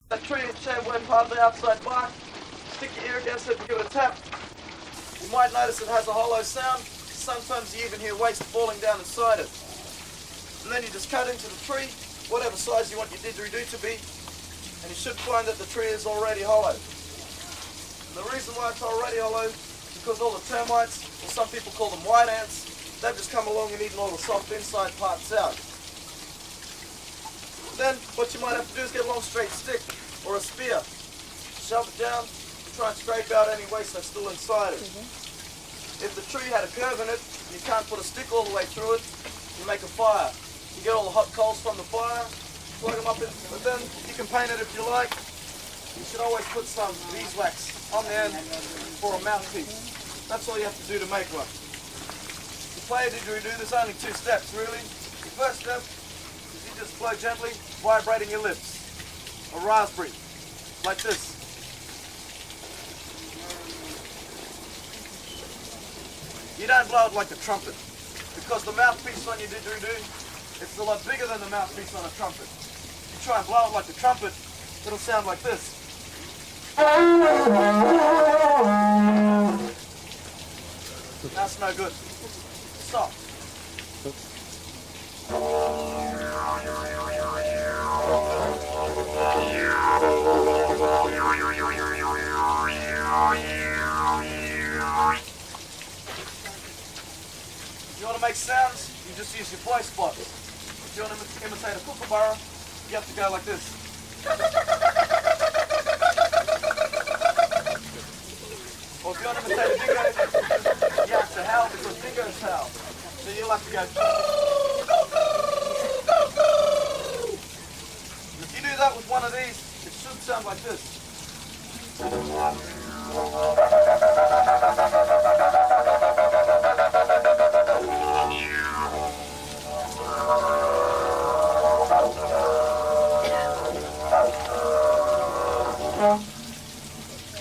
That tree and chain went part of the outside bark. Stick your ear against it and give it a tap. You might notice it has a hollow sound. Sometimes you even hear waste falling down inside it. And then you just cut into the tree, whatever size you want your didgeridoo to be, and you should find that the tree is already hollow. And the reason why it's already hollow is because all the termites, or some people call them white ants, they've just come along and eaten all the soft inside parts out. Then what you might have to do is get a long straight stick or a spear, shove it down, and try and scrape out any waste that's still inside it. If the tree had a curve in it, you can't put a stick all the way through it, you make a fire. You get all the hot coals from the fire, plug them up in, but then you can paint it if you like. You should always put some beeswax on the end for a mouthpiece. That's all you have to do to make one. To play a didgeridoo, there's only two steps really. The first step is you just blow gently, vibrating your lips. A raspberry, like this. You don't blow it like a trumpet, because the mouthpiece on your didgeridoo, it's a lot bigger than the mouthpiece on a trumpet. If you try and blow it like a trumpet, it'll sound like this. That's no good. Stop. If you want to make sounds, you just use your play spots. If you want to imitate a kookaburra, you have to go like this. Or if you want to imitate a dingo, you have to howl because dingoes howl. So you'll have to go. And if you do that with one of these, it should sound like this.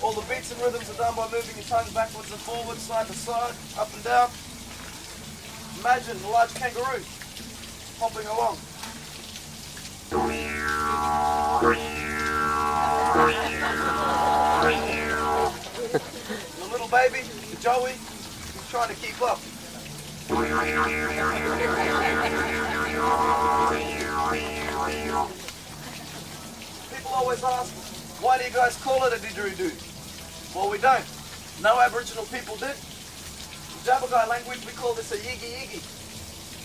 All the beats and rhythms are done by moving your tongue backwards and forwards, side to side, up and down. Imagine a large kangaroo hopping along. The little baby, the Joey, is trying to keep up. People always ask, why do you guys call it a didgeridoo? Well, we don't. No Aboriginal people did. In Jabbergai language, we call this a yigi yigi.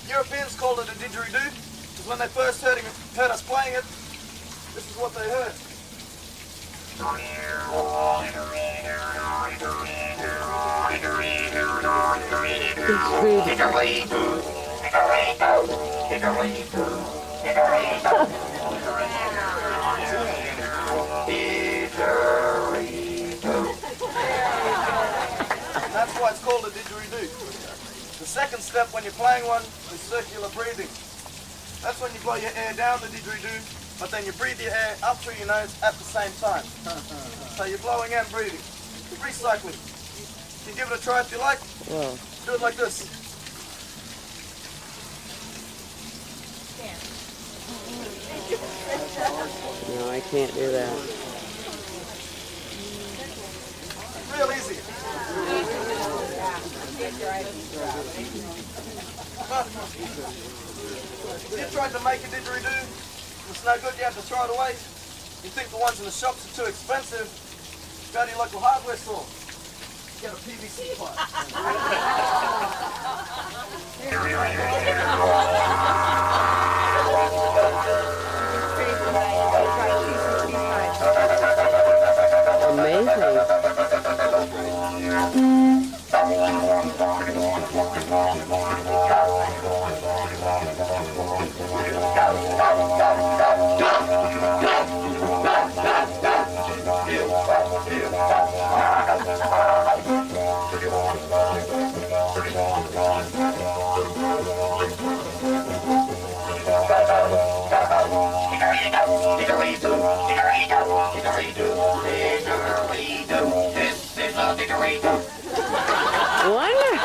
Europeans called it a didgeridoo because when they first heard us playing it, this is what they heard. That's why it's called a didgeridoo. The second step when you're playing one is circular breathing. That's when you blow your air down the didgeridoo, but then you breathe your air up through your nose at the same time. So you're blowing and breathing. Recycling. You can give it a try if you like. Whoa. Do it like this. No, I can't do that. Real easy. If you tried to make a didgeridoo, it's no good, you have to throw it away. You think the ones in the shops are too expensive, go to your local hardware store. Get a PVC pipe. Amazing. Wonderful.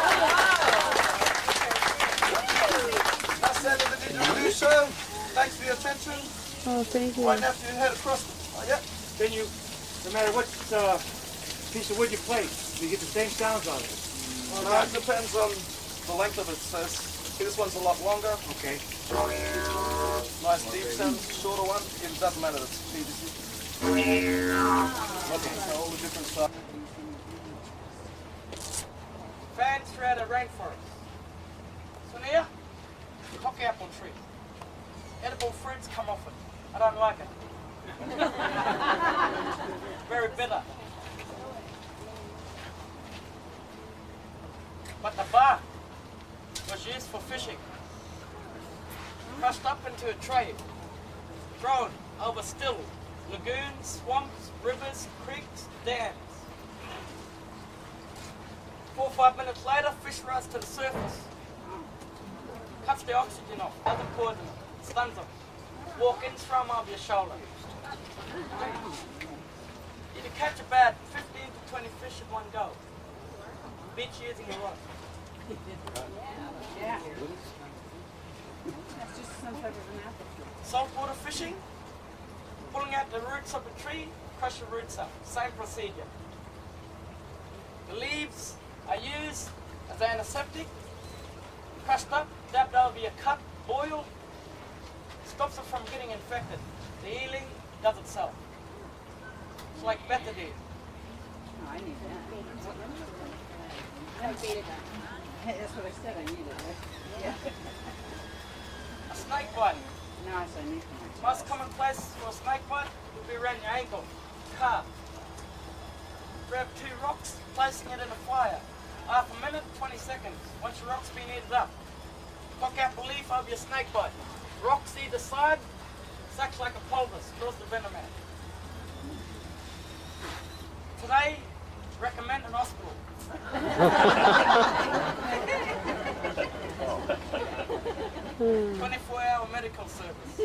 That's the end of the didgeridoo show. Thanks for your attention. Oh, thank you. Right now, if you head across Oh, yeah. Then you, no matter what piece of wood you play, you get the same sounds on it. No, it depends on the length of it. So this one's a lot longer. Okay. Nice deep sound, shorter one. It doesn't matter, it's PVC. Okay, so all the different stuff. Fans throughout the rainforest. So here, cock apple tree. Edible fruits come off it. I don't like it. Very bitter. But the bark was used for fishing. Crushed up into a tray. Thrown over still lagoons, swamps, rivers, creeks, dams. 4 or 5 minutes later, fish rise to the surface. Cuts the oxygen off, doesn't poison them, stuns them. Walk in, throw them over your shoulder. You can catch about 15 to 20 fish in one go. Beach using a rod. Yeah. That's just some type of an apple. Saltwater fishing, pulling out the roots of a tree, crush the roots up. Same procedure. The leaves are used as antiseptic, crushed up, dabbed over your cut, boiled, stops it from getting infected. The healing does itself. It's like betadine. Oh, I need that. That's what I said, I needed it. Yeah. A snake bite. No, I said I need it. Most common place for a snake bite would be around your ankle, calf. Grab 2 rocks, placing it in a fire. Half a minute, 20 seconds. Once your rock's been heated up, cock apple leaf over your snake bite. Rocks either side, sucks like a pulvis, draws the venom out. Today, recommend an hospital. 24-hour medical service.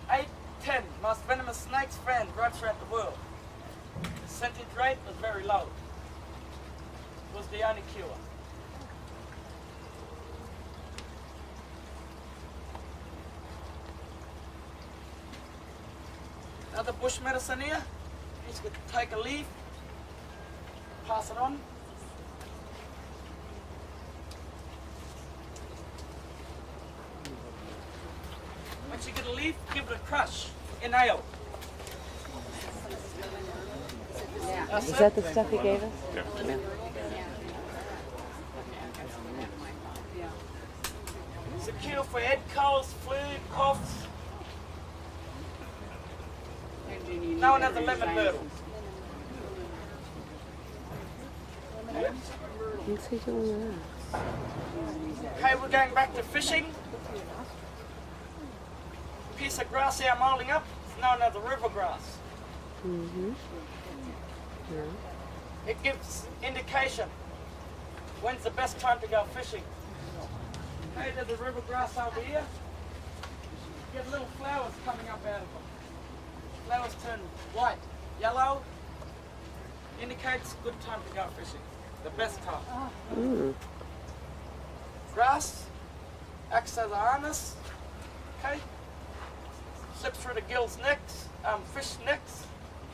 8-10 most venomous snakes found right throughout the world. The percentage rate was very low. It was the only cure. Another bush medicine here. You just take a leaf, pass it on. Once you get a leaf, give it a crush. Inhale. Yeah. Is that the stuff he gave us? Yeah. It's a cure for head colds, flu, coughs. Known as a lemon myrtle. What's he doing with that? Okay, we're going back to fishing. Piece of grass here I'm holding up, it's known as the river grass. Mm-hmm. Yeah. It gives indication when's the best time to go fishing. Okay, there's a river grass over here. You get little flowers coming up out of them. Flowers turn white, yellow, indicates good time to go fishing. The best time. Mm. Grass acts as a harness. Okay. Slips through the gills necks, fish necks,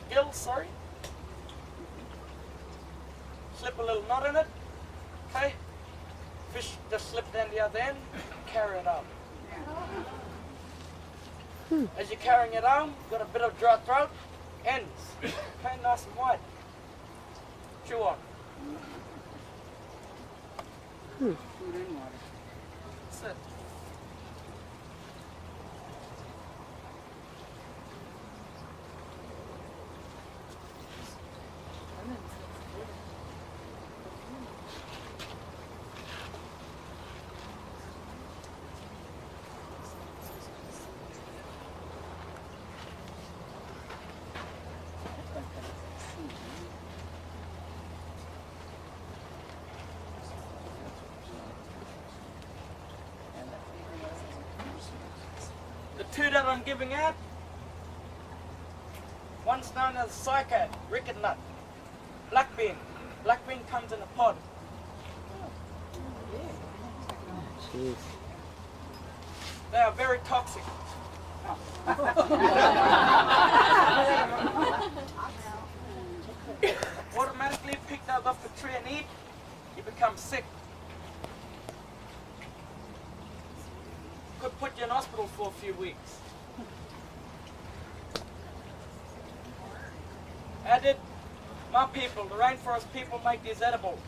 gills, sorry. Slip a little knot in it. Okay. Fish just slip down the other end, carry it home. As you're carrying it home, got a bit of dry throat, ends. Okay, nice and white. Chew on. Food and water. That's it. The 2 that I'm giving out, one's known as cycad, ricket nut, black bean. Black bean comes in a pod. Jeez. They are very toxic. Automatically pick those off the tree and eat, you become sick. Could put you in hospital for a few weeks. How did my people, the rainforest people, make these edible?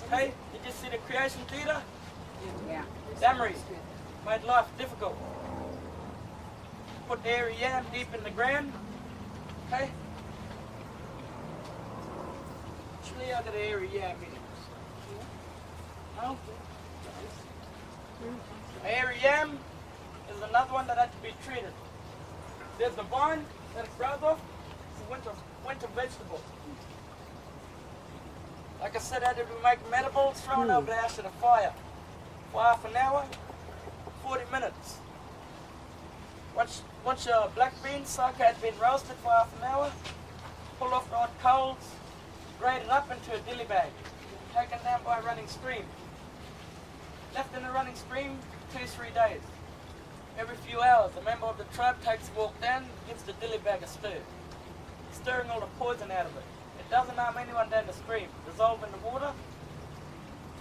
Hey, did you see the creation theatre? Yeah. Damaries made life difficult. Put the airy yam deep in the ground. Okay? Actually, I got an airy yam in it. No? Airy yam is another one that had to be treated. There's the vine that it grows off. It's a winter vegetable. Like I said, how did we make them edible? Thrown over the ash at a fire for half an hour, 40 minutes. Once your black bean sucker had been roasted for half an hour, pull off the hot coals, grate it up into a dilly bag, taken down by a running stream. Left in a running stream 2-3 days. Every few hours, a member of the tribe takes a walk down, gives the dilly bag a stir, stirring all the poison out of it. It doesn't harm anyone down the stream. Dissolve in the water.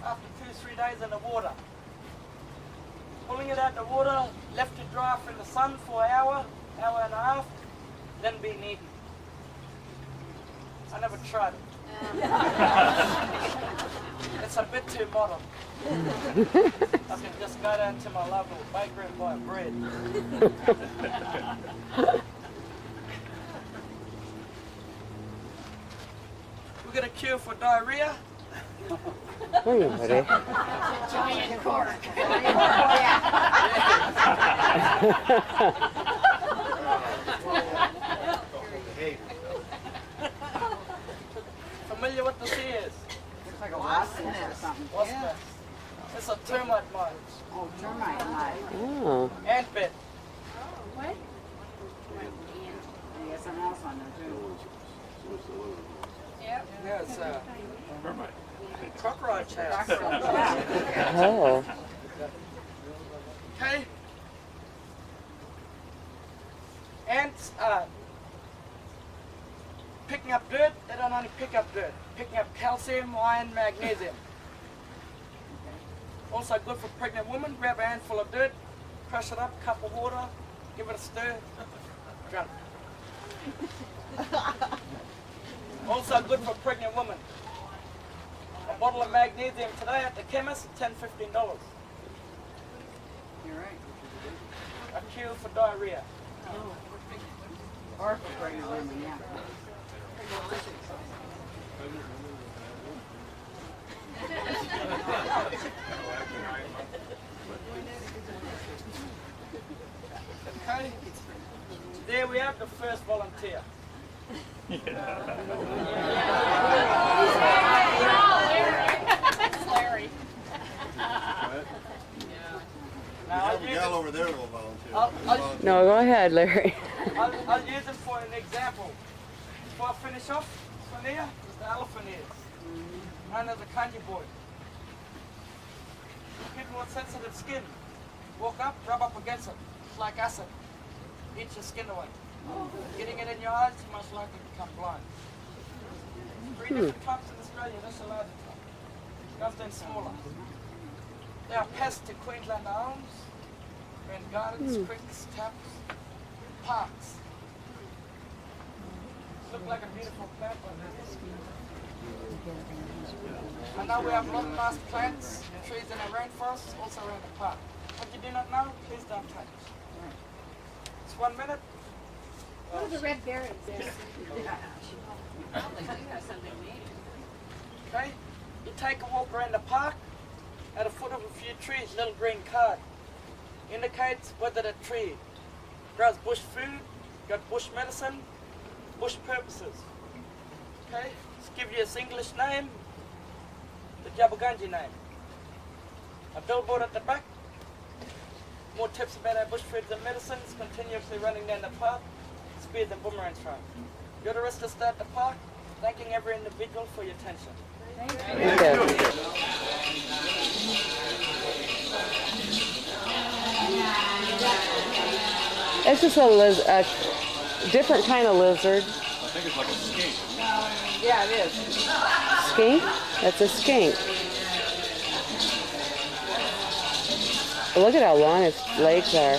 After 2-3 days in the water. Pulling it out the water, left to dry off in the sun for an hour, hour and a half, then being eaten. I never tried it. It's a bit too modern. I can just go down to my local bakery and buy bread. We got a cure for diarrhea. Are you ready? Giant cork. Familiar with the sea is? Looks like a wasp nest or something. What's Yeah. that? It's a termite mine. Oh, termite hive. Oh. Ant bed. What? You got something else on there too. Yeah, it's a cockroach house. Oh. Okay? Ants picking up dirt. They don't only pick up dirt. Picking up calcium, iron, magnesium. Also good for pregnant women. Grab a handful of dirt, crush it up, cup of water, give it a stir, drunk. Also good for pregnant women. A bottle of magnesium today at the chemist, $10-15. You're right. A cure for diarrhea. Or for pregnant women, yeah. Okay. There we have the first volunteer. Larry. Now I'll use Gal it, over there will volunteer. I'll No, go ahead, Larry. I'll use it for an example. Before I finish off, Sonia is the elephant ears, known as a kanji boy. People with sensitive skin, walk up, rub up against it. It's like acid. Eats your skin away. Getting it in your eyes, you most likely become blind. 3 different types in Australia, that's the larger type. Comes then smaller. They are pests to Queensland homes, in gardens, creeks, taps, parks. Look like a beautiful plant like this. I know we have a lot of nice plants and trees in our rainforests, also around the park. What you do not know, please don't touch. It's 1 minute. What are the red berries? Okay? You take a walk around the park, at the foot of a few trees, little green card. Indicates whether the tree grows bush food, got bush medicine, bush purposes. Okay? Let's give you its English name, the Jabuganji name. A billboard at the back. More tips about our bush foods and medicines continuously running down the path. Spears and boomerangs from. You're the rest to start the park. Thanking every individual for your attention. Thank you. It's just a different kind of lizard. I think it's like a skink. Yeah, it is. Skink? That's a skink. Look at how long its legs are.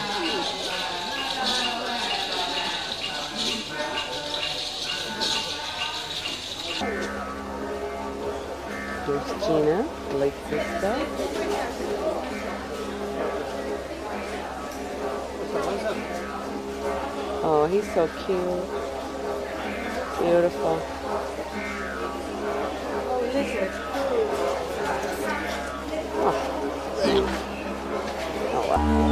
Here's Tina, Lake Sister. Oh, he's so cute. Beautiful. Oh, wow.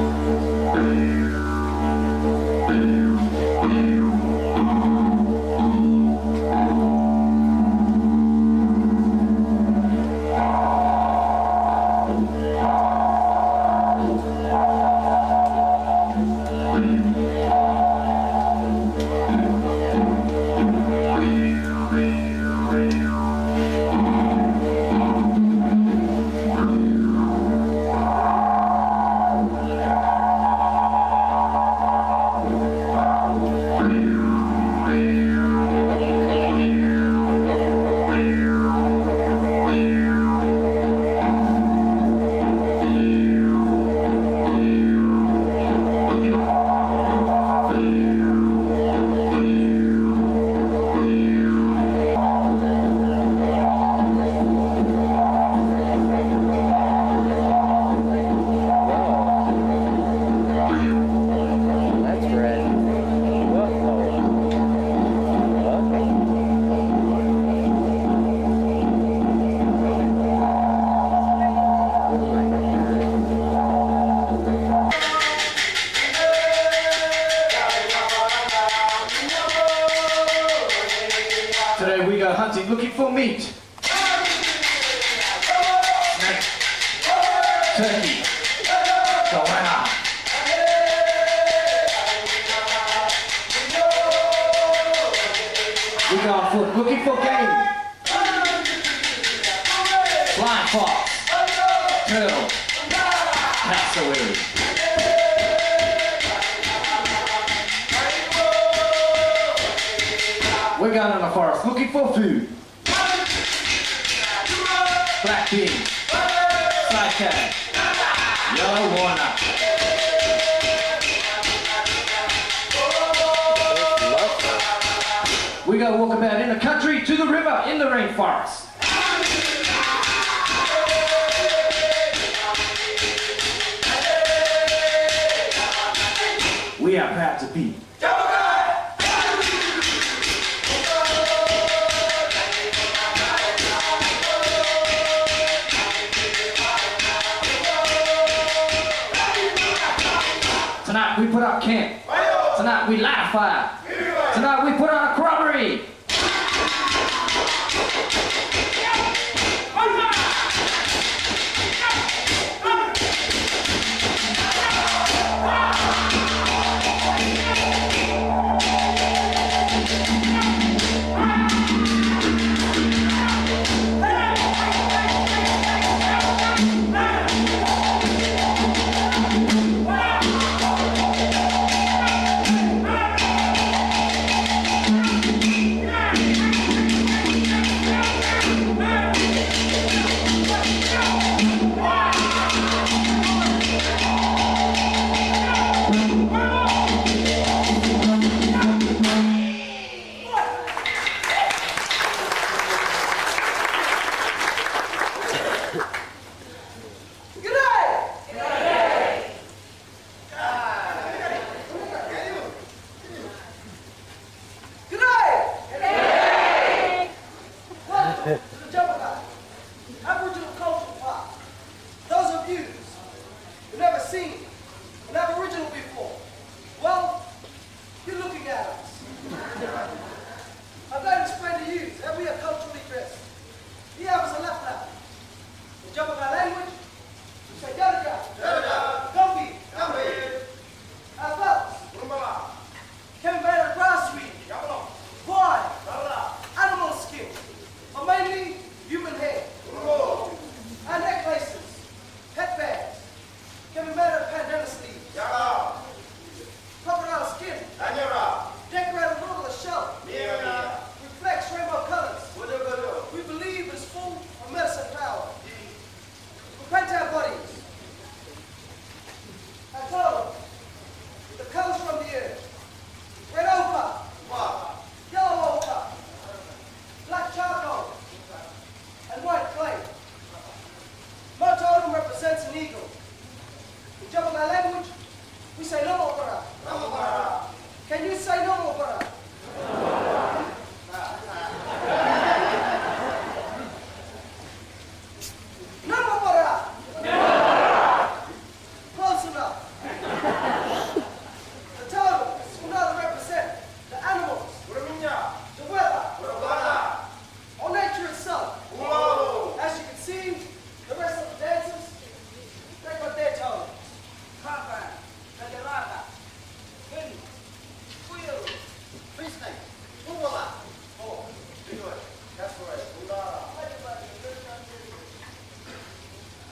Today we go hunting looking for meat. Snake. Turkey. Goanna. We go on foot looking for game. Flying fox. Turtle. Cassowary. We're going in the forest looking for food. Black bean, side cat, yellow walnut. We go walk about in the country to the river in the rainforest. We are proud to be. Tonight we put up camp. Tonight we light a fire. Tonight we put on a corroboree.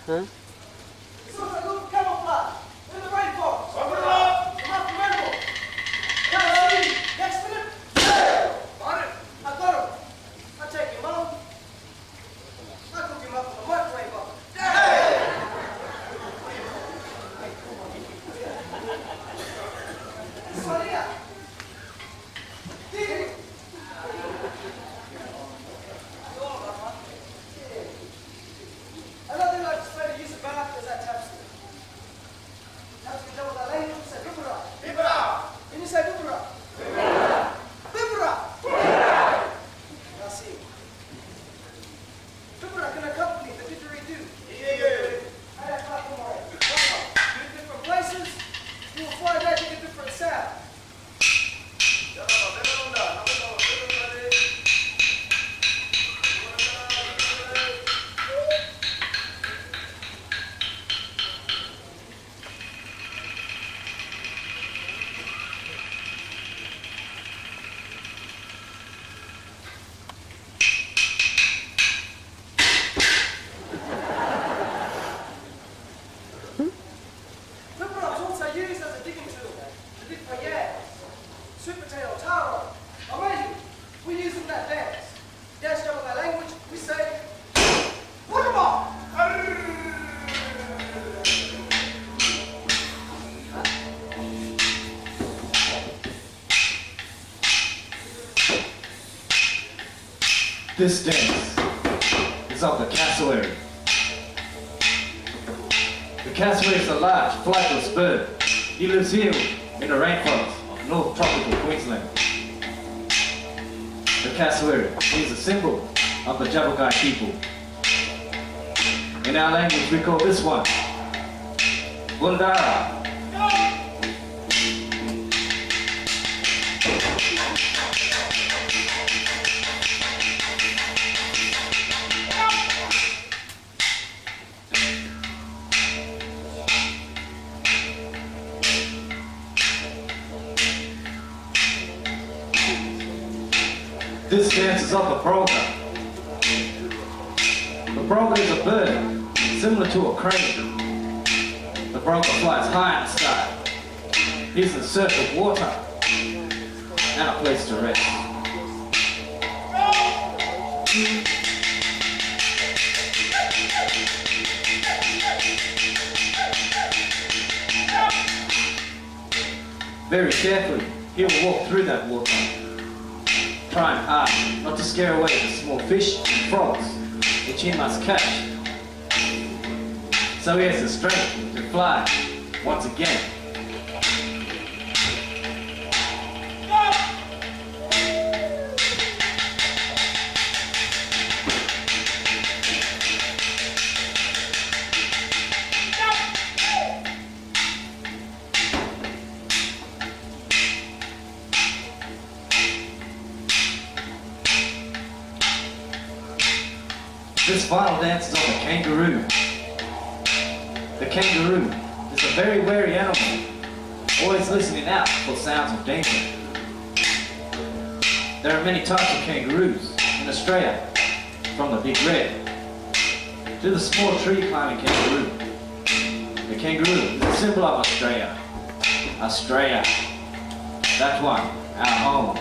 Huh? It's like a little camouflage in the rainforest. Put it up! I'm not remember. Now, see, next minute. On it. I got him. I take him home. I cook him up in the microwave oven. So, yeah. Dig it. Another thing I just try to use a bath is that tap stick. Tap stick double that language, say bibera. Bibera. Can you say bibera? Bibera. Bibera. Now see. Bibera can accompany the didgeridoo. Yeah. I have five more. In different places, you will find that you get different sound. Bibera is also used as a digging tool to dig for yams, sweet potato, taro. Amazing. We use them in that dance. Dance double that language, we say, put them on! This dance is of the cassowary. The cassowary is a large, flightless bird. He lives here in the rainforest of North Tropical Queensland. The cassowary is a symbol of the Jabbergai people. In our language, we call this one Bundara. This dance is of the broga. The broga is a bird similar to a crane. The broga flies high in the sky. He's in search of water and a place to rest. Very carefully, he will walk through that water, trying hard not to scare away the small fish and frogs which he must catch. So he has the strength to fly once again. This final dance is on the kangaroo. The kangaroo is a very wary animal, always listening out for sounds of danger. There are many types of kangaroos in Australia, from the big red to the small tree climbing kangaroo. The kangaroo is a symbol of Australia. Australia, that one, our home.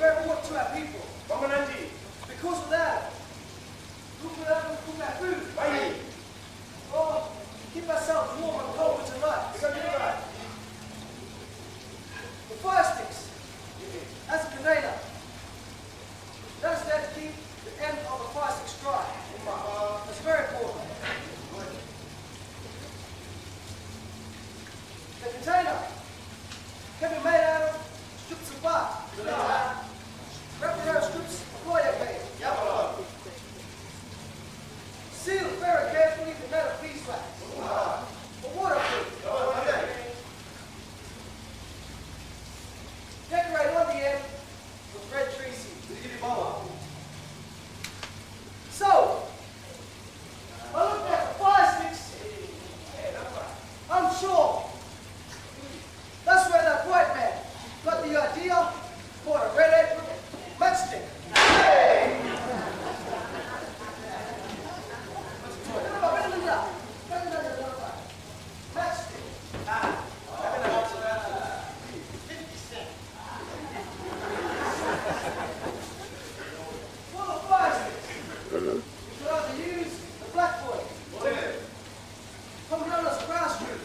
very important to our people. Because of that, we put up and cook our food. Or keep ourselves warm on cold winter nights. The fire sticks, as a container, that is there to keep the end of the fire sticks dry. That's very important. The container can be made out of strips of bark. Wrapped around strips of lawyer paper. Sealed very carefully with metal beeswax. For waterproof. Decorate on the end with red tree seeds. So, I looked at the fire sticks. I'm sure that's where that white man got the idea for a red apron matchstick. Matchstick. For the fire sticks, you could either use the black boy, come down as grass root.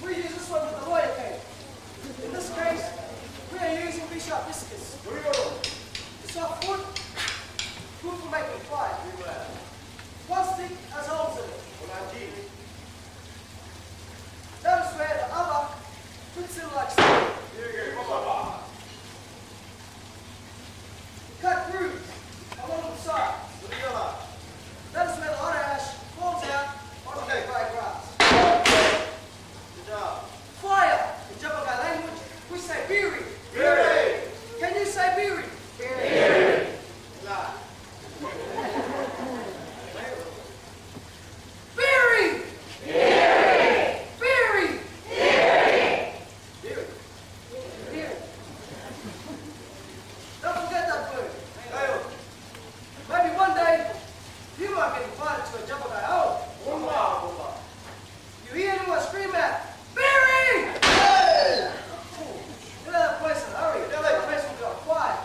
We use this one with the lawyer cane. In this case, we are using bishop biscuits. It's our food for making fire. One stick has holes in it. That is where the other fits in like so. Cut grooves along the side. That is where the hot ash falls out onto the dry grass. Fire! In Jabagai language, we say biri. Can you say biri? Biri! Biri! Don't forget that word. Maybe one day, you might get invited to a Jabagai home. You hear anyone scream out, Barry! Get out of the place and hurry. That place will go quiet.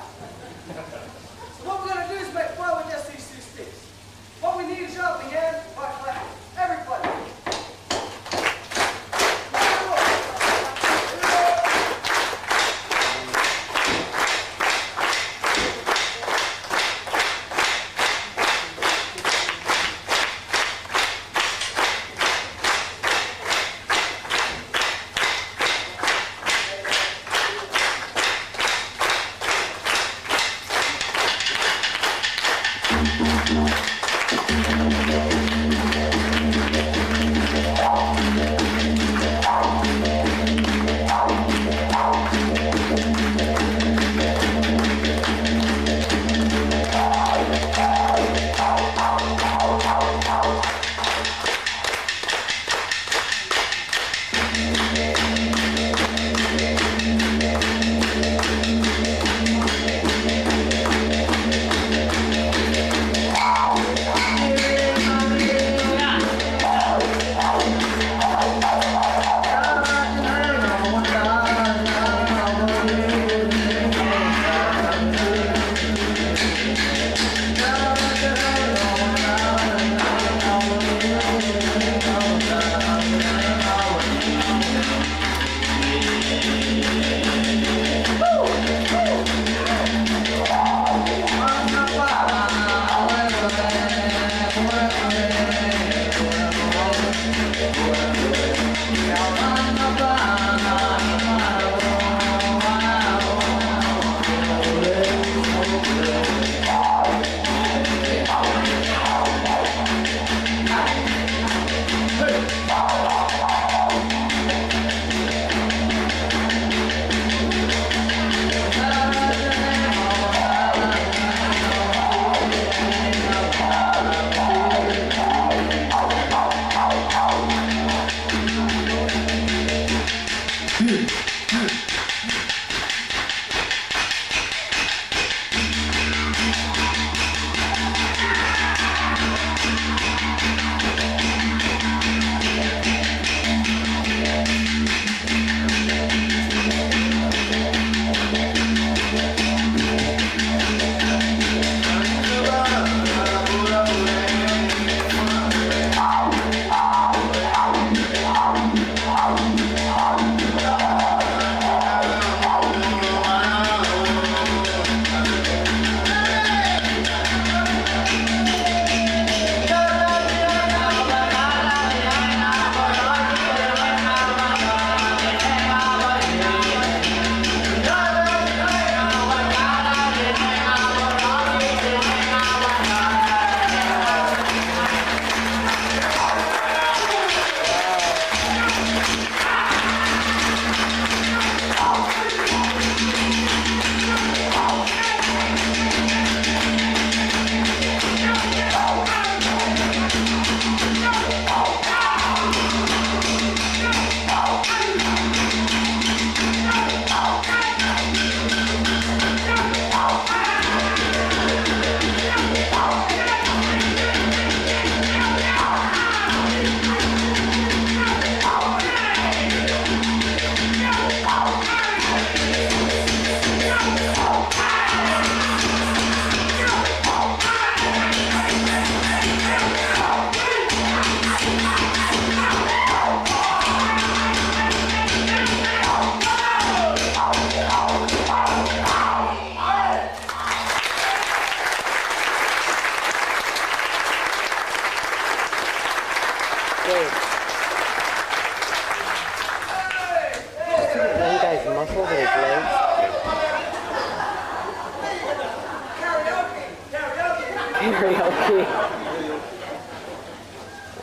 karaoke.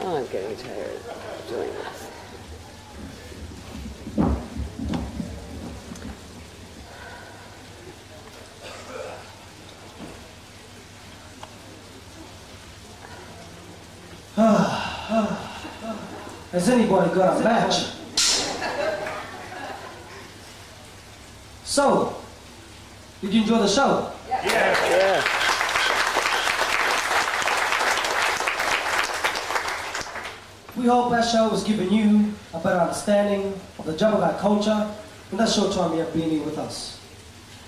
Oh, I'm getting tired of doing this. Has anybody got a match? So, did you enjoy the show? Yeah. We hope that show has given you a better understanding of the Jabberwock culture in that short time you have been here with us.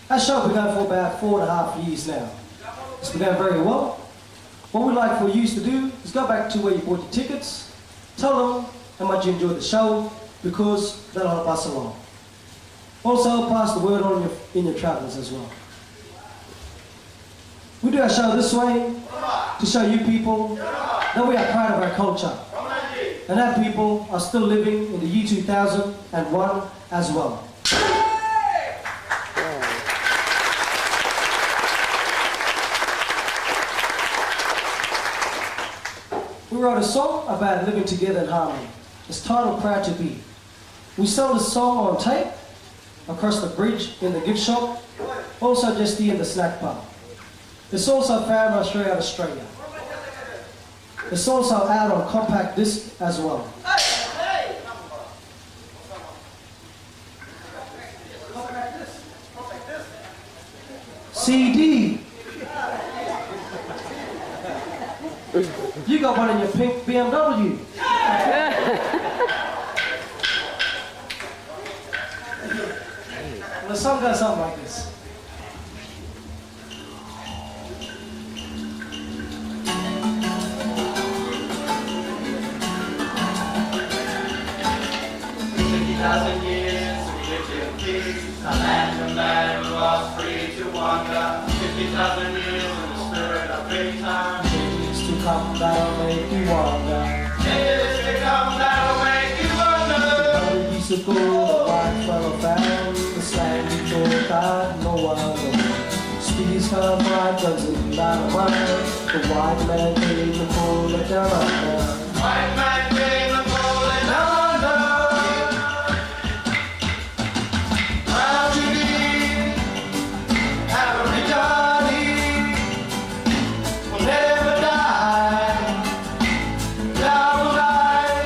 Our show began for about 4.5 years now. It's begun very well. What we'd like for you to do is go back to where you bought your tickets, tell them how much you enjoyed the show, because that'll help us along. Also, pass the word on in your travels as well. We do our show this way to show you people that we are proud of our culture, and that people are still living in the year 2001 as well. We wrote a song about living together in harmony. It's titled Proud to Be. We sold the song on tape across the bridge in the gift shop, also just here in the snack bar. It's also found on Austraila. It's also out on compact disc as well. CD. You got one in your pink BMW. Well, the song goes something like this. Thousand years we lived in peace, a land of man was free to wander. 50,000 years in the spirit of big time. Changes to come that'll make you wonder. Changes to come that'll make you wonder. The years ago, the white fellow found the slang before God, no one knows. Speeds come right, guns and dynamite. The white man came to pull it down under. White man came to pull it down under. Proud to be Aborigine, will never die. Love will die,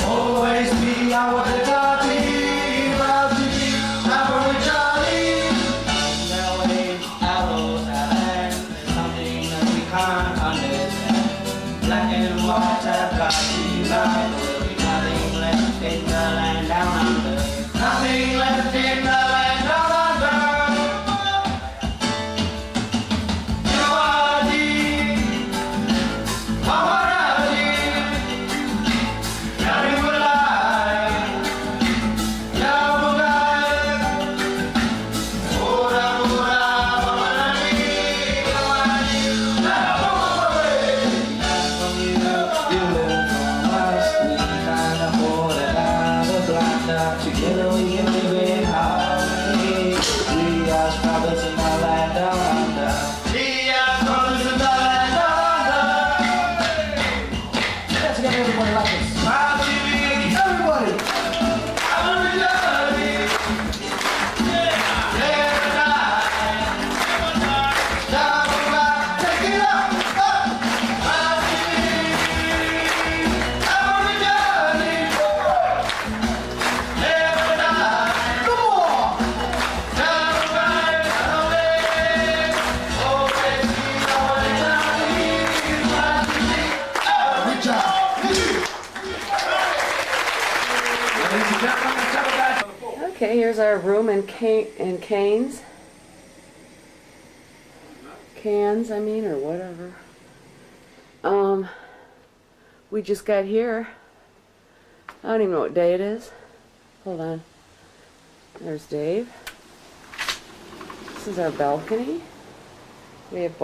always be our identity. Proud to be Aborigine. Now ain't arrows at hand, something that we can't understand. Black and white have got to unite. There'll be nothing left in the land down under. Nothing left in the land down under. Yawadi, Hawaradi, Yaribulai, Yabugai, Ora Ora, Hawaradi, Yawadi, Yabugai. From you learn from us, we can't afford another blunder. Together we can live in harmony. We are brothers in the land down under. We are brothers in the land down under. Let's get everybody like this. Proud to be Everybody! Aborigine. Never die. Jabberwock, take it up. Proud to be Aborigine. Never die. Come on! Jabberwock, always be our identity. Proud to be Aborigine. Ladies and gentlemen, the Jabberwock. Okay, here's our room in Canes. Cans, I mean, or whatever. We just got here. I don't even know what day it is. Hold on. There's Dave. This is our balcony. We have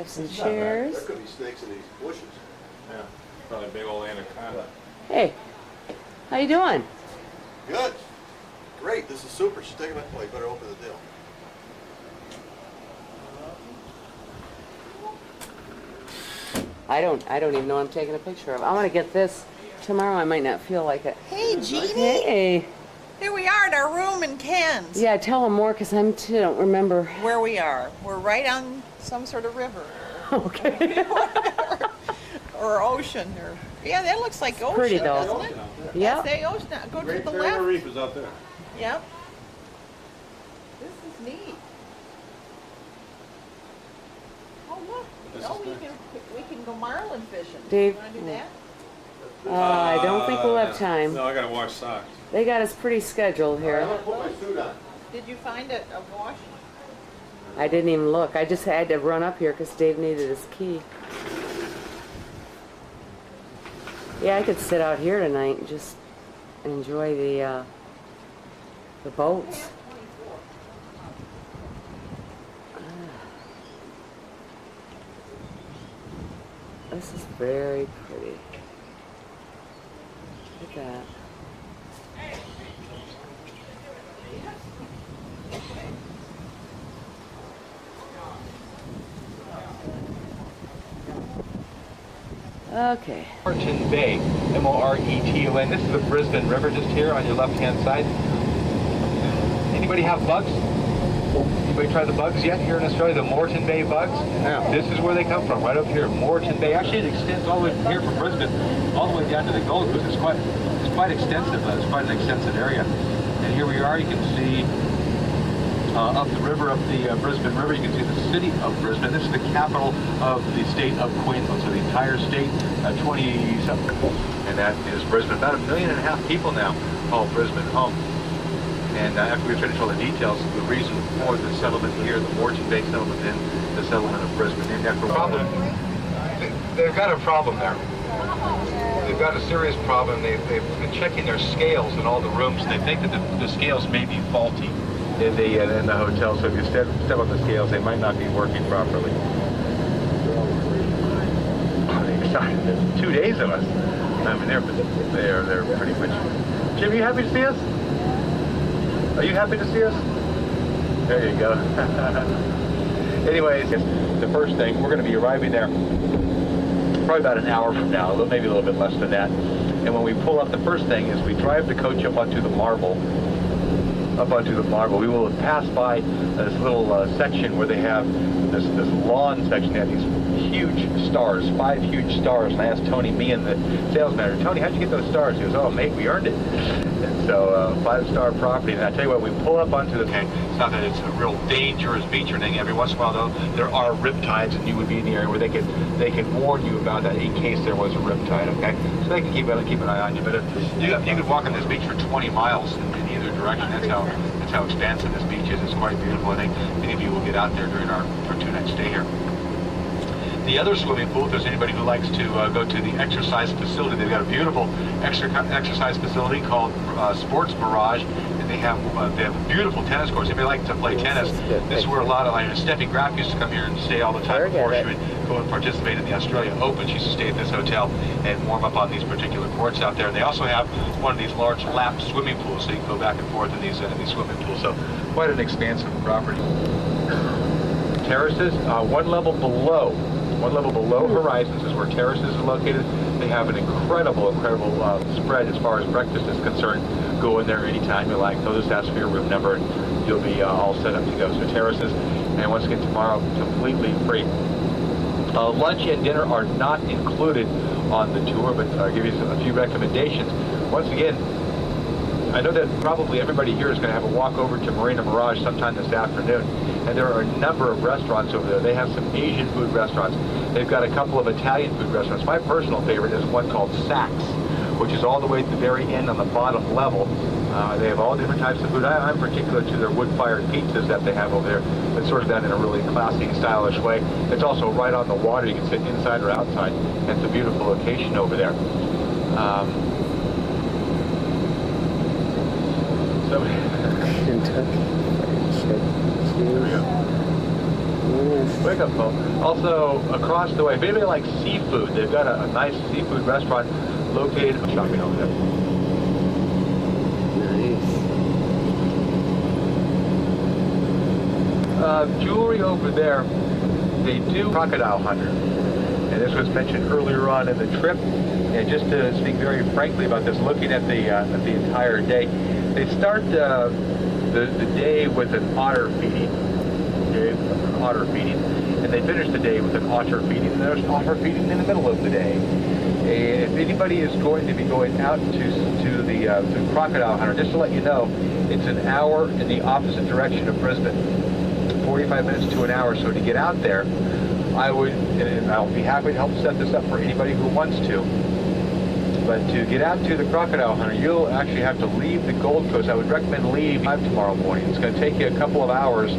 some chairs. There could be snakes in these bushes. Yeah, probably a big old anaconda. Hey, how you doing? Good. Great. This is super. She's taking it. Well, you better open the deal. I don't even know I'm taking a picture of. I want to get this tomorrow. I might not feel like it. Hey, Jeannie. Hey. Here we are in our room in Cairns. Yeah, tell them more because I don't remember. Where we are. We're right on some sort of river. Okay. Or ocean. Or yeah, that looks like ocean, pretty though. doesn't it? Yeah. That's the ocean. Go Great to the Barrier left. Reef is out there. Yep. This is neat. Oh look. This Oh, is we can go marlin fishing. Dave. You want to do that? I don't think we'll have time. No, I gotta wash socks. They got us pretty scheduled I'm here. gonna put my suit on. Did you find a wash? I didn't even look. I just had to run up here because Dave needed his key. Yeah, I could sit out here tonight and just enjoy the boats. This is very pretty. Look at that. Okay. Moreton Bay, M-O-R-E-T-O-N. This is the Brisbane River just here on your left-hand side. Anybody have bugs? Anybody try the bugs yet here in Australia? The Moreton Bay bugs? Yeah. This is where they come from, right up here, Moreton Bay. Actually, it extends all the way from here from Brisbane, all the way down to the Gold Coast. It's quite extensive. It's quite an extensive area. And here we are. You can see up the river, up the Brisbane River, you can see the city of Brisbane. This is the capital of the state of Queensland, so the entire state, 20-something. And that is Brisbane. About 1.5 million people now call Brisbane home. And after we finish all the details, the reason for the settlement here, the Moreton Bay settlement, and the settlement of Brisbane, named after a problem. They've got a problem there. They've got a serious problem. They've been checking their scales in all the rooms, and they think that the scales may be faulty in the hotel. So if you step on the scales, they might not be working properly. Excited. 2 days of us. I mean, they're pretty much. Jim, you happy to see us? Are you happy to see us? There you go. Anyways, the first thing, we're going to be arriving there probably about an hour from now, maybe a little bit less than that. And when we pull up, the first thing is we drive the coach up onto the marble. We will pass by this little section where they have this lawn section. They have these huge stars, 5 huge stars. And I asked Tony, me and the sales manager, Tony, how'd you get those stars? He goes, oh, mate, we earned it. And so 5-star property. And I tell you what, we pull up onto the tank. It's not that it's a real dangerous beach or anything. Every once in a while, though, there are riptides, and you would be in the area where they can warn you about that in case there was a riptide. Okay, so they can keep an eye on you. But you could walk on this beach for 20 miles in either direction. That's how expansive this beach is. It's quite beautiful. I think many of you will get out there during our 2-night stay here. The other swimming pool, if there's anybody who likes to go to the exercise facility, they've got a beautiful exercise facility called Sports Mirage, and they have beautiful tennis courts. If you like to play tennis, this is where a lot of Steffi Graf used to come here and stay all the time before she would go and participate in the Australia Open. She used to stay at this hotel and warm up on these particular courts out there. And they also have one of these large lap swimming pools, so you can go back and forth in these swimming pools. So quite an expansive property. Terraces, one level below Horizons is where Terraces are located. They have an incredible spread as far as breakfast is concerned. Go in there anytime you like. They'll just ask for your room number and you'll be all set up to go. So Terraces, and once again tomorrow, completely free. Lunch and dinner are not included on the tour, but I'll give you a few recommendations. Once again, I know that probably everybody here is going to have a walk over to Marina Mirage sometime this afternoon, and there are a number of restaurants over there. They have some Asian food restaurants. They've got a couple of Italian food restaurants. My personal favorite is one called Saks, which is all the way at the very end on the bottom level. They have all different types of food. I'm particular to their wood-fired pizzas that they have over there. It's sort of done in a really classy, stylish way. It's also right on the water. You can sit inside or outside. It's a beautiful location over there. Wake up, folks. Also, across the way, if anybody likes seafood, they've got a nice seafood restaurant located shopping over there. Nice. Jewelry over there, they do crocodile hunter. And this was mentioned earlier on in the trip. And just to speak very frankly about this, looking at the entire day, they start the day with an otter feeding. Okay, otter feeding, and they finish the day with an otter feeding. And there's otter feeding in the middle of the day. And if anybody is going to be going out to the crocodile hunter, just to let you know, it's an hour in the opposite direction of Brisbane, 45 minutes to an hour. So to get out there, I would, and I'll be happy to help set this up for anybody who wants to. But to get out to the crocodile hunter, you'll actually have to leave the Gold Coast. I would recommend leaving 5 tomorrow morning. It's going to take you a couple of hours,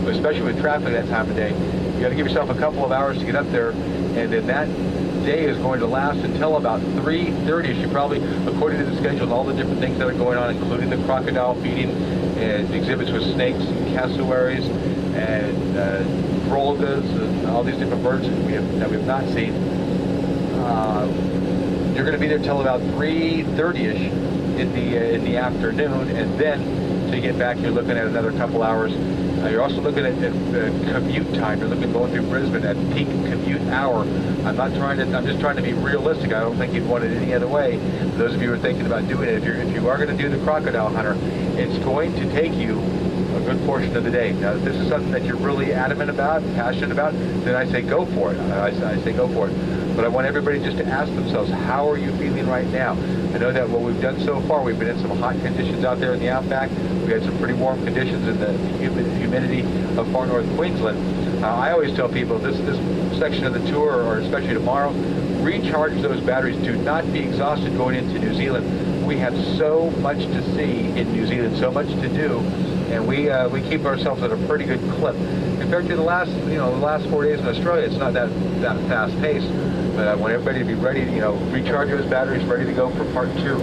especially with traffic that time of day. You got to give yourself a couple of hours to get up there, and then that day is going to last until about 3:30. You probably, according to the schedule and all the different things that are going on, including the crocodile feeding and exhibits with snakes and cassowaries and brolgas and all these different birds that we have not seen. You're going to be there till about 3:30ish in the afternoon, and then to get back, you're looking at another couple hours. You're also looking at commute time. You're looking going through Brisbane at peak commute hour. I'm just trying to be realistic. I don't think you'd want it any other way. For those of you who are thinking about doing it, if you are going to do the crocodile hunter, it's going to take you a good portion of the day. Now, if this is something that you're really adamant about, passionate about, then I say go for it. I say go for it. But I want everybody just to ask themselves, how are you feeling right now? I know that what we've done so far, we've been in some hot conditions out there in the outback. We had some pretty warm conditions in the humidity of far north Queensland. I always tell people this section of the tour, or especially tomorrow, recharge those batteries. Do not be exhausted going into New Zealand. We have so much to see in New Zealand, so much to do, and we keep ourselves at a pretty good clip. Compared to the last 4 days in Australia, it's not that fast paced. But I want everybody to be ready to, recharge those batteries, ready to go for part 2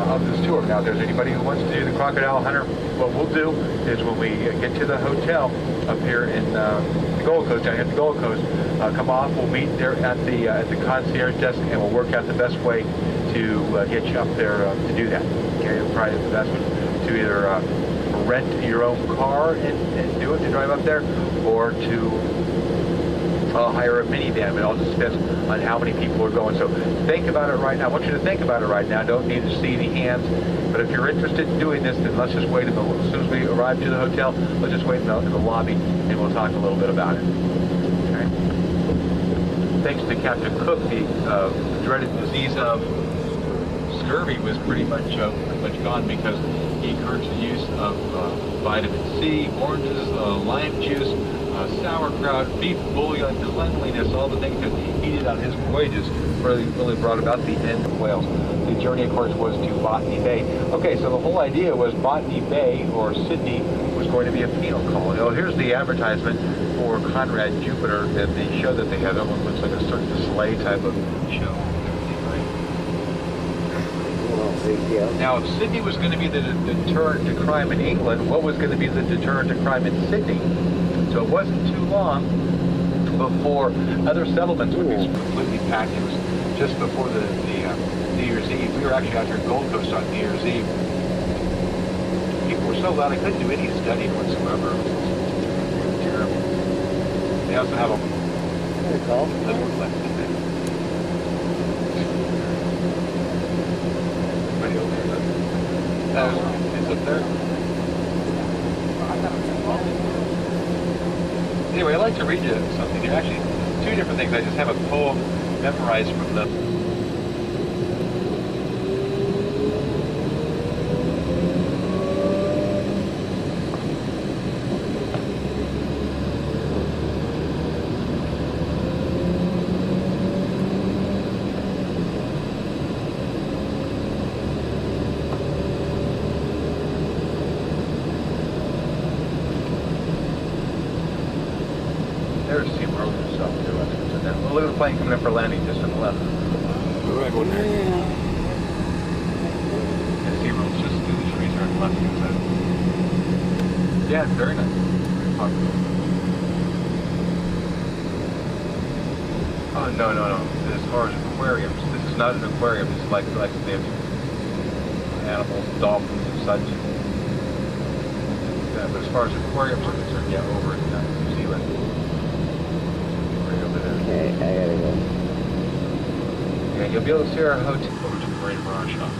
of this tour. Now, if there's anybody who wants to do the crocodile hunter, what we'll do is when we get to the hotel up here in the Gold Coast, down here at the Gold Coast, come off, we'll meet there at the concierge desk, and we'll work out the best way to get you up there to do that. Okay, probably the best one to either rent your own car and do it, to drive up there, or to hire a minivan. It all just depends on how many people are going. So think about it right now. I want you to think about it right now. Don't need to see any hands. But if you're interested in doing this, then let's just wait as soon as we arrive to the hotel, let's just wait in the lobby, and we'll talk a little bit about it. Okay? Thanks to Captain Cook, the dreaded disease of scurvy was pretty much gone, because he encouraged the use of vitamin C, oranges, lime juice, sauerkraut, beef bouillon, cleanliness, all the things that he did on his voyages really brought about the end of whales. The journey, of course, was to Botany Bay. Okay, so the whole idea was Botany Bay, or Sydney, was going to be a penal colony. Oh, here's the advertisement for Conrad Jupiter and the show that they have. That one looks like a Cirque du Soleil type of show. Now, if Sydney was going to be the deterrent to crime in England, what was going to be the deterrent to crime in Sydney? So it wasn't too long before other settlements would be completely packed. It was just before the New Year's Eve. We were actually out here at Gold Coast on New Year's Eve. People were so loud I couldn't do any studying whatsoever. It was terrible. They also have a little left in there. It's up there. Anyway, I'd like to read you something. There are actually 2 different things. I just have a poem memorized from them. There's SeaWorld itself too. Well, look at the plane coming up for landing just on the left. Right on there. And SeaWorld's just through the trees there on the left hand side. Yeah, it's very nice. Very popular. Oh, no. As far as aquariums, this is not an aquarium. It's like they have animals, dolphins and such. Yeah, but as far as aquariums are concerned, yeah, over in New Zealand. Okay, I gotta go. Yeah, you'll be able to see our hotel over to the Marina Mirage shop.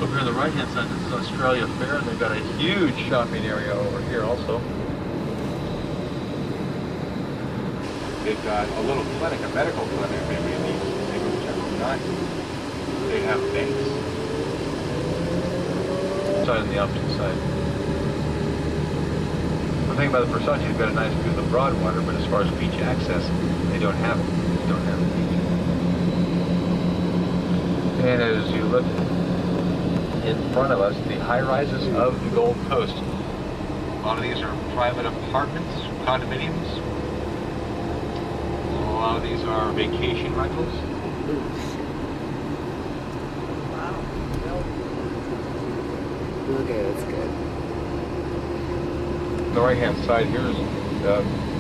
Over here on the right-hand side, this is Australia Fair, and they've got a huge shopping area over here also. They've got a little clinic, a medical clinic, maybe you need to take a check out. They have banks. Side on the opposite side. The thing about the Versace, you've got a nice view of the Broadwater, but as far as beach access, they don't have it. They don't have the beach. And as you look in front of us, the high-rises of the Gold Coast. A lot of these are private apartments, condominiums. A lot of these are vacation rentals. Okay, that's good. On the right-hand side here is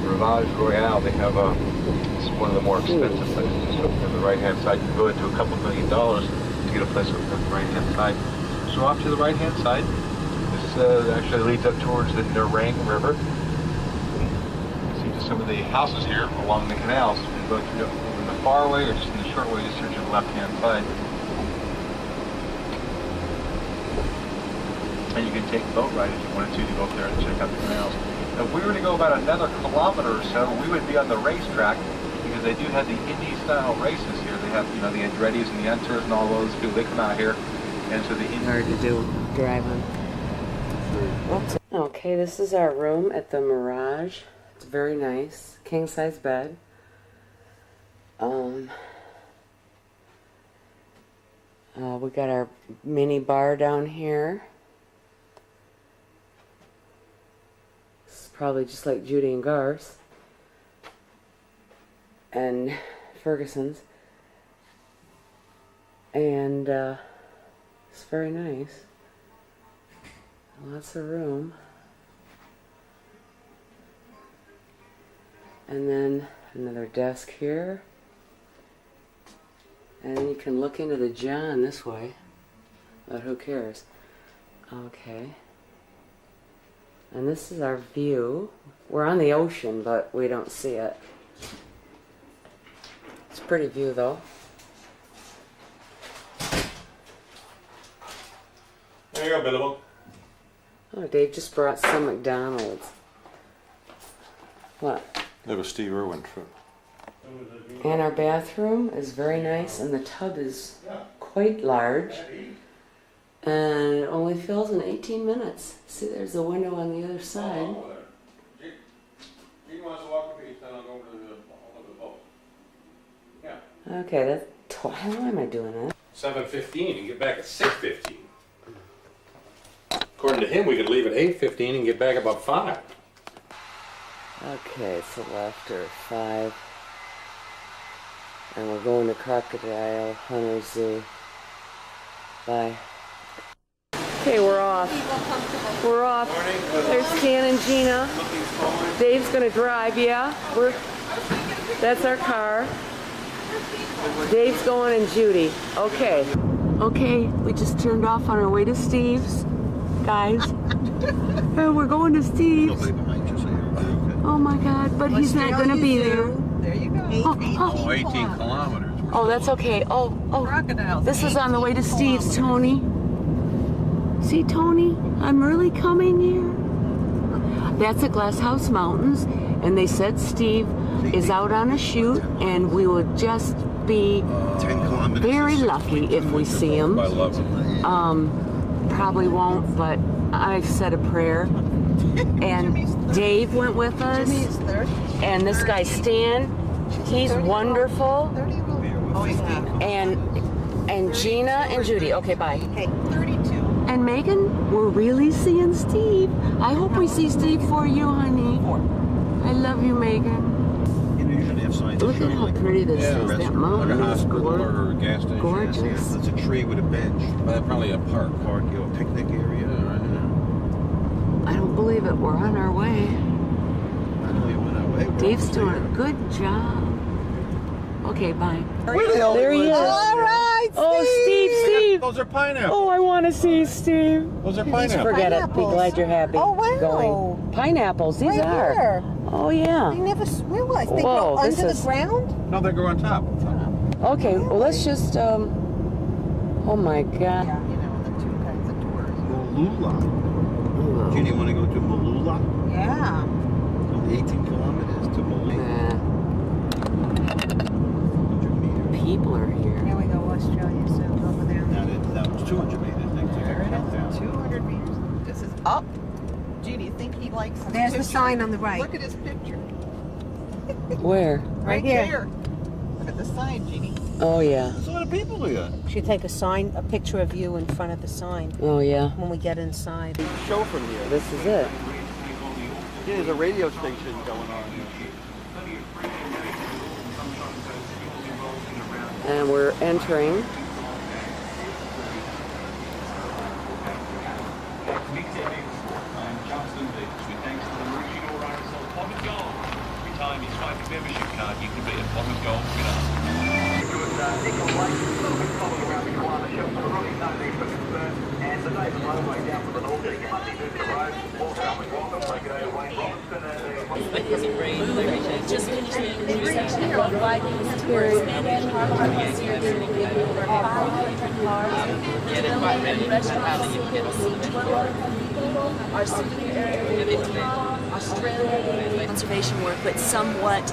Rivage Royale. They have it's one of the more expensive places. So on the right-hand side, you can go into a couple $1 million to get a place on the right-hand side. So off to the right-hand side, this actually leads up towards the Nerang River. You see just some of the houses here along the canals. You can go through in the far way or just in the short way, just search on the left-hand side. And you can take a boat ride if you wanted to go up there and check out the canals. If we were to go about another kilometer or so, we would be on the racetrack because they do have the Indy-style races here. They have, the Andretti's and the Enters and all those people. They come out here, and so the hard to do drive on. Okay, this is our room at the Mirage. It's very nice, king size bed. We got our mini bar down here. Probably just like Judy and Garth's and Ferguson's, and it's very nice. Lots of room. And then another desk here, and then you can look into the John this way, but who cares? Okay. And this is our view. We're on the ocean, but we don't see it. It's a pretty view, though. There you go, Billable. Oh, Dave just brought some McDonald's. What? That was Steve Irwin trip. And our bathroom is very nice, and the tub is quite large. And it only fills in 18 minutes. See, there's a window on the other side. He wants to walk the beach, then I'll go over to the boat. Yeah. Okay, that's... How am I doing that? 7:15 and get back at 6:15. According to him, we could leave at 8:15 and get back about 5. Okay, it's the after 5. And we're going to Crocodile Hunter Zoo. Bye. Okay, we're off. We're off. There's Stan and Gina. Dave's gonna drive, yeah? That's our car. Dave's going and Judy. Okay. Okay, we just turned off on our way to Steve's, guys. And we're going to Steve's. Oh my God, but he's not gonna be there. There you go. 18 kilometers. Oh, that's okay. Oh. Crocodiles. This is on the way to Steve's, Tony. See, Tony, I'm really coming here. That's at Glass House Mountains, and they said Steve is out on a shoot, and we would just be very lucky if we see him. Probably won't, but I've said a prayer. And Dave went with us, and this guy Stan, he's wonderful. And Gina and Judy. Okay, bye. Okay, 32. And Megan, we're really seeing Steve. I hope we see Steve for you, honey. I love you, Megan. Look at how pretty this is. That mountain is gorgeous. It's a tree with a bench. Probably a park. Picnic area. I don't believe it. We're on our way. I know you went away. Dave's doing a good job. Okay, bye. Where the hell There he is. All right, Steve. Oh, Steve. Those are pineapples. Oh, I want to see Steve. Those are pineapples. Forget it. Be glad you're happy. Oh, wow. Going. Pineapples. These Right are. here. Oh yeah. I never realized they Whoa, go this under is- the ground. No, they go on top. Okay, well let's just oh my god. Yeah, you know the two kinds of tours. Mooloolah. Jeannie, want to go to Mooloolah? Yeah. Only 18 kilometers to Mooloolah. 100 meters. People are here. Here we go, Australia. So over there. That was 200 meters. Next thing I countdown. 200 meters. This is up. Gee, do you think he likes the There's the picture? sign on the right. Look at his picture. Where? Right here. Look at the sign, Jeannie. Oh yeah. There's a lot of people here. Should take a picture of you in front of the sign Oh yeah. when we get inside. Show from here. This is it. Yeah, there's a radio station going on here. And we're entering. Membership card, you can be a pot of gold winner. Just finished the intersection of road widening, expanded parking, series, and we have over 500 cars. The building and restaurants, you'll see 12 people. Our sitting area, Australia, conservation work, but somewhat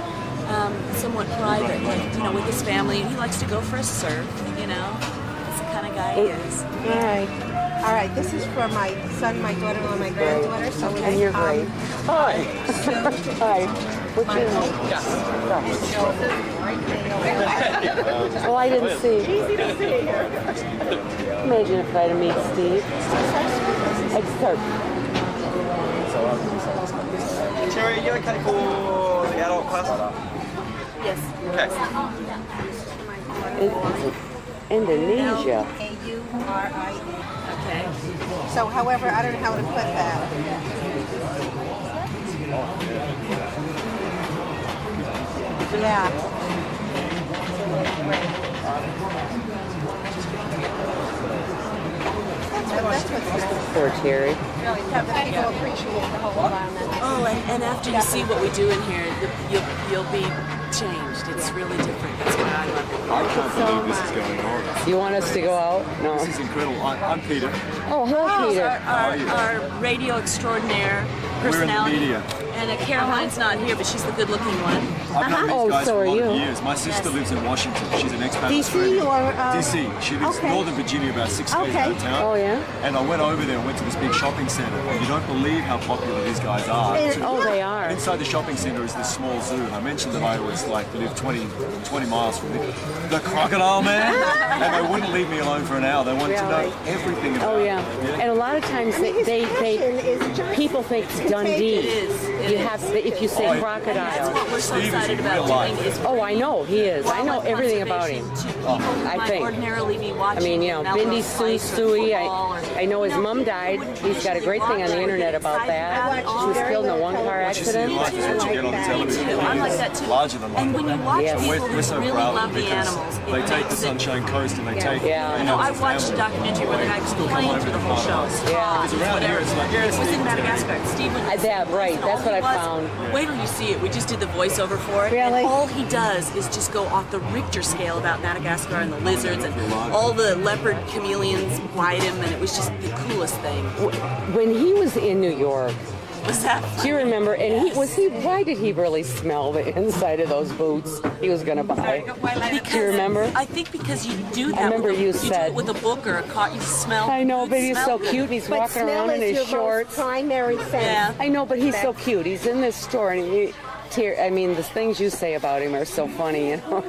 private. Like, you know, with his family, he likes to go for a surf. You know, that's the kind of guy he is. All right. All right, this is for my son, my daughter-in-law, my granddaughter. So And you're great. Hi. Hi. What's your name? Well, I didn't see. Easy to see. Imagine if I'd have met Steve. I'd start. Cherry, are you okay for the adult class? Yes. Okay. Indonesia. Auria. Okay. So, however, I don't know how to put that. Yeah. That's what's Poor Terry. really people appreciate the whole environment. Oh, and after you see what we do in here, you'll be changed. It's really different. That's why I love it. I can't believe this is going on. You want us to go out? No. This is incredible. I'm Peter. Oh, hello, Peter. Our radio extraordinaire We're in the personality. media. And Caroline's not here, but she's the good-looking one. I've known Oh, these guys so for are a lot of you. years. My sister lives in Washington. She's an expat DC Australian. or, DC. She lives okay. northern Virginia, about 6 days out of town. Oh, yeah? And I went over there and went to this big shopping center. You don't believe how popular these guys are. Oh, they are. And inside the shopping center is this small zoo. I mentioned that I was like live 20 miles from the crocodile man, and they wouldn't leave me alone for an hour. They wanted to know everything about Oh, yeah. it. And a lot of times they people think it's Dundee. It is. You have to, if you say Oh, yeah. crocodile. That's what we're so Steve is excited in about real doing life. is Oh, I know he is. I know wildlife everything about him. conservation to people who I might think. ordinarily be watching I mean, you know, Melrose Bindi Sue Place or Suey. football or- I know his you know, mom people died. wouldn't He's got a great thing on the traditionally internet walk about there, that. get She was excited killed in a about one-car What you see in accident. life is what you get on the Me television. too. I'm like that too. Larger than life. And when you watch Yes. people We're so who really proud of love them the because animals, it they take the makes it- Sunshine Coast and they take. Yeah. they No, have I a watched a family. documentary where the guy was flying through the whole show. Yeah. Because around here it's like, yeah, It was in Madagascar. Steve went That, right. and That's all what he I was- found. Wait till you see it. We just did the voiceover for it. Really? And all he does is just go off the Richter scale about Madagascar and the lizards and all the leopard chameleons ride him, and it was just the coolest thing. When he was in New York, Was that do you remember? And why did he really smell the inside of those boots he was going to buy? Do you remember? I think because you do that. I remember with a, you do said- it with a book or a car. You smell. I know, but he's smell so good. cute. And he's But walking smell around in is his your shorts. most primary sense. Yeah. I know, but he's so cute. He's in this store, and I mean, the things you say about him are so funny. You know,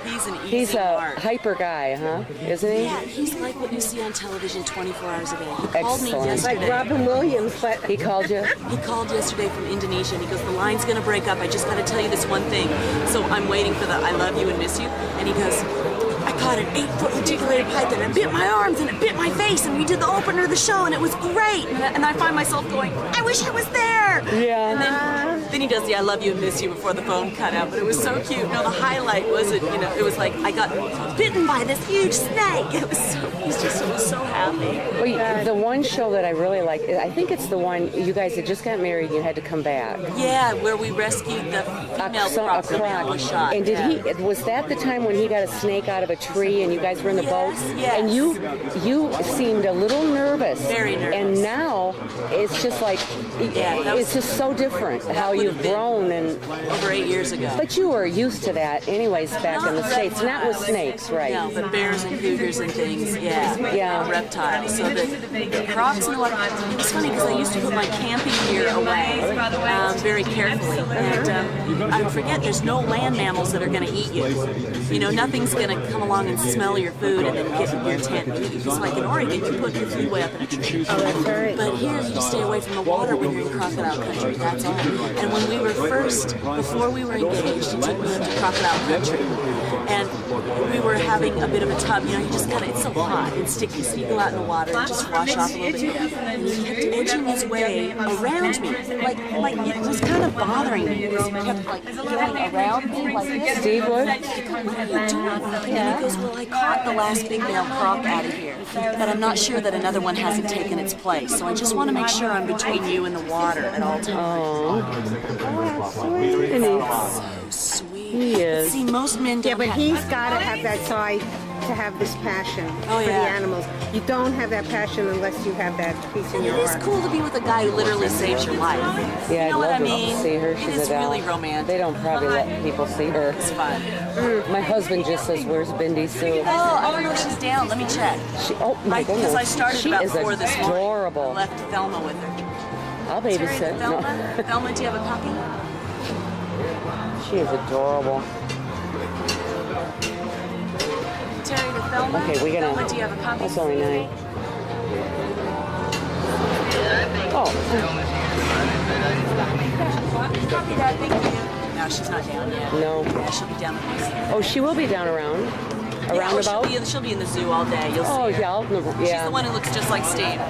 He's an easy he's a mark. hyper guy, huh? Isn't he? Yeah, he's like what you see on television 24 hours a day. He called me Excellent. yesterday. Like Robin Williams, but He called you. He called yesterday from Indonesia and he goes, the line's gonna break up. I just gotta tell you this one thing. So I'm waiting for the I love you and miss you. And he goes, I caught an 8-foot reticulated python and it bit my arms and it bit my face, and we did the opener of the show and it was great. And I find myself going, I wish I was there. Yeah. And then he does the I love you and miss you before the phone cut out, but it was so cute. No, the highlight wasn't, you know, it was like I got bitten by this huge snake. It was so, he was so happy. Well, the one show that I really like, I think it's the one you guys had just got married and you had to come back. Yeah, where we rescued the female croc that was shot. And did he? Was that the time when he got a snake out of a tree and you guys were in the boat? Yes. And you seemed a little nervous. Very nervous. And now it's just like it's just so different how you've grown and over 8 years ago. But you were used to that, anyways, back in the States. Not with snakes, right? No, but bears and cougars and things. Yeah. Reptiles. So the crocs and what? It was funny because I used to put my camping gear away very carefully, and I forget there's no land mammals that are going to eat you. You know, nothing's going to come along and smell your food and then get in your tent and eat you. Because like in Oregon, you put your food way up in a tree. Oh, that's right. But here, you just stay away from the water when you're in crocodile country. That's all. And when we were before we were engaged, he took me into crocodile country, and we were having a bit of a tub. You know, you just gotta, it's so hot and sticky, so you go out in the water and just wash off a little bit. And he kept edging his way around me, like it was kind of bothering me. He kept like going around me like this. Steve would? What are you doing? And he goes, well, I caught the last big male croc out of here, but I'm not sure that another one hasn't taken its place. So I just want to make sure I'm between you and the water at all times. Sweet. And he's So sweet. He is. See, most men don't but he's got to have that side to have this passion for the animals. You don't have that passion unless you have that piece in your heart. It's cool to be with a guy who literally saves your life. Yeah, You know I'd what I love mean? to see her. It She's is a doll. really romantic. They don't probably let people see her. It's fun. My husband just says, "Where's Bindi Sue?" Oh, I don't know if she's down. Let me check. Oh my goodness. Because I started she about is 4 this morning. adorable. I left Thelma with her. I'll Terry babysit. to Thelma? Thelma, do you have a puppy? She is adorable. Terry to Thelma? Okay, we're gonna. Thelma, do you have a puppy? That's only 9. Oh. Copy that, thank you. No, she's not down yet. No. Yeah, she'll be down the next. Oh, she will be down around. Around about? She'll be in the zoo all day. You'll see her. Yeah. She's the one who looks just like Steve.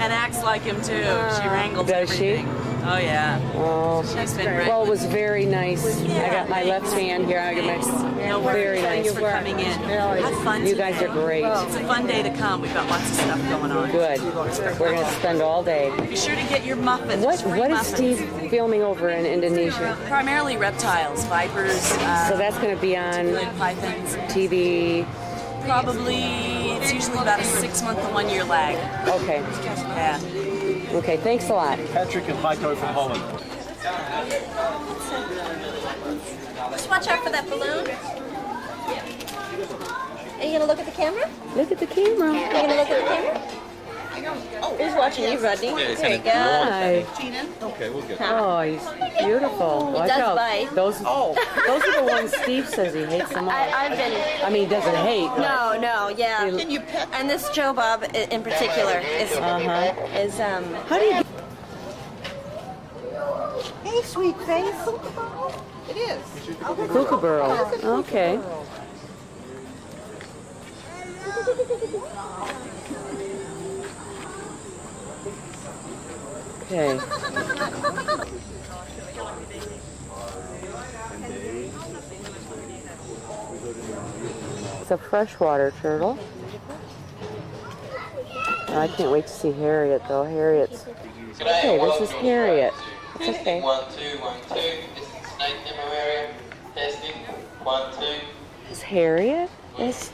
And acts like him too. She wrangles Does everything. she? Oh yeah. Oh. She's been great. Well, it was very nice. I got my left hand here. I got my very nice. Thanks for coming in. Have fun You today. guys are great. It's a fun day to come. We've got lots of stuff going on. Good. We're gonna spend all day. Be sure to get your muffins. What free is muffins. Steve filming over in Indonesia? Primarily reptiles, vipers. So that's going to be on pythons. TV. Probably, it's usually about a 6-month to 1 year lag. Okay. Yeah. Okay, thanks a lot. Patrick and Heiko from Holland. Just watch out for that balloon. Are you gonna look at the camera? Look at the camera. Are you gonna look at the camera? Oh, who's watching you, Rodney? There you go. Hi. Okay, we'll get Oh, he's beautiful. Watch does out. bite. Those are the ones Steve says he hates them all. I've been. I mean, he doesn't hate. But No, yeah. Can you pet? And this Joe Bob in particular is How do you? Hey, sweet face. It is. Kookaburra. Okay. Okay. It's a freshwater turtle. I can't wait to see Harriet, though. Harriet's. Okay, this is Harriet. It's okay. 1 2 1 2. This is snake demo area. Testing. 1 2. Is Harriet? That's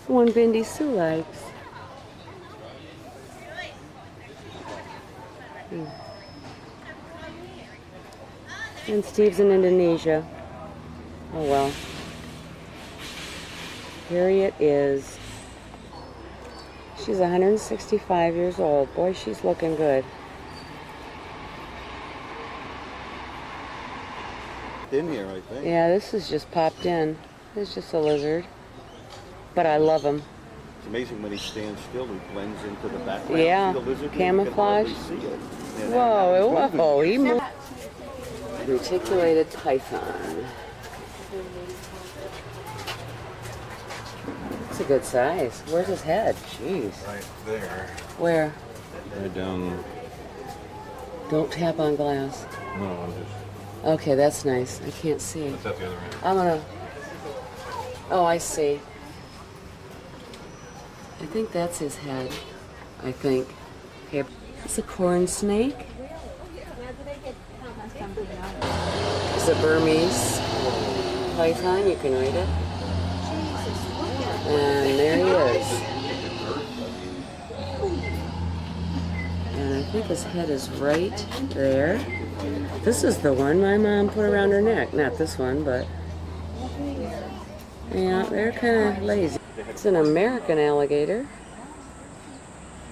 one Bindi Sue likes. And Steve's in Indonesia. Oh well. Harriet is. She's 165 years old. Boy, she's looking good. In here, I think. Yeah, this is just popped in. It's just a lizard. But I love him. It's amazing when he stands still, he blends into the background. Yeah, See the lizard? camouflage. You can hardly see it. Yeah, Whoa, whoa, he moved. Reticulated python. That's a good size. Where's his head? Jeez. Right there. Where? Right down. Don't tap on glass. No, I'm just. Okay, that's nice. I can't see. That's at the other end. I'm gonna. Oh, I see. I think that's his head. I think. Okay. It's a corn snake. It's a Burmese python. You can read it. And there he is. And I think his head is right there. This is the one my mom put around her neck. Not this one, but yeah, they're kind of lazy. It's an American alligator.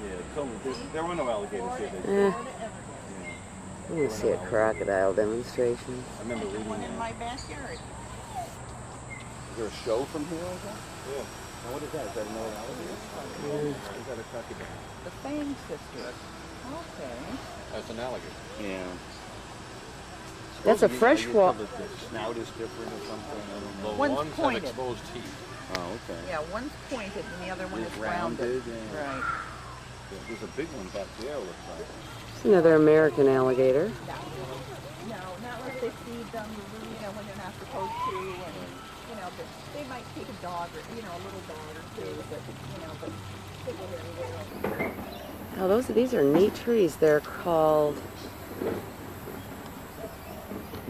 Yeah, there were no alligators here. Let me see a crocodile demonstration. I remember reading In my backyard. Is there a show from here or something? Yeah. Now what is that? Is that another alligator? Or is that a crocodile? The Fang sisters. Okay. That's an alligator. Yeah. That's a freshwater. The snout is different or something. I don't know. The One's ones pointed. have exposed teeth. Oh, okay. Yeah, one's pointed and the other one is Rounded, rounded. yeah. Right. There's a big one back there, looks like. It's another American alligator. No, not like they feed them, when they're not supposed to, and, but they might take a dog or, a little dog or two, but, but they go very well. Oh, these are neat trees. They're called.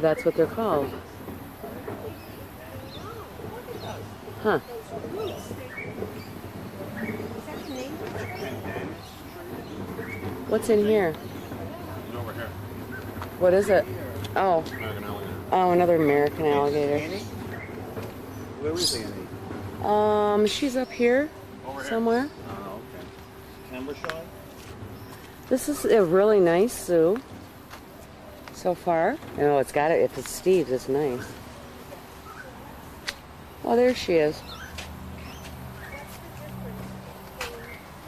That's what they're called. Huh. What's in here? Over here. What is it? Oh. American alligator. Oh, another American alligator. Where is Annie? She's up here somewhere. Oh, okay. Cambershire? This is a really nice zoo so far. It's got it. If it's Steve's, it's nice. Oh, there she is.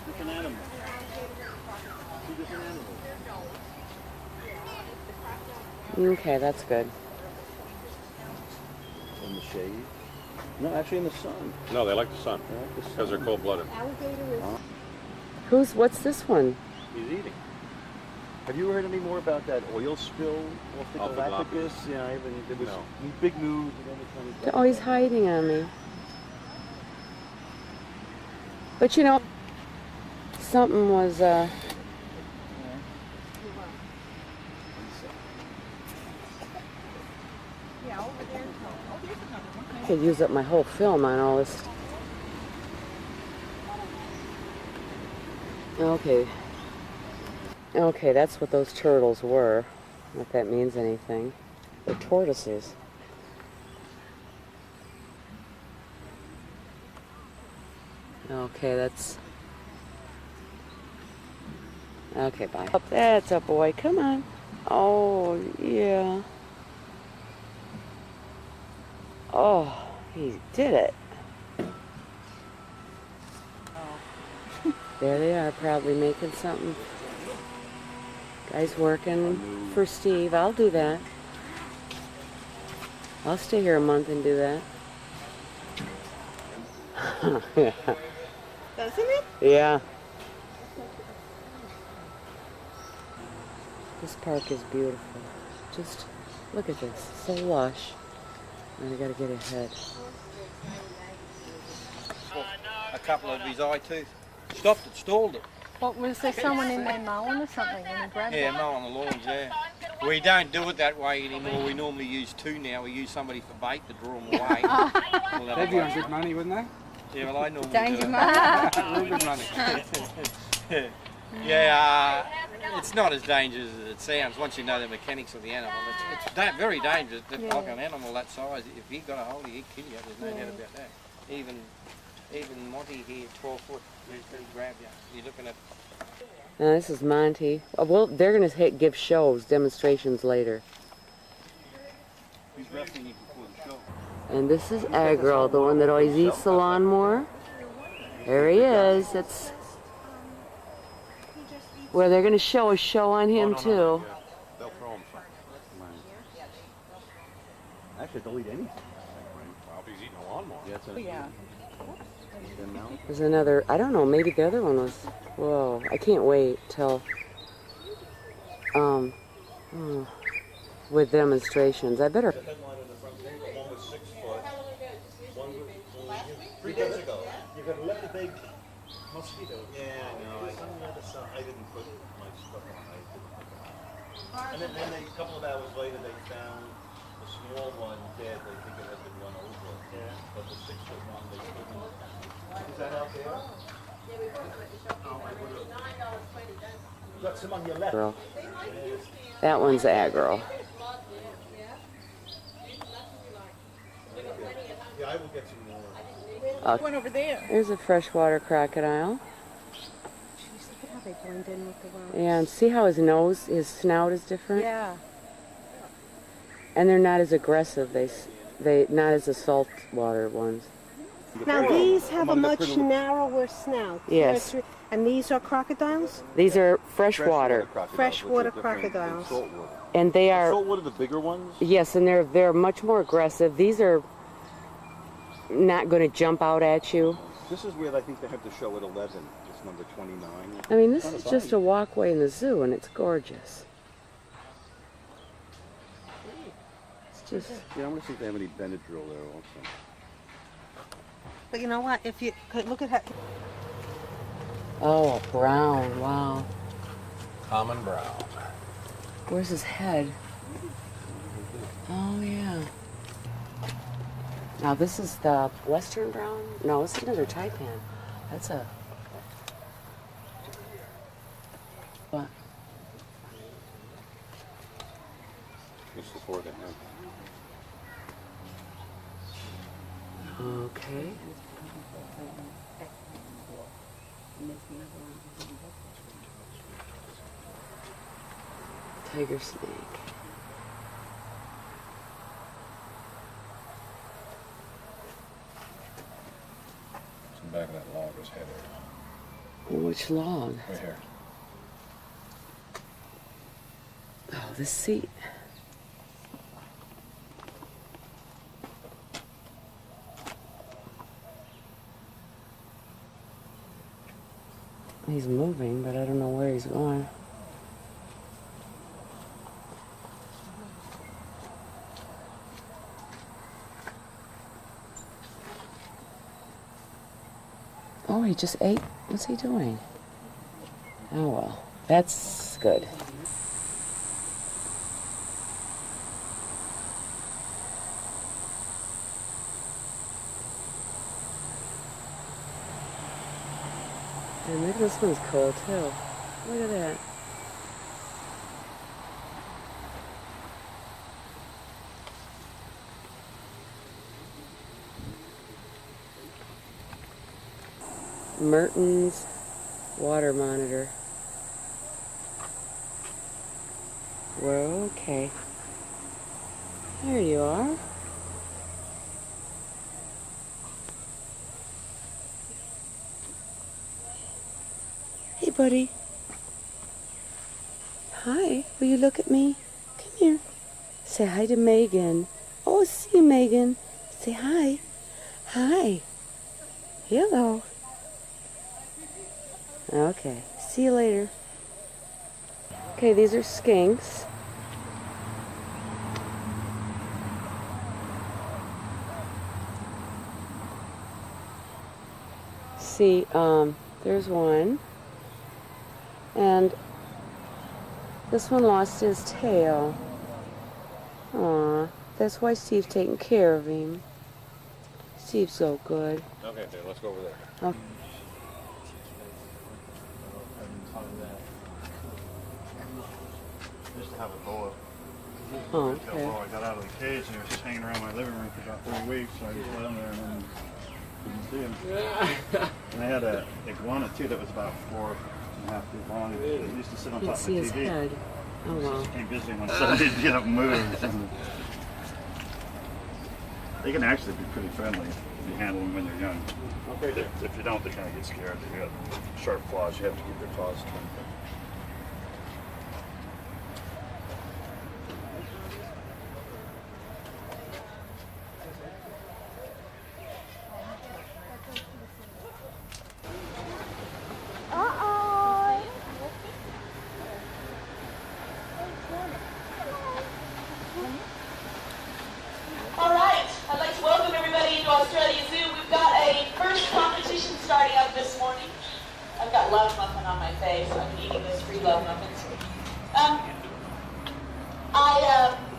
Different animal. Two different animals. Okay, that's good. In the shade? No, actually in the sun. No, they like the sun because they're cold-blooded. What's this one? He's eating. Have you heard any more about that oil spill off the Galapagos? Yeah, there was big news. Oh, he's hiding on me. But something was, I could use up my whole film on all this. Okay. Okay, that's what those turtles were. If that means anything. They're tortoises. Okay, that's... Okay, bye. That's a boy. Come on. Oh, yeah. Oh, he did it. There they are, probably making something. Guy's working for Steve. I'll do that. I'll stay here a month and do that. Yeah. Doesn't it? Yeah. This park is beautiful. Just look at this. So lush. And I gotta get ahead. A couple of his eye teeth. Stopped it, stalled it. What, was there someone in there mowing or something and he grabbed Yeah, it? mowing the lawns, yeah. We don't do it that way anymore. We normally use two now. We use somebody for bait to draw them away. They'd be on good money, wouldn't they? Yeah, well, I normally Danger do money. Real good money. Yeah, it's not as dangerous as it sounds once you know the mechanics of the animal. It's very dangerous. Yeah. Like an animal that size, if he got a hold of you, he'd kill you. There's no doubt about that. Even Monty here, 12 foot, he'd grab you. You're looking at... Now this is Monty. Oh, well, they're going to give shows, demonstrations later. He's wrestling you before the show. And this is Agro, the one that always eats the lawnmower. There he is. It's where they're going to show a show on him too. They'll throw him something. Actually, they'll eat anything. Well, if he's eating a lawnmower. Yeah, that's Yeah. There's another, I don't know, maybe the other one was, whoa, I can't wait till, with demonstrations. I better. The headline in the front page, one was 6 foot, one was 3 days ago. You got 11 big mosquitoes. Yeah, I know. I didn't put my stuff on. I didn't put them on. And then a couple of hours later, they found a small one dead. They think it had been run over. Yeah. But the 6 foot one, they couldn't. Is that out there? Yeah, we bought them at the shop. Oh, I would have. $9.20. You got some on your left. Girl. That one's that girl. Yeah, I will get some more. One over there. There's a freshwater crocodile. Jeez, look at how they blend in with the rocks. And see how his nose, his snout is different? Yeah. And they're not as aggressive. They not as the saltwater ones. Now these have a much narrower snout. Yes. And these are crocodiles? These are freshwater. Freshwater crocodiles. And they are Saltwater, the bigger ones? Yes, and they're much more aggressive. These are not going to jump out at you. This is where I think they have the show at 11. It's number 29. I mean, this is just a walkway in the zoo, and it's gorgeous. It's just. Yeah, I want to see if they have any Benadryl there also. But you know what? If you could look at how. Oh, a brown. Wow. Common brown. Where's his head? Oh, yeah. Now, this is the western brown? No, it's another taipan. That's a... What? This is for them, Okay. Tiger snake. The back of that log was heavy. Which log? Right here. Oh, this seat. He's moving, but I don't know where he's going. Oh, he just ate. What's he doing? Oh, well. That's good. And look, this one's cool, too. Look at that. Merton's water monitor. We're okay. There you are. Hey, buddy. Hi. Will you look at me? Come here. Say hi to Megan. Oh, see you, Megan. Say hi. Hi. Hello. Okay, see you later. Okay, these are skinks. See, there's one. And this one lost his tail. Aw, that's why Steve's taking care of him. Steve's so good. Okay, let's go over there. Okay. Just to have a boa. Oh, okay. I got out of the cage and he was just hanging around my living room for about 3 weeks, so I just let him there and then couldn't see him. And I had an iguana too that was about 4.5 feet long. He used to sit on top of the TV. His head. Oh, wow. Just came visiting on Sunday to get up and move. They can actually be pretty friendly if you handle them when they're young. Okay. If you don't, they kind of get scared. They got sharp claws. You have to keep their claws turned. love muffins.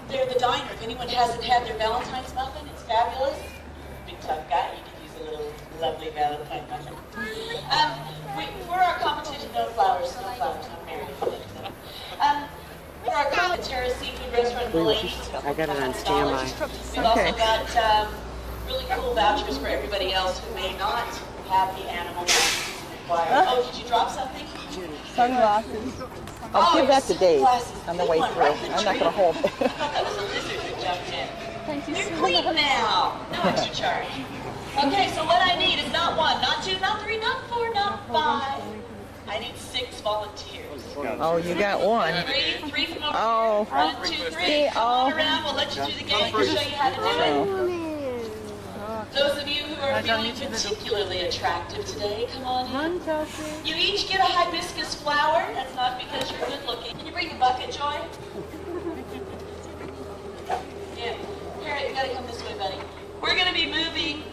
They're the diner. If anyone hasn't had their Valentine's muffin, it's fabulous. Big tough guy, you could use a little lovely Valentine muffin. For our competition, no flowers, I'm married. For our commentary seafood restaurant, the ladies, I got it on standby. we've also got really cool vouchers for everybody else who may not have the animal required. Oh, did you drop something? Sunglasses. I'll give that to Dave on the way through. I'm not going to hold it. That was a lizard that jumped in. Thank you You're so clean much. now. No extra charge. Okay, so what I need is not 1, not 2, not 3, not 4, not 5. I need 6 volunteers. Oh, you got one. 3 from over Oh. here. 1, 2, 3. Come on around. We'll let you through the gate and show you how to do it. Those of you who are feeling particularly attractive today, come on in. You each get a hibiscus flower. That's not because you're good looking. Can you bring the bucket, Joy? Yeah. Harriet, you gotta come this way, buddy. We're gonna be moving,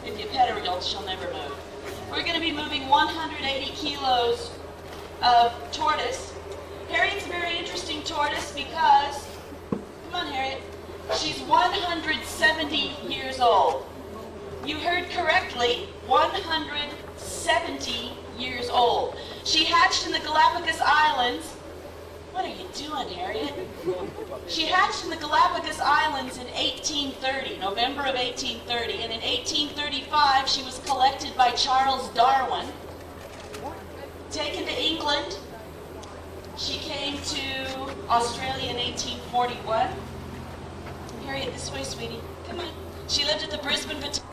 if you pet her, she'll never move. We're gonna be moving 180 kilos of tortoise. Harriet's a very interesting tortoise because, come on, Harriet, she's 170 years old. You heard correctly, 170 years old. She hatched in the Galapagos Islands. What are you doing, Harriet? She hatched in the Galapagos Islands in 1830, November of 1830, and in 1835 she was collected by Charles Darwin, taken to England. She came to Australia in 1841. Harriet, this way, sweetie. Come on. She lived at the Brisbane Botanical.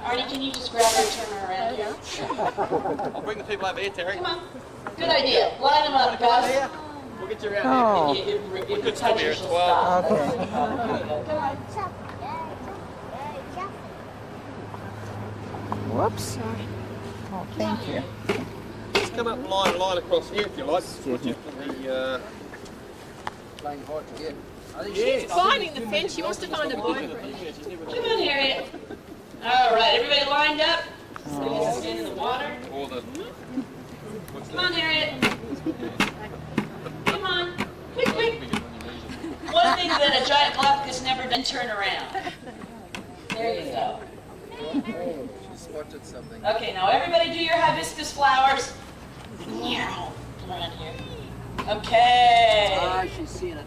Arnie, can you just grab her and turn her around here? I'll bring the people over here, Terry. Come on. Good idea. Line them up, guys. We'll get you around here. If We you could stop touch here her, at she'll 12. stop. Okay. Whoops. Oh, thank you. Just come up and line across here if you like. Which is the Playing hard to get. She's climbing the fence. She wants to find a boyfriend. Come on, Harriet. All right, everybody lined up. So you can stand in the water. or the Come on, Harriet. Come on. Quick, quick. One thing that a giant Galapagos never done, turn around. There you go. She spotted something. Okay, now everybody do your hibiscus flowers. Meow. Come around here. Okay. Ah, she's seen it.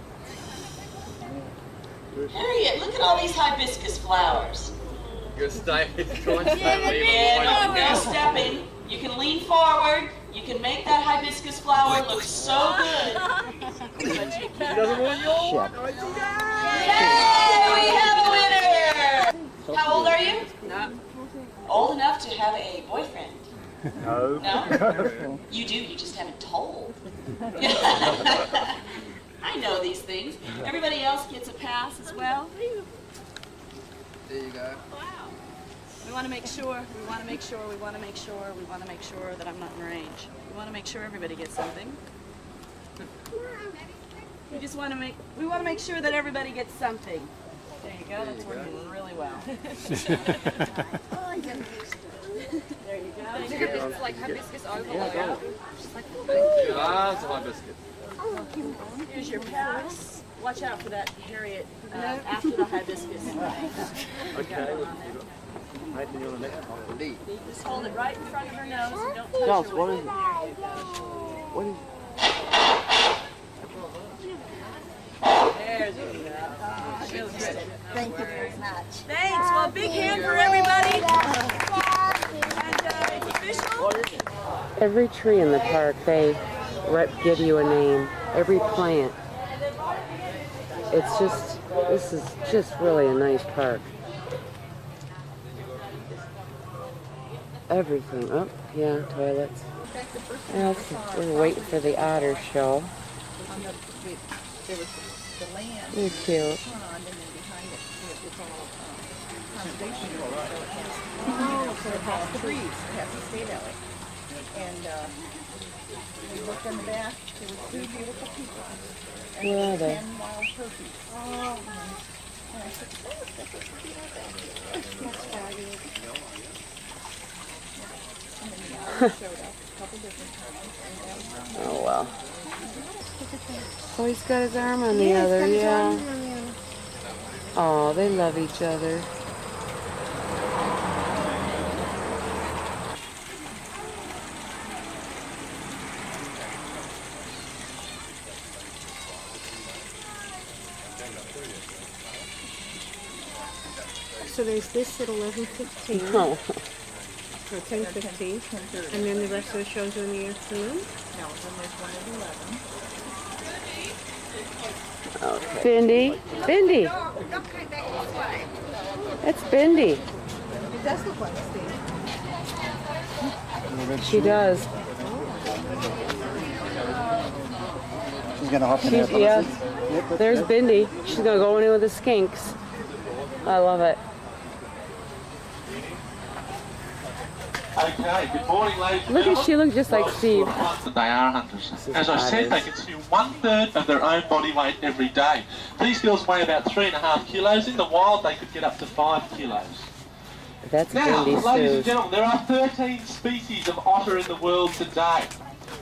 Harriet, look at all these hibiscus flowers. You're stay. And no stepping. You can lean forward. You can make that hibiscus flower look so good. She doesn't want your Yay! We have a winner! How old are you? No. Old enough to have a boyfriend. No. No? You do, you just haven't told. I know these things. Everybody else gets a pass as well. There you go. We want to make sure that I'm not in range. We want to make sure everybody gets something. We want to make sure that everybody gets something. There you go, that's working really well. There you go. It's like hibiscus overload. Lots of hibiscus. Here's your pass. Watch out for that, Harriet, after the hibiscus. Okay. Just hold it right in front of her nose and don't touch Dolls, her what with is it. it? What is There's what we got. Feels good. Thank you very much. Thanks. Well, big hand for everybody. And it's official. Every tree in the park, they give you a name. Every plant. It's just, this is just really a nice park. Everything. Oh, yeah, toilets. We're waiting for the otter show. There was the land. It's cute. Pond, and then behind it, it's all conservation. So it has trees. It has to stay that way. And we looked in the back. There were 3 beautiful people. And Where are they? 10 wild turkeys. Oh. And I said, oh, that's what you do like that. That's fabulous. And then the otters showed up a couple different times. And that was Oh well. Oh, he's got his arm on the other, yeah. Oh, they love each other. So there's this at 11:15. Oh. Or 10:15. And then the rest of the shows are in the afternoon? No, then there's one at 11. Okay. Bindi. Bindi. That's Bindi. It does look like Steve. She does. She's going to hop in there. Yeah. There's Bindi. She's going to go in with the skinks. I love it. Okay, good morning, ladies and Look gentlemen. at she looks just like Steve. That they are hunters. As I said, they consume 1/3 of their own body weight every day. These girls weigh about 3.5 kilos. In the wild, they could get up to 5 kilos. That's Now, Bindi ladies and Sue's. gentlemen, there are 13 species of otter in the world today.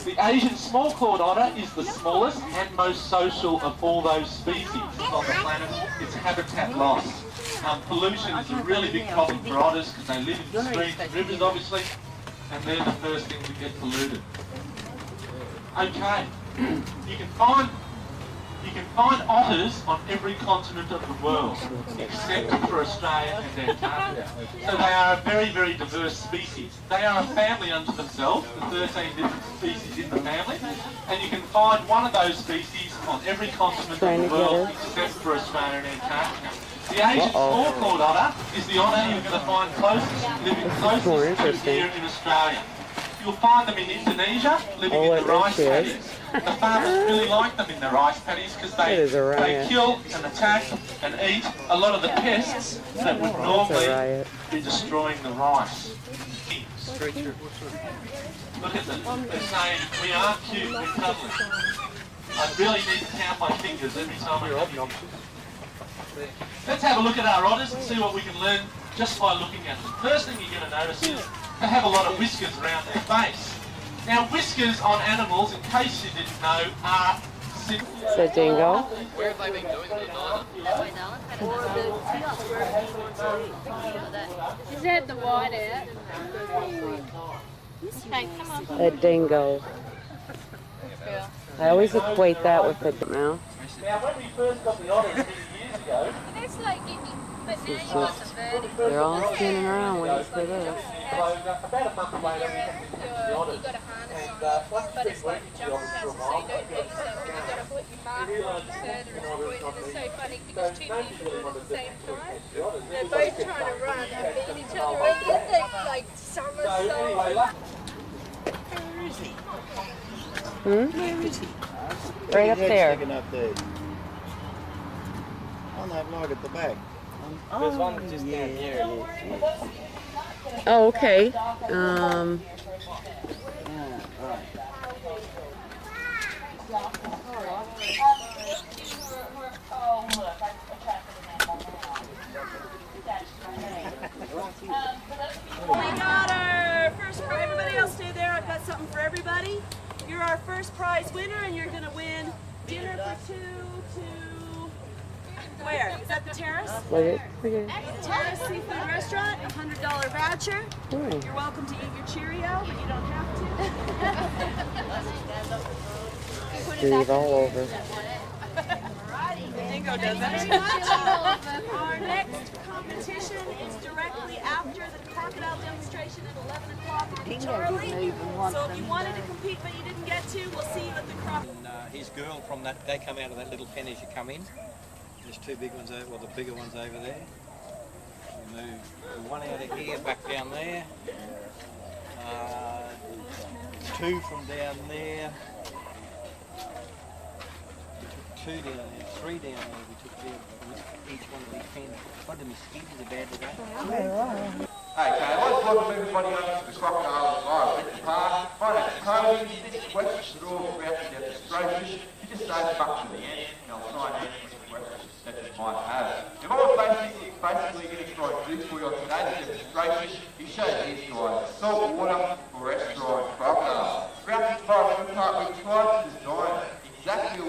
The Asian small-clawed otter is the smallest and most social of all those species on the planet. It's habitat loss. Pollution is a really big problem for otters because they live in streams and rivers, obviously, and they're the first things that get polluted. Okay, you can find otters on every continent of the world, except for Australia and Antarctica. So they are a very, very diverse species. They are a family unto themselves, the 13 different species in the family, and you can find one of those species on every continent of the world, except for Australia and Antarctica. The Asian small-clawed otter is the otter you're going to find living closest to here in Australia. You'll find them in Indonesia, living in the rice paddies. The farmers really like them in the rice paddies because they kill and attack and eat a lot of the pests that would normally be destroying the rice. Look at them. They're saying, we are cute, we're cuddly. I really need to count my fingers every time I come here. Let's have a look at our otters and see what we can learn just by looking at them. First thing you're going to notice is they have a lot of whiskers around their face. Now whiskers on animals, in case you didn't know, are simply... Is that Dingo? Where have they been doing the Donna? Is that the white out? Hey, come on. That Dingo. I always equate that with the now. Now when we first got the otters many years ago... That's like getting, but now you It's got just, the verdict. they're all standing around waiting for this. About a month later we had the otters. You got a harness And on, once but it's it's been like working a for the jumper otters for a has, so while, you don't need so you've got to put your mark on further and avoid it. It's so funny because two people do it at the same time. They're both trying to run and beat each other up. They like somersault. Where is he? Hmm? Where is he? Right up there. Sticking up there. On that log at the back. There's one just down here. Oh, okay. We got our first prize. Everybody else stay there. I've got something for everybody. You're our first prize winner, and you're going to win dinner for two to... Where? Is that the Terrace? Look at Terrace Seafood Restaurant, a $100 voucher. Hmm. You're welcome to eat your Cheerio, but you don't have to. Steve all over. Dingo does that. Our next competition is directly after the crocodile demonstration at 11 o'clock at the Charlie. So if you wanted to compete but you didn't get to, we'll see you at the crocodile. And his girl from that, they come out of that little pen as you come in. There's two big ones over, well the bigger one's over there. We move the one out of here back down there. Two from down there. We took two down there, three down there. We took there, each one of these pens. What the mosquitoes are bad today. Okay, I'd like to welcome everybody over to the Crocodile Environmental Park. My name's Tony. Any questions at all about the demonstration, you just say the buck to the end and I'll try and answer some questions that you might have. Now what we're basically going to try and do for you on today's demonstration is show you how to dry salt water for restaurant crocodiles. Throughout the environmental park, we've tried to design exactly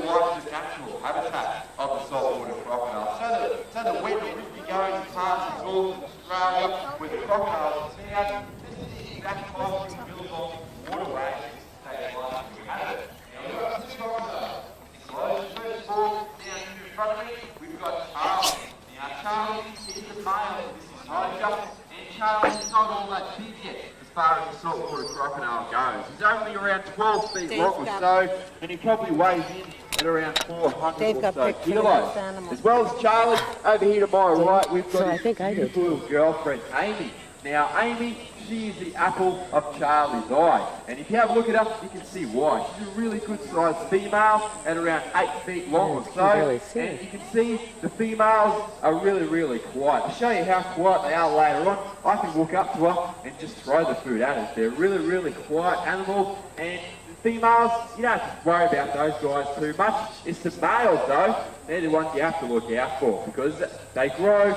feet long or so, and he probably weighs in at around 400 or so kilos. As well as Charlie, over here to my right, we've got his beautiful little girlfriend, Amy. Now, Amy, she is the apple of Charlie's eye. And if you have a look at her, you can see why. She's a really good sized female at around 8 feet long or so. And you can see the females are really, really quiet. To show you how quiet they are later on, I can walk up to her and just throw the food at her. They're really, really quiet animals. And the females, you don't have to worry about those guys too much. It's the males though, they're the ones you have to look out for because they grow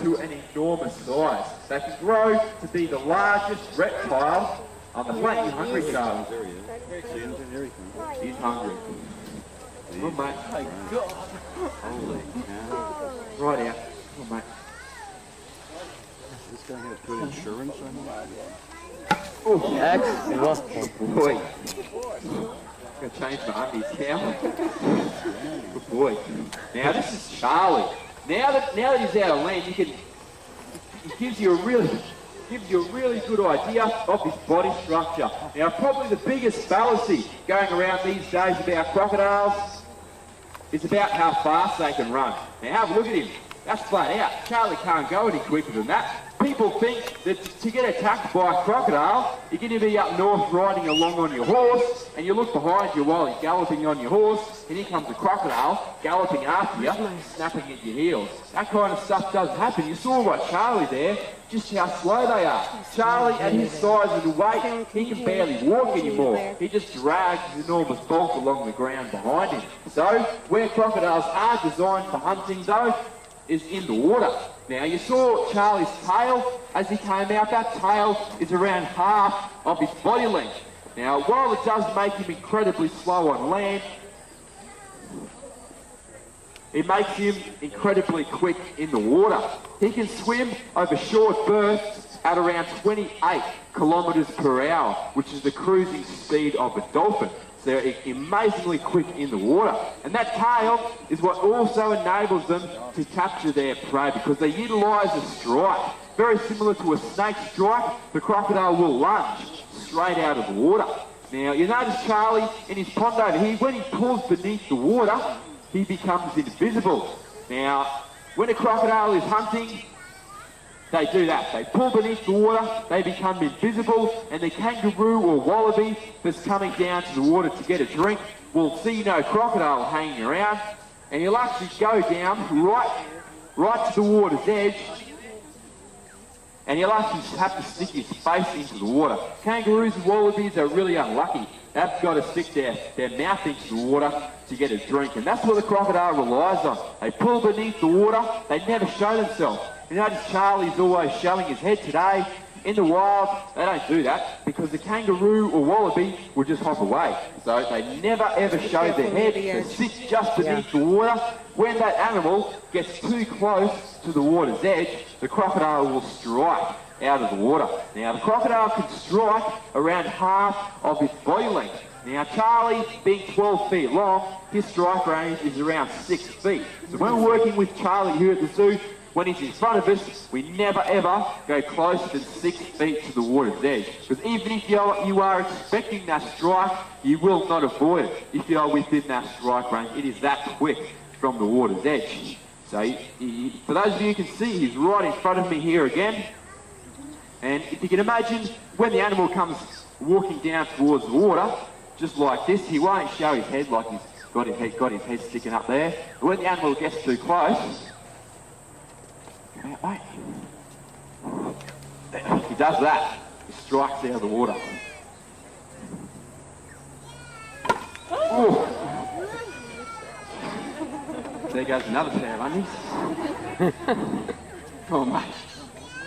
to an enormous size. They can grow to be the largest reptile on the planet. You're hungry, Charlie? He's hungry. Come on, mate. Holy cow. Right out. Come on, mate. This guy has good insurance on him? Oh, excellent. Boy. I'm going to change my undies now. Good boy. Now, this is Charlie. Now that he's out of land, it gives you a really good idea of his body structure. Now, probably the biggest fallacy going around these days about crocodiles is about how fast they can run. Now, have a look at him. That's flat out. Charlie can't go any quicker than that. People think that to get attacked by a crocodile, you're going to be up north riding along on your horse, and you look behind you while you're galloping on your horse, and here comes a crocodile galloping after you, snapping at your heels. That kind of stuff doesn't happen. You saw what Charlie there, just how slow they are. Charlie, at his size and weight, he can barely walk anymore. He just drags his enormous bulk along the ground behind him. So, where crocodiles are designed for hunting though, is in the water. Now, you saw Charlie's tail as he came out. That tail is around half of his body length. Now, while it does make him incredibly slow on land, it makes him incredibly quick in the water. He can swim over short bursts at around 28 kilometres per hour, which is the cruising speed of a dolphin. So they're amazingly quick in the water. And that tail is what also enables them to capture their prey because they utilise a strike. Very similar to a snake strike, the crocodile will lunge straight out of the water. Now, you notice Charlie in his pond over here, when he pulls beneath the water, he becomes invisible. Now, when a crocodile is hunting, they do that. They pull beneath the water, they become invisible, and the kangaroo or wallaby that's coming down to the water to get a drink will see no crocodile hanging around, and he'll actually go down right to the water's edge, and he'll actually have to stick his face into the water. Kangaroos and wallabies are really unlucky. They've got to stick their mouth into the water to get a drink, and that's what the crocodile relies on. They pull beneath the water, they never show themselves. You notice Charlie's always showing his head today. In the wild, they don't do that because the kangaroo or wallaby will just hop away. So they never ever show their head. They sit just beneath the water. When that animal gets too close to the water's edge, the crocodile will strike out of the water. Now, the crocodile can strike around half of its body length. Now, Charlie, being 12 feet long, his strike range is around 6 feet. So when we're working with Charlie here at the zoo, when he's in front of us, we never ever go closer than 6 feet to the water's edge. Because even if you are expecting that strike, you will not avoid it if you are within that strike range. It is that quick from the water's edge. So for those of you who can see, he's right in front of me here again. And if you can imagine, when the animal comes walking down towards the water, just like this, he won't show his head like he's got his head sticking up there. But when the animal gets too close, mate. He does that. He strikes out of the water. Ooh. There goes another pair of undies. Come on, mate.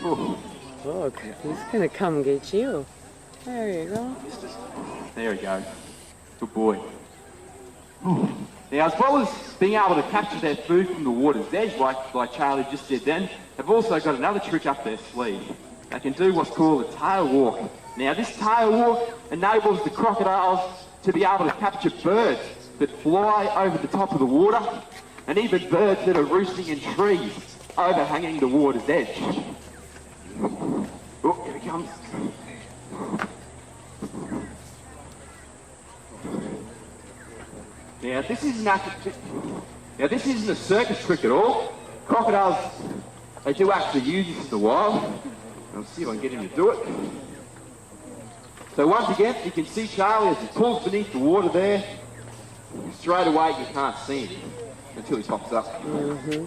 Ooh. Look, he's gonna come get you. There you go. There he goes. Good boy. Ooh. Now, as well as being able to capture their food from the water's edge, like Charlie just did then, they've also got another trick up their sleeve. They can do what's called a tail walk. Now, this tail walk enables the crocodiles to be able to capture birds that fly over the top of the water, and even birds that are roosting in trees overhanging the water's edge. Oh, here he comes. Now this isn't a circus trick at all. Crocodiles, they do actually use this in the wild. I'll see if I can get him to do it. So once again, you can see Charlie as he pulls beneath the water there. Straight away you can't see him until he pops up. Mm-hmm.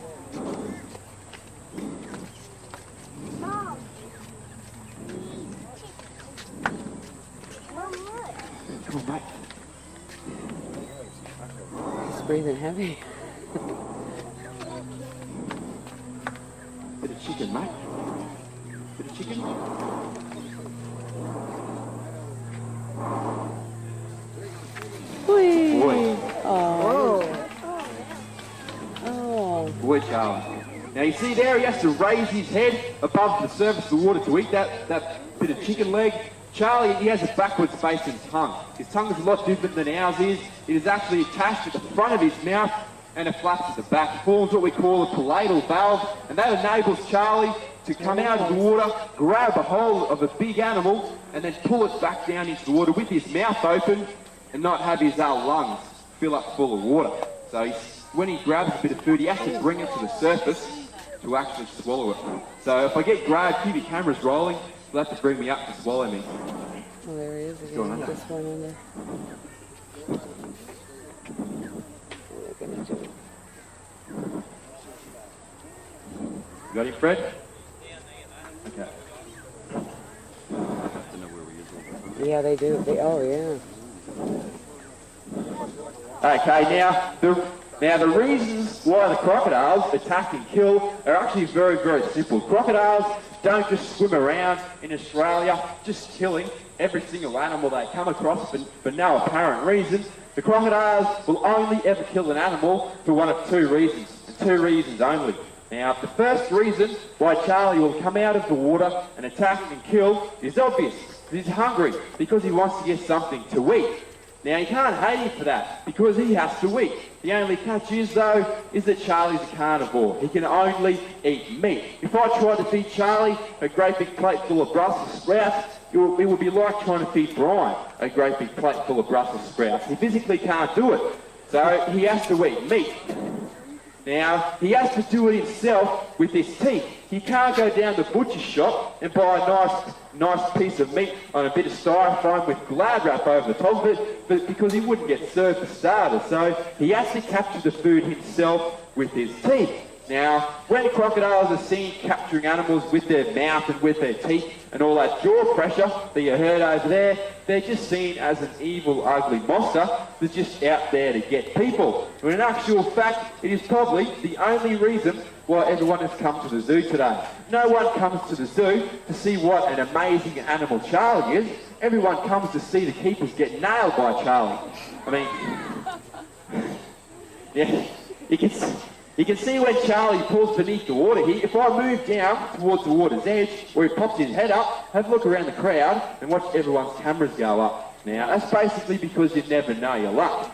Come on, mate. He's breathing heavy. Bit of chicken, mate. Bit of chicken. Whee! Boy. Oh. Oh. Boy, Charlie. Now you see there, he has to raise his head above the surface of the water to eat that bit of chicken leg. Charlie, he has a backwards facing tongue. His tongue is a lot different than ours is. It is actually attached at the front of his mouth and it flaps at the back. It forms what we call a palatal valve, and that enables Charlie to come out of the water, grab a hold of a big animal, and then pull it back down into the water with his mouth open and not have his lungs fill up full of water. So when he grabs a bit of food, he has to bring it to the surface to actually swallow it. So if I get grabbed, keep your cameras rolling, you'll have to bring me up to swallow me. Oh, there he is again. Going under. This one under. What are they gonna do? You got him, Fred? Okay. I have to know where he is. Yeah, they do. Oh, yeah. Okay, now the reasons why the crocodiles attack and kill are actually very, very simple. Crocodiles don't just swim around in Australia just killing every single animal they come across for no apparent reason. The crocodiles will only ever kill an animal for one of two reasons, and two reasons only. Now, the first reason why Charlie will come out of the water and attack and kill is obvious. He's hungry because he wants to get something to eat. Now, you can't hate him for that because he has to eat. The only catch is, though, is that Charlie's a carnivore. He can only eat meat. If I tried to feed Charlie a great big plate full of Brussels sprouts, it would be like trying to feed Brian a great big plate full of Brussels sprouts. He physically can't do it. So he has to eat meat. Now, he has to do it himself with his teeth. He can't go down to the butcher shop and buy a nice piece of meat on a bit of styrofoam with glad wrap over the top of it, but because he wouldn't get served for starters. So he has to capture the food himself with his teeth. Now, when crocodiles are seen capturing animals with their mouth and with their teeth and all that jaw pressure that you heard over there, they're just seen as an evil, ugly monster that's just out there to get people. When in actual fact, it is probably the only reason why everyone has come to the zoo today. No one comes to the zoo to see what an amazing animal Charlie is. Everyone comes to see the keepers get nailed by Charlie. I mean, yeah, you can see when Charlie pulls beneath the water here. If I move down towards the water's edge, where he pops his head up, have a look around the crowd and watch everyone's cameras go up. Now, that's basically because you never know your luck.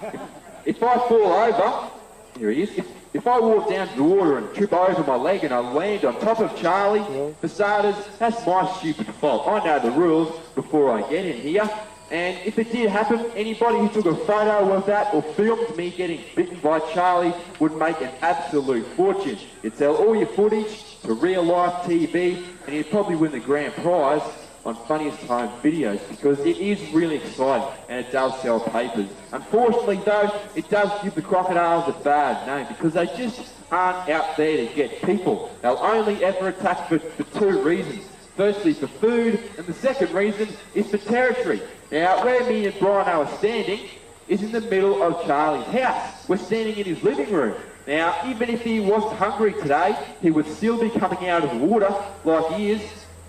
If I fall over, here he is, if I walk down to the water and trip over my leg and I land on top of Charlie, for starters, that's my stupid fault. I know the rules before I get in here. And if it did happen, anybody who took a photo of that or filmed me getting bitten by Charlie would make an absolute fortune. You'd sell all your footage to real life TV and you'd probably win the grand prize on Funniest Home Videos because it is really exciting and it does sell papers. Unfortunately though, it does give the crocodiles a bad name because they just aren't out there to get people. They'll only ever attack for two reasons. Firstly for food, and the second reason is for territory. Now, where me and Brian are standing is in the middle of Charlie's house. We're standing in his living room. Now, even if he wasn't hungry today, he would still be coming out of the water like he is,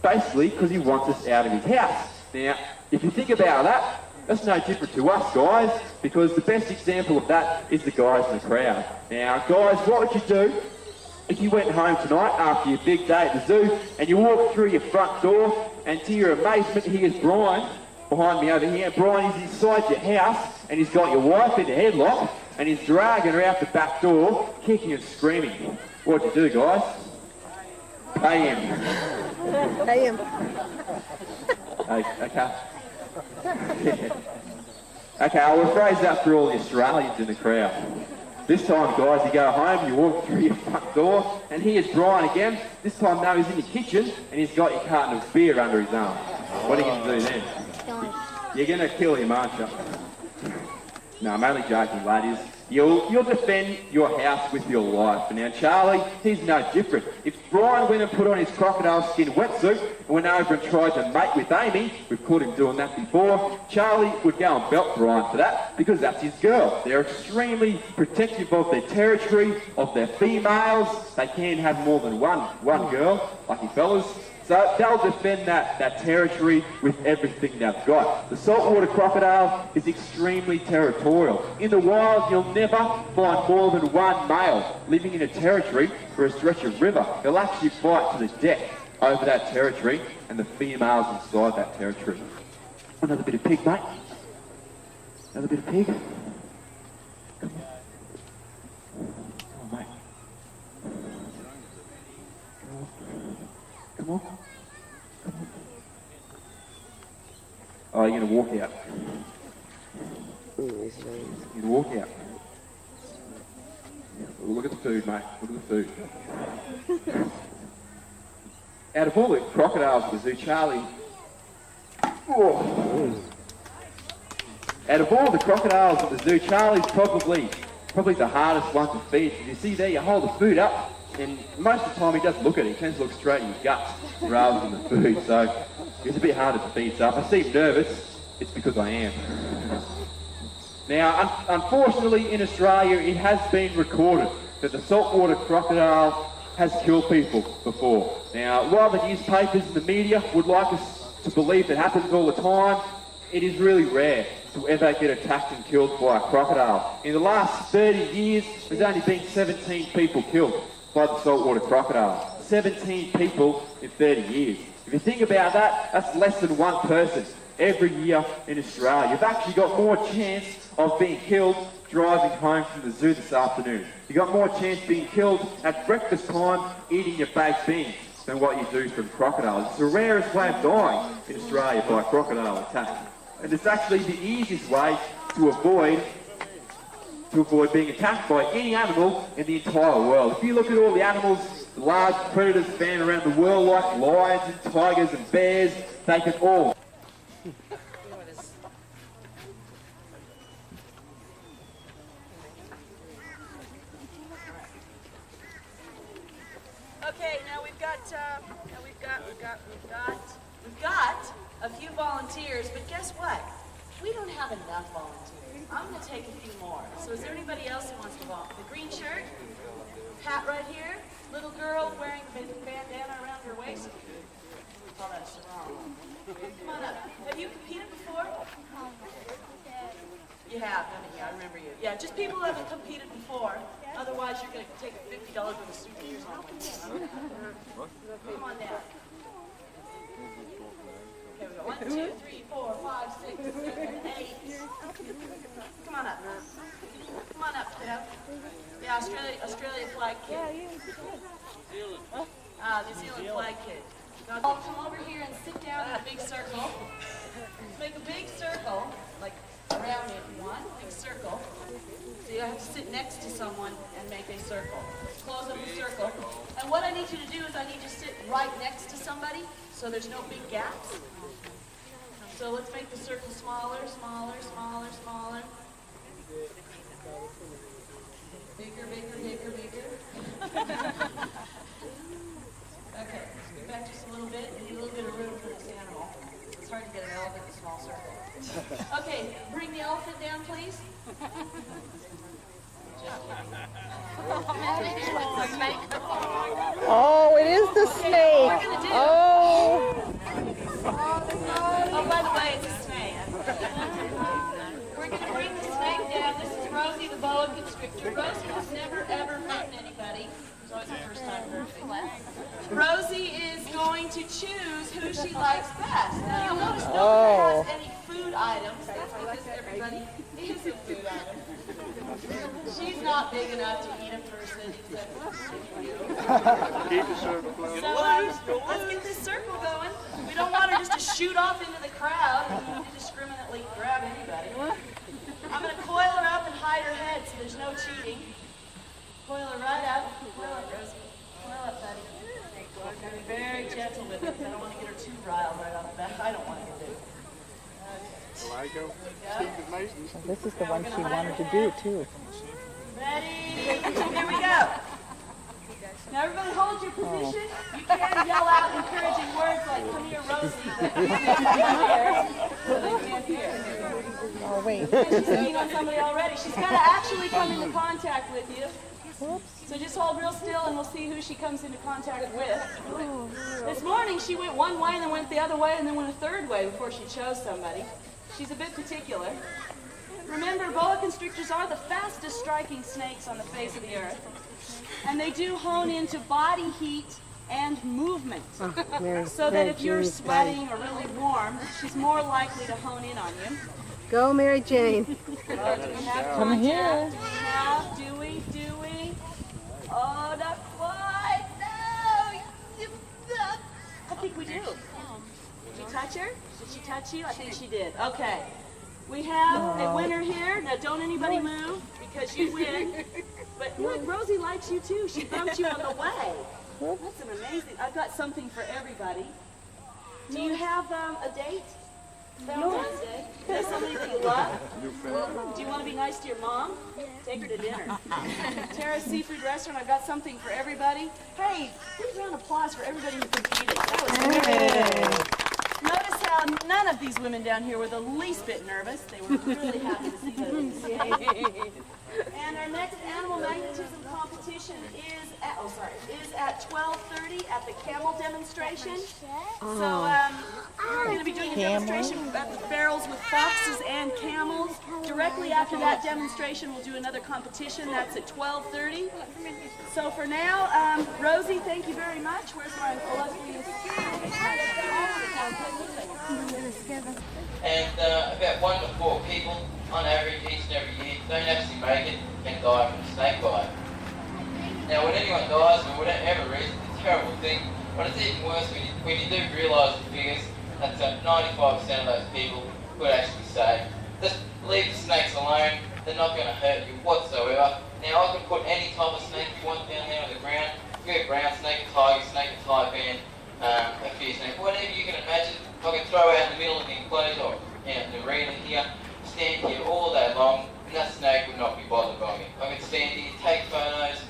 basically because he wants us out of his house. Now, if you think about that, that's no different to us guys, because the best example of that is the guys in the crowd. Now, guys, what would you do if you went home tonight after your big day at the zoo and you walked through your front door and to your amazement here's Brian behind me over here. Brian is inside your house and he's got your wife in a headlock and he's dragging her out the back door kicking and screaming. What'd you do, guys? Pay him. Pay him. Okay. Okay, I'll rephrase that for all the Australians in the crowd. This time, guys, you go home, you walk through your front door, and here's Brian again. This time, now he's in your kitchen, and he's got your carton of beer under his arm. What are you going to do then? You're going to kill him, aren't you? No, I'm only joking, ladies. You'll defend your house with your life. And now Charlie, he's no different. If Brian went and put on his crocodile skin wetsuit and went over and tried to mate with Amy, we've caught him doing that before, Charlie would go and belt Brian for that because that's his girl. They're extremely protective of their territory, of their females. They can't have more than one girl, lucky fellas. So they'll defend that territory with everything they've got. The saltwater crocodile is extremely territorial. In the wild, you'll never find more than one male living in a territory for a stretch of river. They'll actually fight to the death over that territory and the females inside that territory. Another bit of pig, mate. Another bit of pig. Come on, mate. Come on. Oh, you're going to walk out. You're going to walk out. Look at the food, mate. Look at the food. Out of all the crocodiles at the zoo, Charlie... Oh. Out of all the crocodiles at the zoo, Charlie's probably the hardest one to feed. You see there, you hold the food up, and most of the time he doesn't look at it. He tends to look straight in your guts rather than the food. So it's a bit harder to feed stuff. I seem nervous. It's because I am. Now, unfortunately, in Australia, it has been recorded that the saltwater crocodile has killed people before. Now, while the newspapers and the media would like us to believe it happens all the time, it is really rare to ever get attacked and killed by a crocodile. In the last 30 years, there's only been 17 people killed by the saltwater crocodile. 17 people in 30 years. If you think about that, that's less than one person every year in Australia. You've actually got more chance of being killed driving home from the zoo this afternoon. You've got more chance of being killed at breakfast time eating your baked beans than what you do from crocodiles. It's the rarest way of dying in Australia by a crocodile attack. And it's actually the easiest way to avoid being attacked by any animal in the entire world. If you look at all the animals, the large predators found around the world like lions and tigers and bears, they can all... Okay, now we've got a few volunteers, but guess what? We don't have enough volunteers. I'm going to take a few more. So is there anybody else who wants to volunteer? The green shirt, hat right here, little girl wearing the bandana around her waist. Oh, that's wrong. Come on up. Have you competed before? You have, haven't you? I remember you. Yeah, just people who haven't competed before. Otherwise, you're going to take $50 worth of souvenirs home with you. Come on down. Okay, we go 1, 2, 3, 4, 5, 6, 7, 8. Come on up. Come on up, kiddo. Yeah, Australia flag kid. New Zealand flag kid. Now, come over here and sit down in a big circle. Make a big circle, like around me if you want. Big circle. So you have to sit next to someone and make a circle. Close up the circle. And what I need you to do is I need you to sit right next to somebody so there's no big gaps. So let's make the circle smaller, smaller, smaller, smaller. Bigger, bigger, bigger, bigger. Okay, get back just a little bit. We need a little bit of room for this animal. It's hard to get an elephant in a small circle. Okay, bring the elephant down, please. Oh, it is the snake. Oh. Oh, by the way, it's a snake. We're going to bring the snake down. This is Rosie, the boa constrictor. Rosie has never, ever hurt anybody. It's always the first time for everybody. Rosie is going to choose who she likes best. Now, you'll notice nobody has any food items. That's because everybody is a food item. She's not big enough to eat a person except Keep the circle closed. So let's get this circle going. We don't want her just to shoot off into the crowd and indiscriminately grab anybody. cheating. Coil her right up. Coil up, Rosie. Coil up, buddy. Be very gentle with her because I don't want to get her too riled right off the bat. I don't want to get this. Well, I go. This is the one she wanted to do, too. Ready? Here we go. Now everybody hold your position. You can yell out encouraging words like, come here, Rosie. So they can't hear. Oh, wait. She's sitting on somebody already. She's got to actually come into contact with you. So just hold real still and we'll see who she comes into contact with. This morning she went one way and then went the other way and then went a third way before she chose somebody. She's a bit particular. Remember, boa constrictors are the fastest striking snakes on the face of the earth. And they do hone into body heat and movement. So that if you're sweating or really warm, she's more likely to hone in on you. Go, Mary Jane. Do we have Come contact? here. Do we? Oh, not quite. No. I think we do. Did you touch her? Did she touch you? I think she did. Okay. We have a winner here. Now, don't anybody move because you win. But look, Rosie likes you too. She bumped you on the way. That's an amazing. I've got something for everybody. Do you have a date? Valentine's Day? Is there somebody that you love? Do you want to be nice to your mom? Take her to dinner. Tara's Seafood Restaurant, I've got something for everybody. Hey, big round of applause for everybody who competed. That was great. Notice how none of these women down here were the least bit nervous. They were really happy to see those. And our next animal magnetism competition is at 12:30 at the camel demonstration. So we're going to be doing a demonstration at the barrels with foxes and camels. Directly after that demonstration, we'll do another competition. That's at 12:30. So for now, Rosie, thank you very much. Where's my illustrious? And about 1 to 4 people on average each and every year don't actually make it and die from a snake bite. Now when anyone dies for whatever reason, it's a terrible thing, but it's even worse when you do realise the figures that 95% of those people could actually say, just leave the snakes alone, they're not going to hurt you whatsoever. Now I can put any type of snake you want down there on the ground. You get a brown snake, a tiger snake, a taipan, a fear snake, whatever you can imagine. I can throw out in the middle of the enclosure or in the arena here, stand here all day long, and that snake would not be bothered by me. I could stand here, take photos,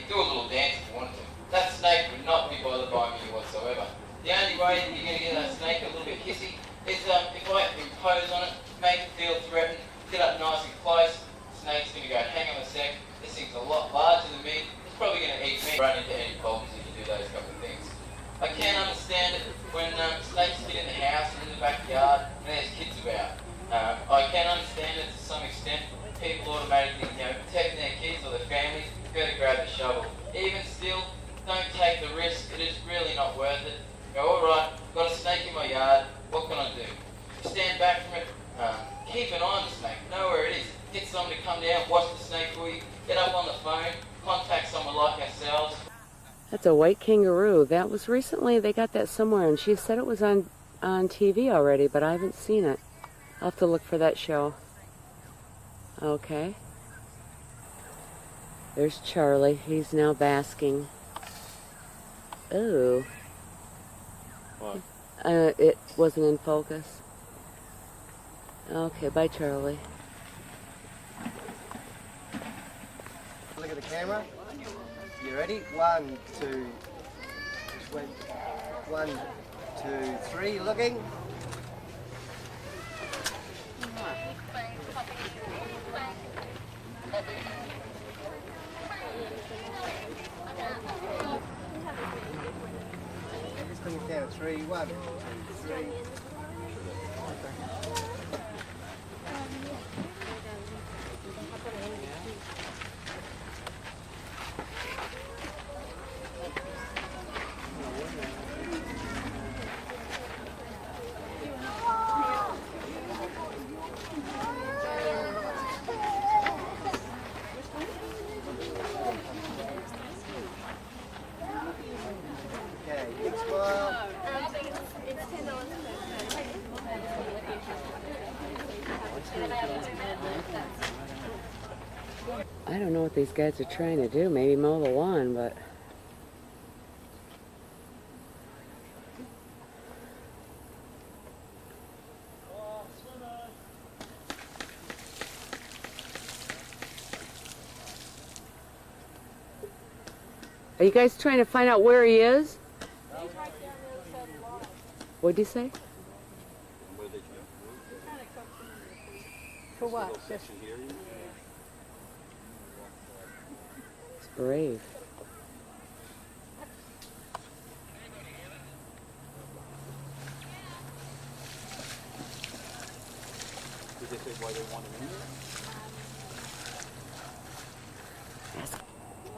do a little dance if you wanted to. That snake would not be bothered by me whatsoever. The only way that you're going to get that snake a little bit hissy is if I impose on it, make it feel threatened, get up nice and close, the snake's going to go, hang on a sec, this thing's a lot larger than me, it's probably going to eat me. Run into any problems if you do those couple of things. I can't understand it when snakes get in the house or in the backyard and there's kids about. I can understand it to some extent. People automatically, protecting their kids or their families, go to grab the shovel. Even still, don't take the risk. It is really not worth it. Go, all right, got a snake in my yard. What can I do? Stand back from it. Keep an eye on the snake. Know where it is. Get someone to come down, watch the snake for you. Get up on the phone. Contact someone like ourselves. That's a white kangaroo. That was recently, they got that somewhere, and she said it was on TV already, but I haven't seen it. I'll have to look for that show. Okay. There's Charlie. He's now basking. Ooh. What? It wasn't in focus. Okay, bye, Charlie. Look at the camera. You ready? 1, 2, 1, 2, 3. Looking. Just bring it down. 3, 1, 2, 3. Okay, big smile. It's $10 per I don't know what these guys are trying to do. Maybe mow the lawn, but... Are you guys trying to find out where he is? What'd you say? For what? It's brave. Did they say why they want him in there?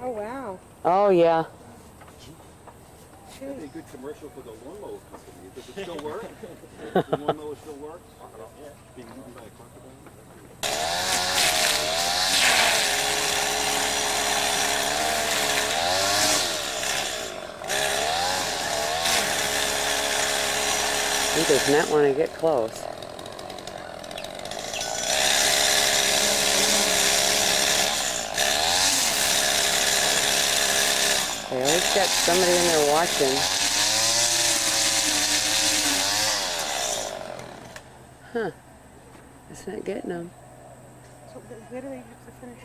Oh, wow. Oh, yeah. That'd be a good commercial for the lawnmower company. Does it still work? The lawnmower still works? Yeah. Being eaten by a crocodile? He does not want to get close. They always got somebody in there watching. Huh. It's not getting them. So where do they have to finish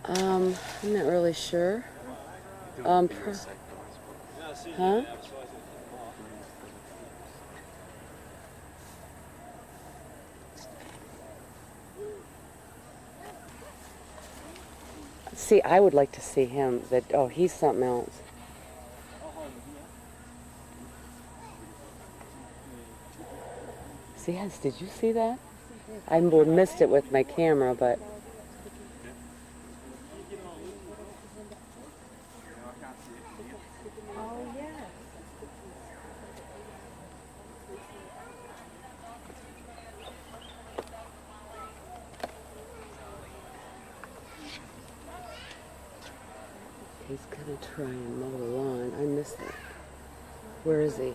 mowing? I'm not really sure. Huh? See, I would like to see him. That oh, he's something else. See, yes, did you see that? I missed it with my camera, but. Oh, yeah. He's gonna try and mow the lawn. I missed it. Where is he?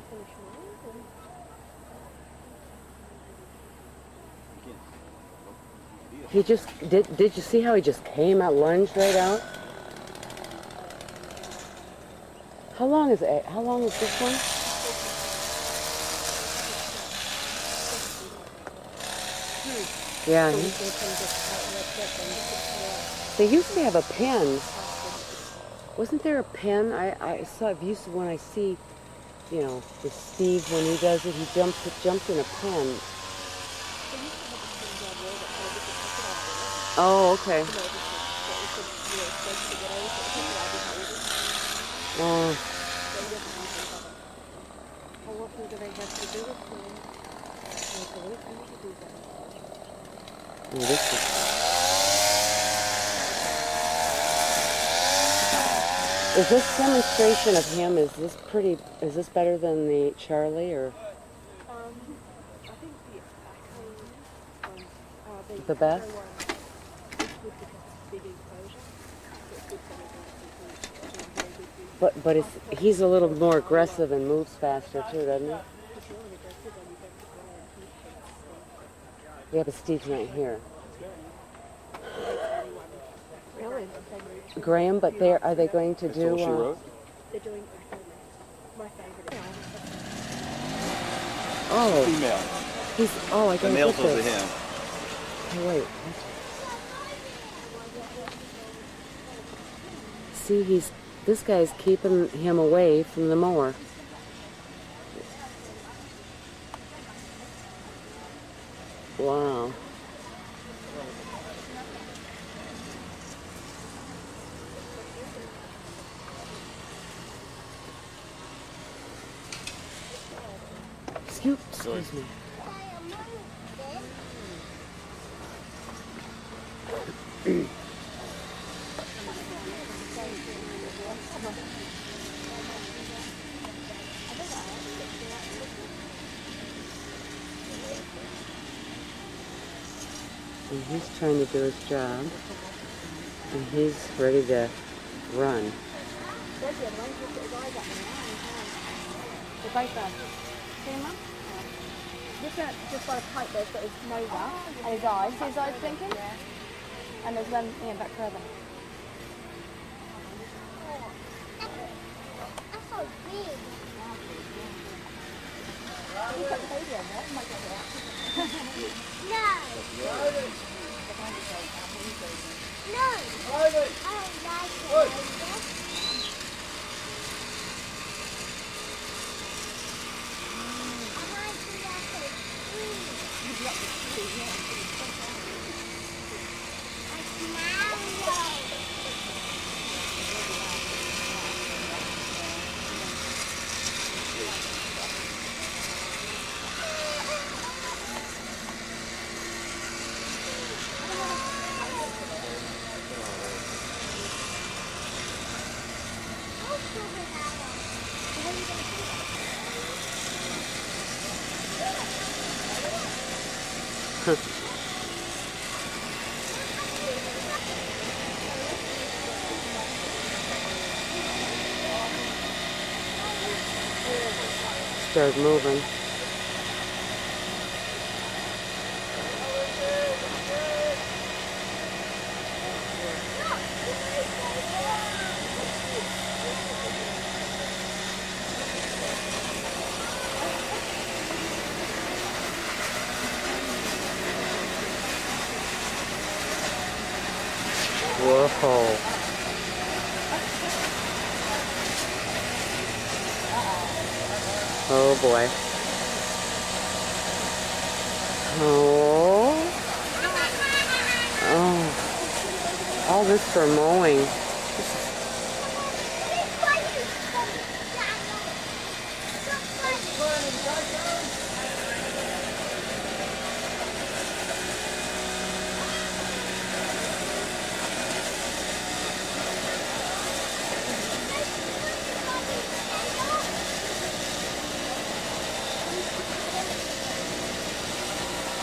He just did you see how he just came out, lunged right out? How long is it? How long is this one? Yeah. They used to have a pen. Wasn't there a pen? I saw it used to when I see, you know, the Steve when he does it, he jumped in a pen. Oh, okay. Oh. How often do they have to do it? Oh, this is this demonstration of him, is this better than the Charlie, or I think the best? But he's a little more aggressive and moves faster too, doesn't he? Yeah, but Steve's not here. Really? Graham, but are they going to do? They're doing my favorite. Oh. Female. I got the male's over him. Hey, wait. See, this guy's keeping him away from the mower. Wow. Excuse me. And he's trying to do his job, and he's ready to run. They're both done. See him, Mum? This one just got a pipe there, got his nose up and his eyes. See his eyes blinking? Ano dyan, yan, back further. That's so big. No. No. I don't like it. Start moving. Whoa. Oh boy. Oh. Oh. All this for mowing.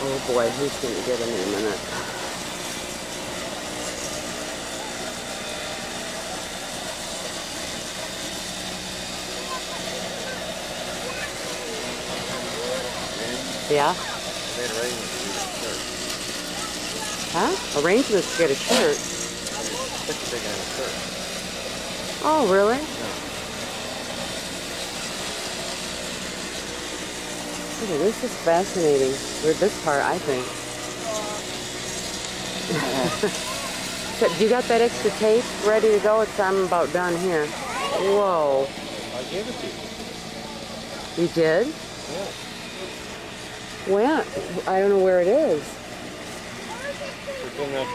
Oh boy, who's going to get him in a minute? Yeah? Huh? Arrangements to get a shirt. Oh, really? Okay, this is fascinating. With this part, I think. So, you got that extra tape ready to go? I'm about done here. Whoa. I gave it to you. You did? Yeah. Well, I don't know where it is. It's in that,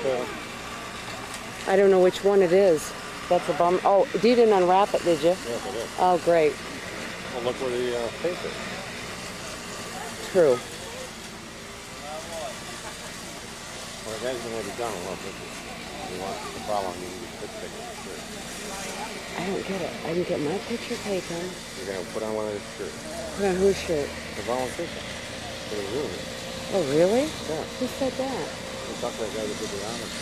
I don't know which one it is. That's a bum. Oh, you didn't unwrap it, did you? yes, it is. Oh, great. Well, look where the tape is. True. Well, it hasn't already done a lot of it. You want the problem, you need to take it. Sure. I don't get it. I didn't get my picture taken. You're going to put on one of his shirts. Put on whose shirt? The volunteer. For the room. Oh, really? Yeah. Who said that? We talked to that guy that did the honors.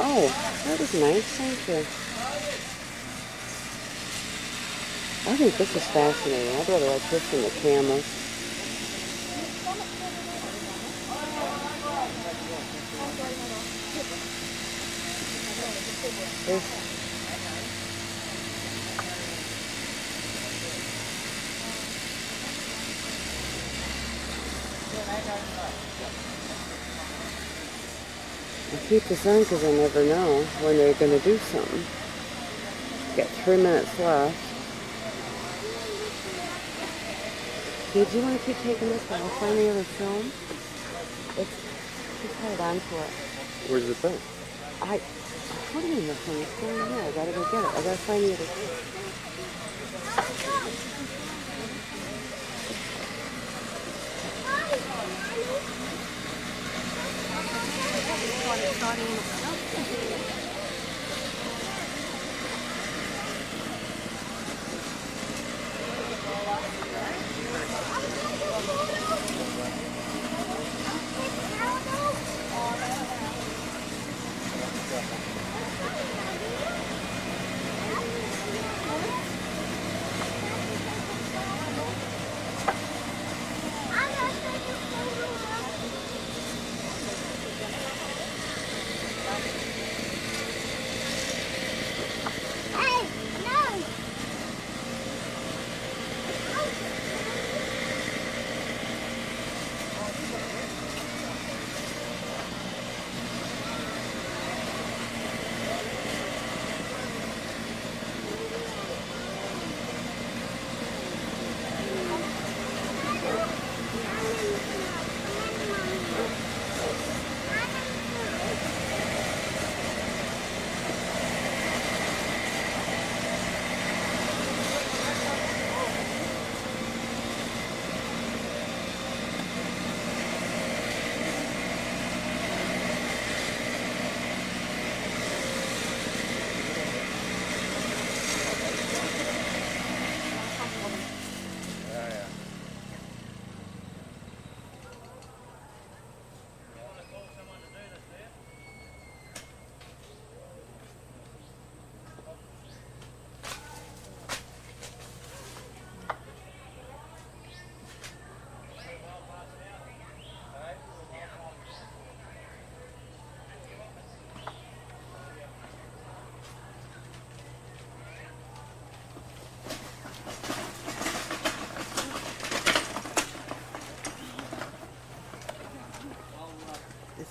Oh, that was nice. Thank you. I think this is fascinating. I'd rather like this than the camels. I keep this on because I never know when they're going to do something. Got 3 minutes left. Hey, do you want to keep taking this one? I'll find the other film. Just hold on to it. Where's the thing? What do you mean the thing? It's down here. I gotta go get it. I gotta find the other thing.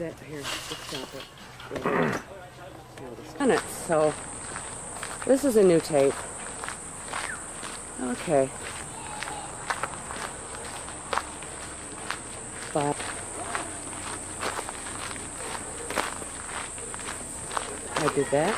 that here? Let's stop it. On it. So this is a new tape. Okay. But I did that.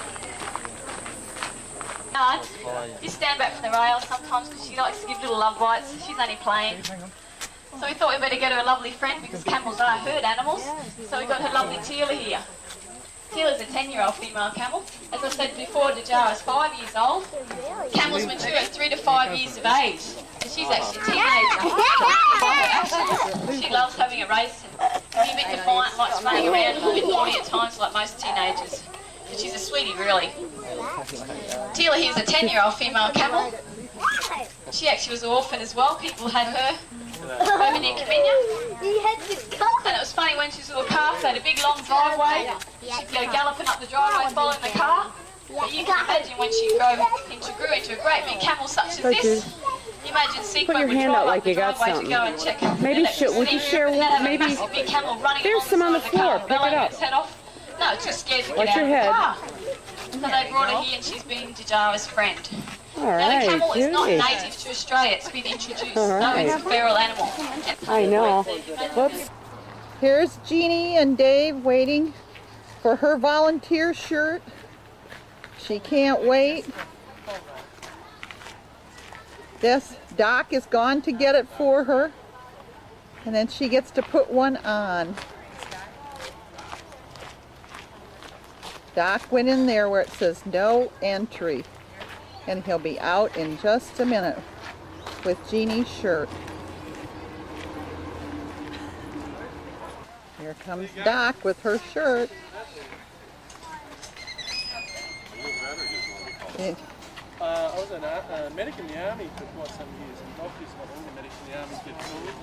You stand back from the rail sometimes because she likes to give little love bites. She's only playing. So we thought we'd better get her a lovely friend because camels are herd animals. So we got her lovely Teela here. Teela's a 10-year-old female camel. As I said before, Dajara's 5 years old. Camels mature at 3 to 5 years of age. And she's actually a teenager. She loves having a race and can be a bit defiant, likes running around and a bit naughty at times like most teenagers. But she's a sweetie, really. Teela here's a 10-year-old female camel. She actually was an orphan as well. People had her over near Kaminya. And it was funny when she was a little calf, they had a big long driveway. She'd go galloping up the driveway following the car. But you can imagine when she grew into a great big camel such as this. You imagine Sequin would drive up the driveway to go and check. Maybe would you share one? Maybe there's some on the floor. Pick it up. No, too scared to get Watch out your of the head. car. So they brought her here and she's been Dajara's friend. All Now right, the camel is not Judy. native to Australia, it's been introduced. All No, right. it's a feral animal. I know. Whoops. Here's Jeannie and Dave waiting for her volunteer shirt. She can't wait. This Doc is gone to get it for her. And then she gets to put one on. Doc went in there where it says no entry. And he'll be out in just a minute with Jeannie's shirt. Here comes Doc with her shirt. I was a medic in the army for quite some years, and doctors, not all the medics in the army get fooled.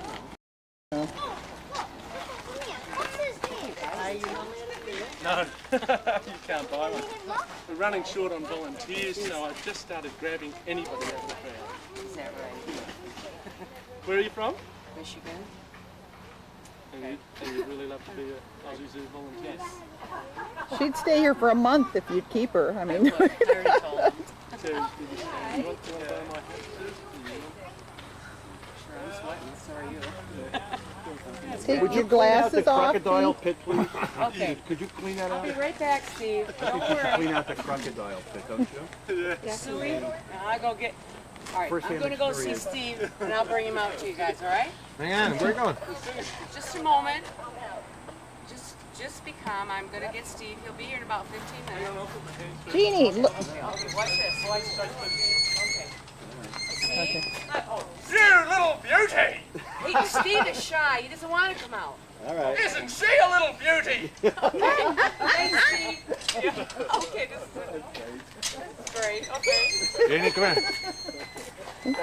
No, you can't buy one. We're running short on volunteers, so I just started grabbing anybody out of the crowd. Is that right? Where are you from? Michigan. And you'd really love to be an Aussie Zoo volunteer? She'd stay here for a month if you'd keep her. I mean, So, did you want to buy my hat too? So are you. take Would your you clean out the glasses off. crocodile Pete. pit, please? Okay. Could you clean that I'll out? be right back, Steve. Don't You worry. clean out the crocodile pit, don't you? Suey, I'll go get. All right, I'm First-hand going to go see experience. Steve, and I'll bring him out to you guys. All right? Hang on, where are you going? Just a moment. Just be calm. I'm going to get Steve. He'll be here in about 15 minutes. Jeannie, look. Okay, watch this. Watch this. Okay. You little beauty! Hey, Steve is shy. He doesn't want to come out. All right. Isn't she a little beauty? Thanks, Steve. Yeah. Okay, this is great. Okay. Jeannie, come here.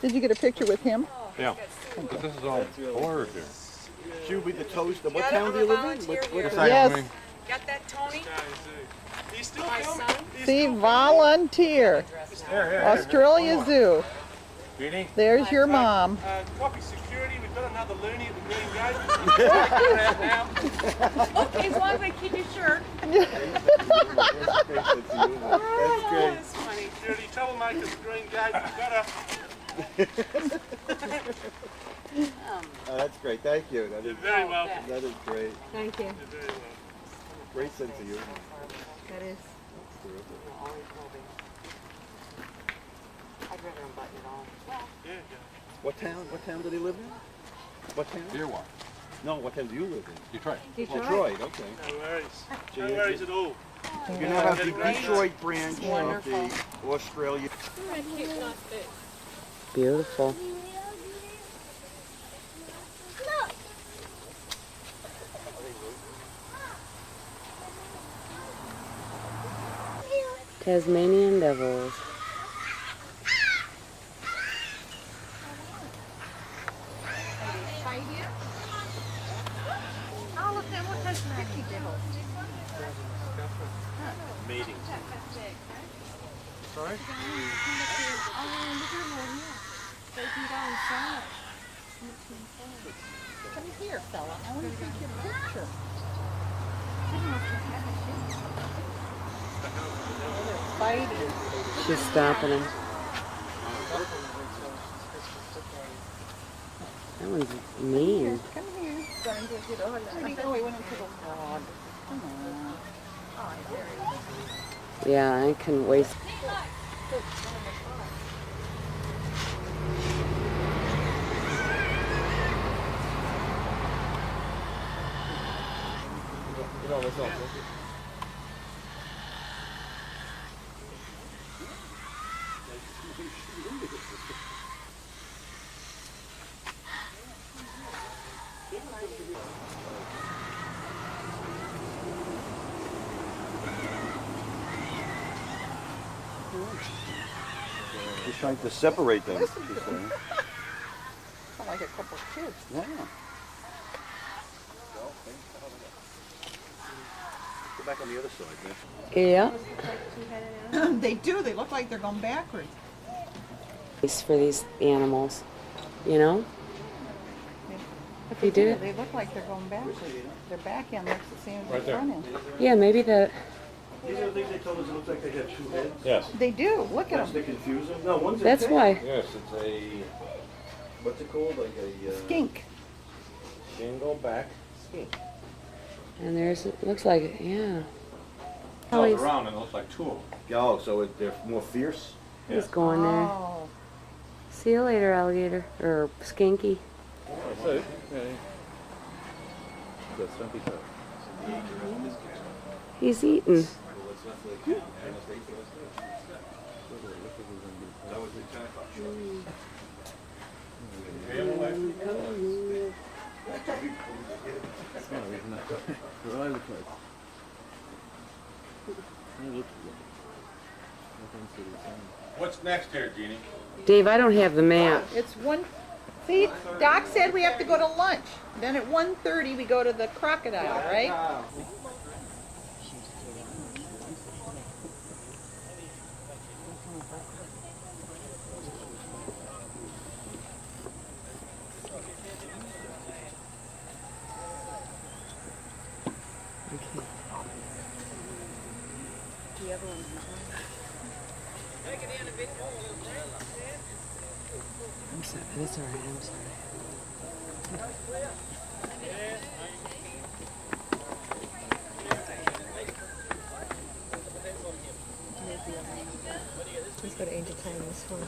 Did you get a picture with him? Yeah. But this is all blurred here. She would be the toast. What town do you live in? What Yes. Got that, Tony? He's still My filming. son? See, volunteer. Australia Zoo. Jeannie? There's your mom. Copy security. We've got another loony at the green gate. We're out now. Okay, as long as I keep your shirt. That's great. That's funny. Security troublemakers at the green gate. We've got her. Oh, that's great. Thank you. That is, You're very welcome. that is great. Thank you. You're very welcome. Great sense of humor. That is. I'd rather unbutton it all. Yeah, yeah. What town do they live in? What town? Dearwater. No, what town do you live in? Detroit. Detroit, okay. No worries. So No you- worries at all. You now have the Great. Detroit branch Wonderful. of the Australia. Beautiful. Tasmanian devils. Meeting. Sorry? Come here. here, fella. I want to take your picture. They're fighting. She's stopping him. That one's mean. Come here. Oh, he went into the log. Come on. Oh, there he is. Yeah, I couldn't waste. He's trying to separate them. Listen to him. Sound like a couple of kids. Yeah. Go back on the other side, man. Yeah. They do. They look like they're going backwards. It's for these animals, you know? If you did it. They look like they're going backwards. Their back end looks the same as Right their there. front end. Yeah, maybe the. These are the things they told us it looks like they have two heads. Yes. They do. Look at That's them. to confuse them. No, one's a That's pig. why. Yes, it's a What's it called? Like a Skink. shingle back skink. And there's, it looks like it, yeah. Oh, he's, around and it looks like two of them. Oh, so they're more fierce. he's going there. Oh. See you later, alligator. Or skinky. That's it. That's something. He's eating. What's next here, Jeannie? Dave, I don't have the map. It's one. See, Doc said we have to go to lunch. Then at 1:30 we go to the crocodile, right? The other one's I'm sorry. That's all right. I'm sorry. Let's go to Angel Time this one.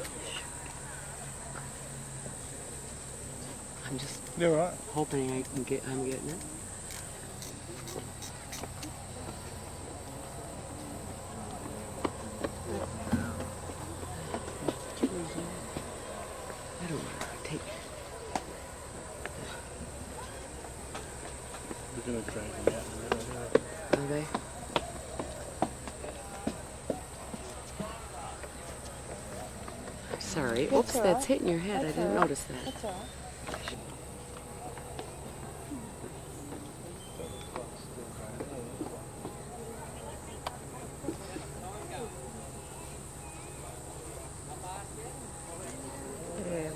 I'm just You're right. hoping I'm getting it. I don't want to take. We're going to drag them out. Are they? Sorry. That's Oops, all that's right. hitting your head. That's I didn't all right. notice that. That's all right. Yeah.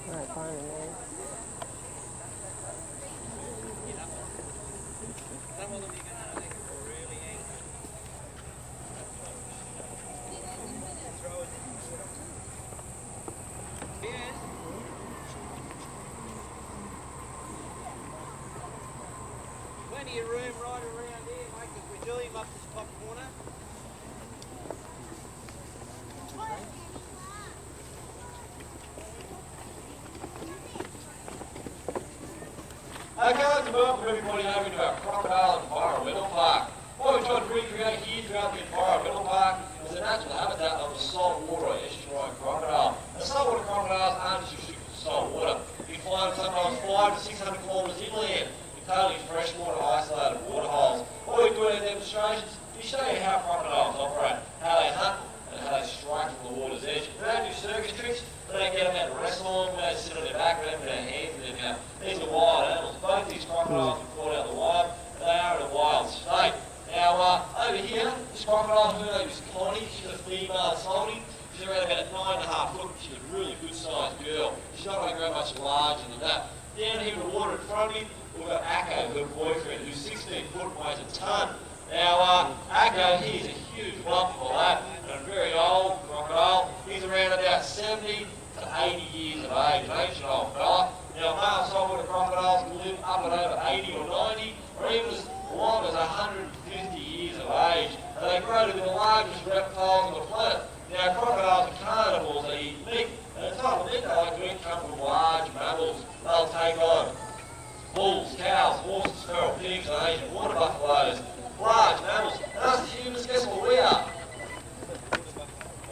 Right, fine, man. Plenty of room right around here, mate, because we do him up this top corner. Hey guys, and welcome everybody over to our Crocodile Environmental Park. What we're trying to recreate here throughout the Environmental Park is a natural habitat of a saltwater estuarine crocodile. And saltwater crocodiles aren't just restricted to salt water. You can find them sometimes 500 to 600 kilometres inland in totally freshwater isolated waterholes. What we do in our demonstrations is show you how crocodiles operate, how they hunt, and how they strike from the water's edge. They don't do circus tricks, they don't get them out to wrestle them, they don't sit on their back, they don't put their hands in their mouth. These are wild animals. Both these crocodiles were caught out of the wild, and they are in a wild state. Now, Over here, this crocodile, her name is Connie. She's a female Salty. She's around about 9.5 foot. She's a really good sized girl. She's not going to grow much larger than that. Down here in the water in front of me, we've got Acco, her boyfriend, who's 16 foot, weighs a ton. Now, Acco, he's a huge lump of that, and a very old crocodile. He's around about 70 to 80 years of age, an ancient old fella. Now, male saltwater crocodiles can live up and over 80 or 90, or even as long as 150 years of age. And they grow to be the largest reptiles on the planet. Now, crocodiles are carnivores, they eat meat, and the type of meat they like to eat come from large mammals. They'll take on bulls, cows, horses, feral pigs, and Asian water buffaloes. Large mammals. And us humans, guess what we are?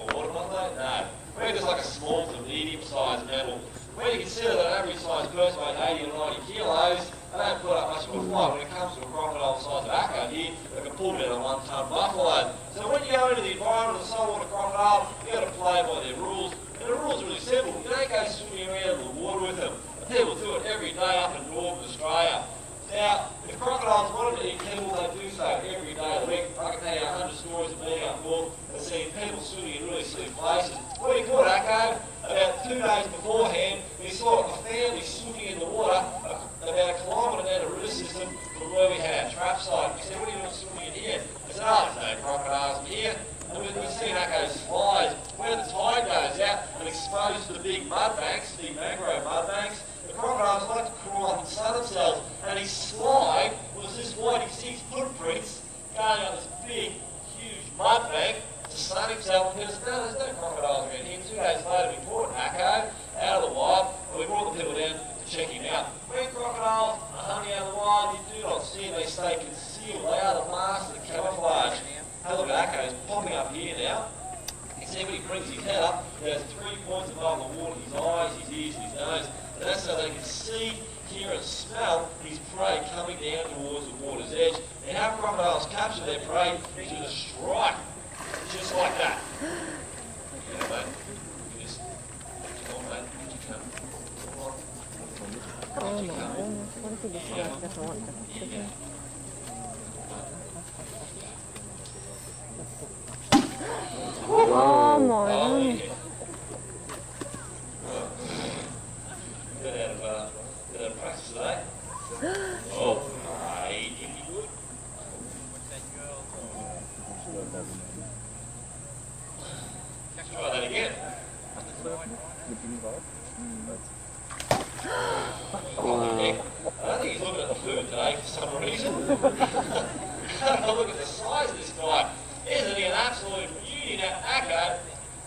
A water buffalo? No. We're just like a small to medium-sized mammal. When you consider that an average-sized person weighs 80 or 90 kilos, they don't put up much of a fight when it comes to a crocodile the size of Acco here that can pull down a 1-ton buffalo. So when you go into the environment of a saltwater crocodile, you've got to play by their rules. And the rules are really simple. You don't go swimming around in the water with them. People do it every day up in northern Australia. Now, if crocodiles wanted to eat people, they do so every day of the week. I can tell you 100 stories of being up north and seeing people swimming in really silly places. What do you call it, Acco? About 2 days beforehand, we saw a family swimming in the water about a kilometre down the river system from where we had our trap site. We said, what are you doing swimming in here? They said, oh, there's no crocodiles in here. And we've seen Acco's slides. Where the tide goes out and exposed to the big mud banks, the mangrove mud banks, the crocodiles like to crawl up and sun themselves. And his slide was this wide. He sees footprints going up this big, huge mud bank to sun himself. And there's no crocodiles around here. 2 days later, we brought Acco out of the wild, and we brought the people down to check him out. When crocodiles are hunting out of the wild, you do not see them. They stay concealed. They are the masters of camouflage. Have a look at Acco. He's popping up here now. You see when he brings his head up, there's 3 points above the water, his eyes, his ears, his nose. And that's so they can see, hear and smell his prey coming down towards the water's edge. And how crocodiles capture their prey is with a strike, just like that. Yeah, mate. Just, come on, mate. Come on. Oh my goodness, what if he just doesn't want to? Yeah. Oh my goodness. Bit out of practice today. Oh, mate, you good? Try that again. I don't think he's looking at the food today for some reason. Have a look at the size of this guy. Isn't he an absolute beauty? Now, Acco,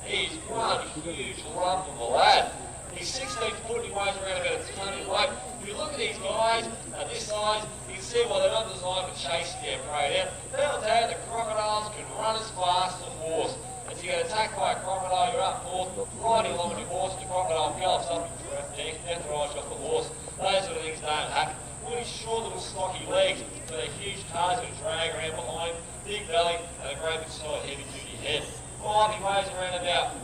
he's one huge lump of a lad. He's 16 foot, he weighs around about a ton in weight. If you look at these guys at this size, you can see why they're not designed for chasing their prey down. They'll tell you the crocodiles can run as fast as a horse. If you get attacked by a crocodile, you're up north, riding along with your horse, the crocodile gallops up and death rides off the horse. Those sort of things don't happen. Really short little stocky legs with a huge tails and drag around behind, big belly and a great big solid heavy duty head. Well, he weighs around about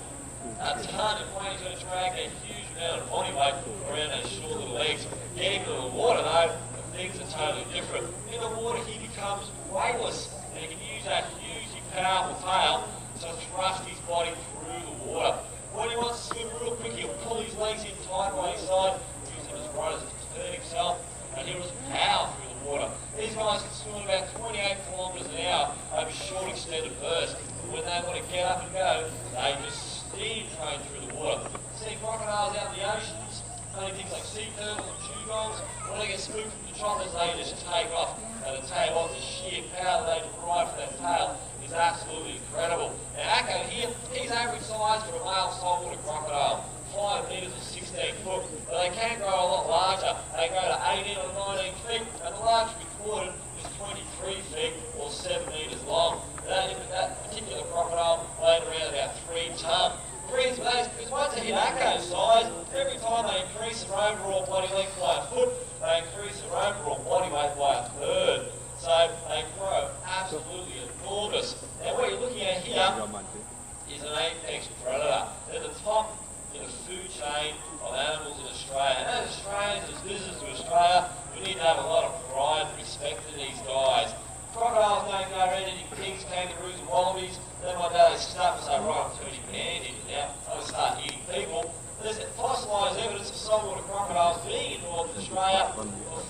a ton of weight. He's going to drag a huge amount of body weight around those short little legs. Get into the water though, things are totally different. In the water he becomes weightless and he can use that hugely powerful tail to thrust his body through the water. When he wants to swim real quick, he'll pull his legs in tight by his side, using his rudders to turn himself, and he'll just power through the water. These guys can swim about 28 kilometres an hour over short extended bursts. But when they want to get up and go, they just steam train through the water. See crocodiles out in the oceans, only things like sea turtles and dugongs, when they get spooked from the choppers, they just take off. And the tail off, the sheer power that they derive from that tail is absolutely incredible. Now Acco here, he's average size for a male saltwater crocodile. 5 metres or 16 foot, but they can grow a lot larger. They grow to 18 or 19 feet, and the largest recorded is 23 feet or 7 metres long. That particular crocodile weighed around about 3 tonnes. Because once they hit Acco's size, every time they increase their overall body length by a foot, they increase their overall body weight by a third. So they grow absolutely enormous. Now what you're looking at here is an apex predator. They're the top in the food chain of animals in Australia. And as Australians, as visitors to Australia, we need to have a lot of pride and respect for these guys. Crocodiles don't go around eating monkeys, kangaroos and wallabies. Then one day they start to say, right, I'm turning my hand in now. I'm going to start eating people. There's fossilised evidence of saltwater crocodiles being in Northern Australia for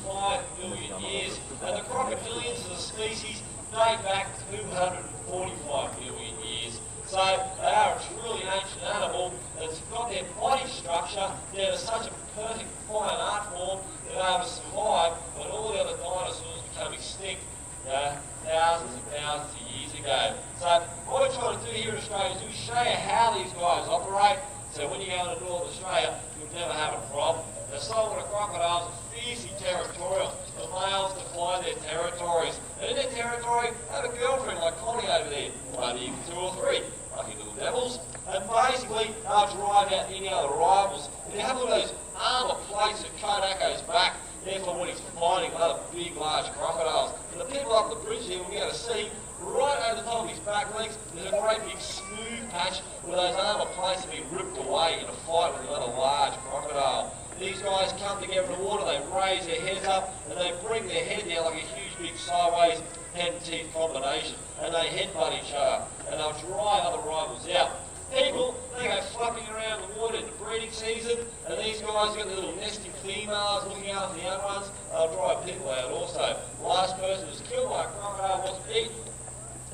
5 million years. And the crocodilians as a species date back 245 million years. So they are a truly ancient animal that's got their body structure down to such a perfect fine art form that they able to survive when all the other dinosaurs become extinct thousands and thousands of years ago. So what we're trying to do here in Australia is we show you how these guys operate, so when you go into North Australia, you'll never have a problem. The saltwater crocodiles are fiercely territorial. The males define their territories. And in their territory, have a girlfriend like Connie over there, or maybe even 2 or 3, lucky little devils. And basically, they'll drive out any other rivals. And you have a look at those armour plates that Kodaka's back, therefore when he's fighting other big, large crocodiles. And the people up the bridge here will be able to see, right over the top of his back legs, there's a great big smooth patch where those armour plates have been ripped away in a fight with another large crocodile. These guys come together in the water, they raise their heads up, and they bring their head down like a huge big sideways head and teeth combination, and they headbutt each other, and they'll drive other rivals out. People, they go flapping around the water in the breeding season, and these guys got the little nesting females looking after the young ones, they'll drive people out also. The last person who was killed by a crocodile was big.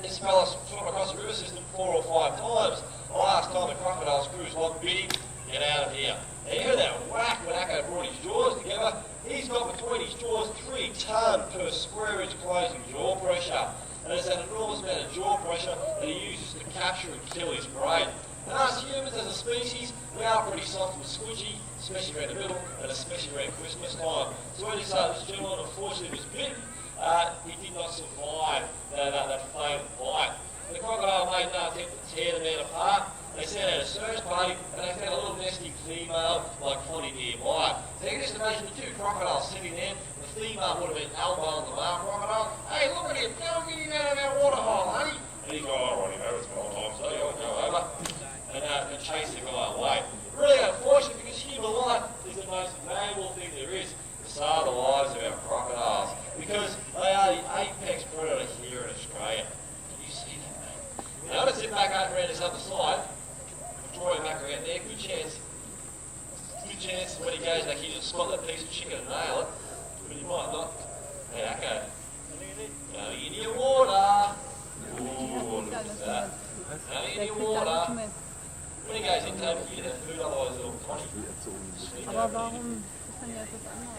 This fella swam across the river system 4 or 5 times. The last time the crocodile's crew was like, Biddy, get out of here. And you heard that whack when Acco brought his jaws together. He's got between his jaws 3 tonne per square inch closing jaw pressure. And it's an enormous amount of jaw pressure that he uses to capture and kill his prey. And us humans as a species, we are pretty soft and squishy, especially around the middle, and especially around Christmas time. So when you say this gentleman unfortunately was bitten, he did not survive that fatal bite. The crocodile made no attempt to tear the man apart. They sent out a search party and they found a little nesting female like Connie nearby. So you can just imagine the 2 crocodiles sitting there. The female would have been elbowing the male crocodile. Hey, look at him, go get him out of our water hole, honey. And he's going, oh, righty, it's my time, so I'll go over. And chase the guy away. Really unfortunate because human life is the most valuable thing there is. So are the lives of our crocodiles. Because they are the apex predator here in Australia. Can you see that, mate? Now, I'm going to sit back over around this other side. Draw him back around there. Good chance when he goes back here to spot that piece of chicken and nail it. But he might not. Hey, okay. Going in your water. Ooh, look at that. Going in your water. When he goes in, don't forget that food, otherwise it'll Connie. Aber warum ist denn jetzt das andere?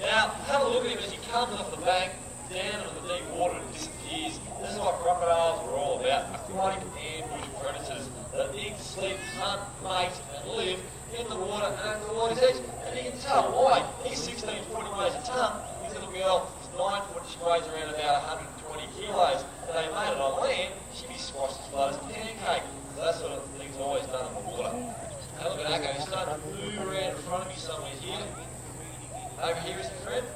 Now, have a look at him as he comes off the bank, down into the deep water and disappears. This is what crocodiles are all about, aquatic ambush predators that eat, sleep, hunt, mate and live in the water and under the water's edge. And you can tell why. He's 16, 40 weighs a tonne. His little girl is 9 foot, she weighs around about 120 kilos. If they made it on land, she'd be squashed as flat as a pancake. So that sort of thing's always done in the water. Now look at Acco, he's starting to move around in front of me somewhere here. Over here is the friend.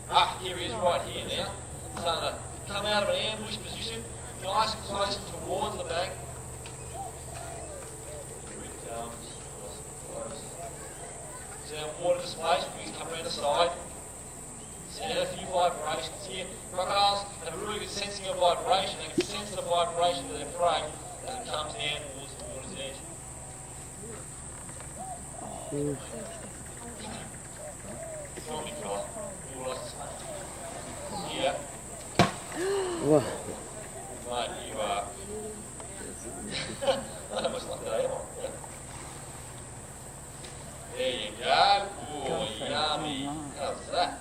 Ah, here he is right here now. Starting to come out of an ambush position, nice and close towards the bank. Here he comes. See how water displays, he's come around the side. See a few vibrations here. Crocodiles have a really good sensing of vibration. They can sense the vibration of their prey as it comes down towards the water's edge. Yeah. Whoa. Mate, you are. I almost like that, yeah. There you go. Oh, yummy. How's that?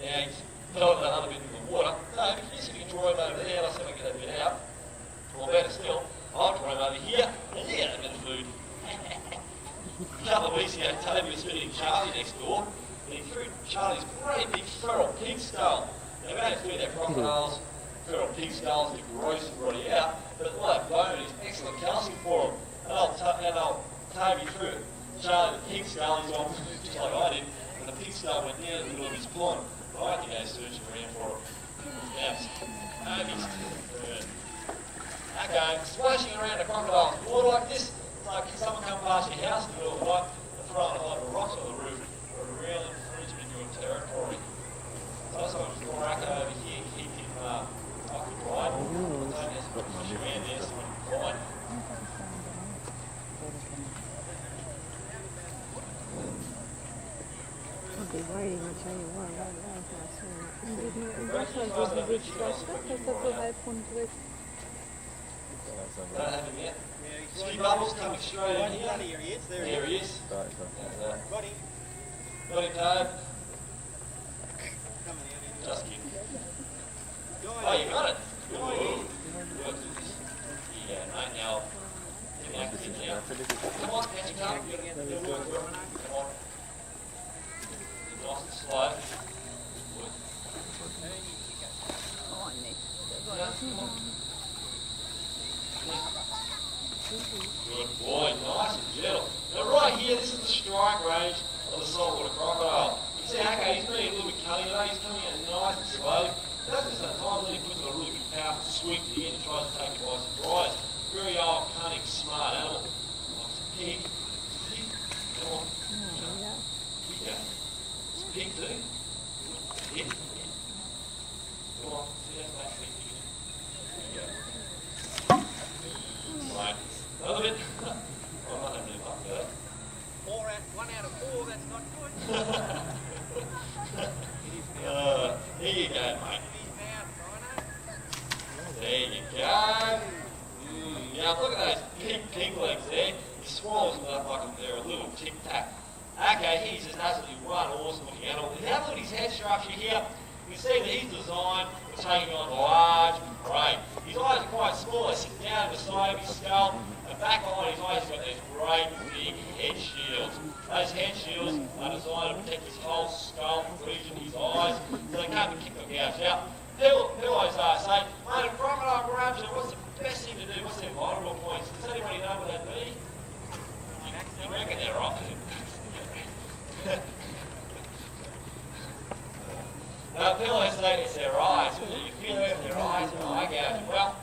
Yeah, he's fell another bit in the water. No, if you can draw him over there, I'll see if I can get that bit out. Or better still, I'll draw him over here, and you get a bit of food. A couple of weeks ago, Toby was feeding Charlie next door, and he threw Charlie's great big feral pig skull. Now, we don't feed our crocodiles feral pig skulls, they're gross and rotty out, but all that bone is excellent calcium for them. And I'll Toby threw Charlie the pig skull, he's on just like I did, and the pig skull went down in the middle of his pond. I had to go searching around for it. Now, Toby's okay, splashing around a crocodile's water like this, it's like someone come past your house in the middle of the night and throwing a lot of rocks on the roof for a real infringement into your territory. Don't have him yet. Ski Bubbles coming straight in here. Here he is. There he is. Got him. Got him, Dave. Just kidding. Oh, you got it. Good. Yeah, mate, now. Come on, catch it up. Come on. Nice and slow. Good boy, nice and gentle. Now right here, this is the strike range of the saltwater crocodile. You see, okay, he's being a little bit cunning today, he's coming out nice and slowly. That's just that time that he puts on a really good powerful swing to the end and tries to take you by surprise. Very old, cunning, smart animal. Like a pig. Pig. Come on. Pig go. It's a pig too. Hit. Come on. See, that's that pig. There you go. Right. Another bit. Oh, I'm not having any luck with that. 1 out of 4, that's not good. Here you go, mate. There you go. Now look at those pink legs there. He swallows them up like they're a little tic-tac. Okay, he's just absolutely one awesome looking animal. And have a look at his head structure here. You can see that he's designed for taking on large prey. His eyes are quite small. They sit down at the side of his skull. And back behind his eyes, he's got these great big head shields. Those head shields are designed to protect his whole skull region, his eyes, so they can't be kicked or gouged out. People always say, mate, if crocodile grabs you, what's the best thing to do? What's their vulnerable points? Does anybody know what that'd be? You reckon they're opposite? People always say it's their eyes. You feel it with their eyes and eye gouging. Well,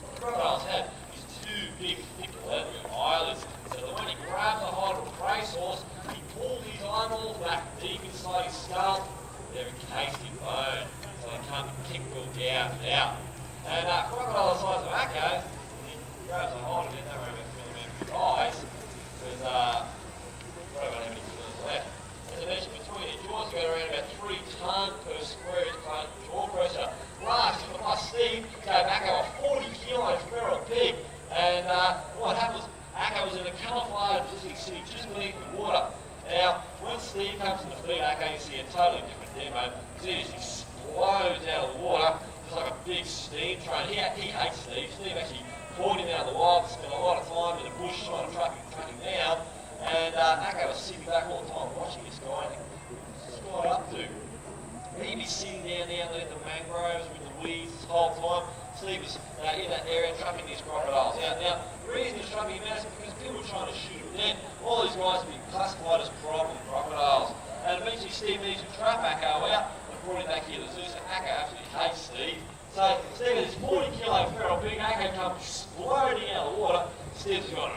what crocodiles have is two big, thick leathery eyelids. So that when he grabs a hold of a prey source, he pulls his eyeballs back deep inside his skull. They're encased in bone, so they can't be kicked or gouged out. And crocodile the size of Acco, he grabs a hold of it, don't worry about feeling around his eyes, because I don't know how many feelings left. As I mentioned, between the jaws go around about 3 tonnes per square inch jaw pressure. Last, my Steve gave Acco a 40 kilo feral pig, and what happened was Acco was in a camouflage city just beneath the water. Now, when Steve comes to the feed Acco, you see a totally different demo. He just explodes out of the water. It's like a big steam train. He hates Steve. Steve actually caught him out of the wild, spent a lot of time in the bush trying to track him down. And Acco was sitting back all the time watching this guy. What's this guy up to? He'd be sitting down there underneath the mangroves with the weeds this whole time. Steve was in that area trapping these crocodiles. Now, the reason he's trapping them is because people were trying to shoot them dead. All these guys have been classified as problem crocodiles. And eventually Steve needs to trap Acco out and brought him back here to the zoo. So Acco absolutely hates Steve. So Steve had this 40 kilo feral pig. Acco comes exploding out of the water. Steve's gone,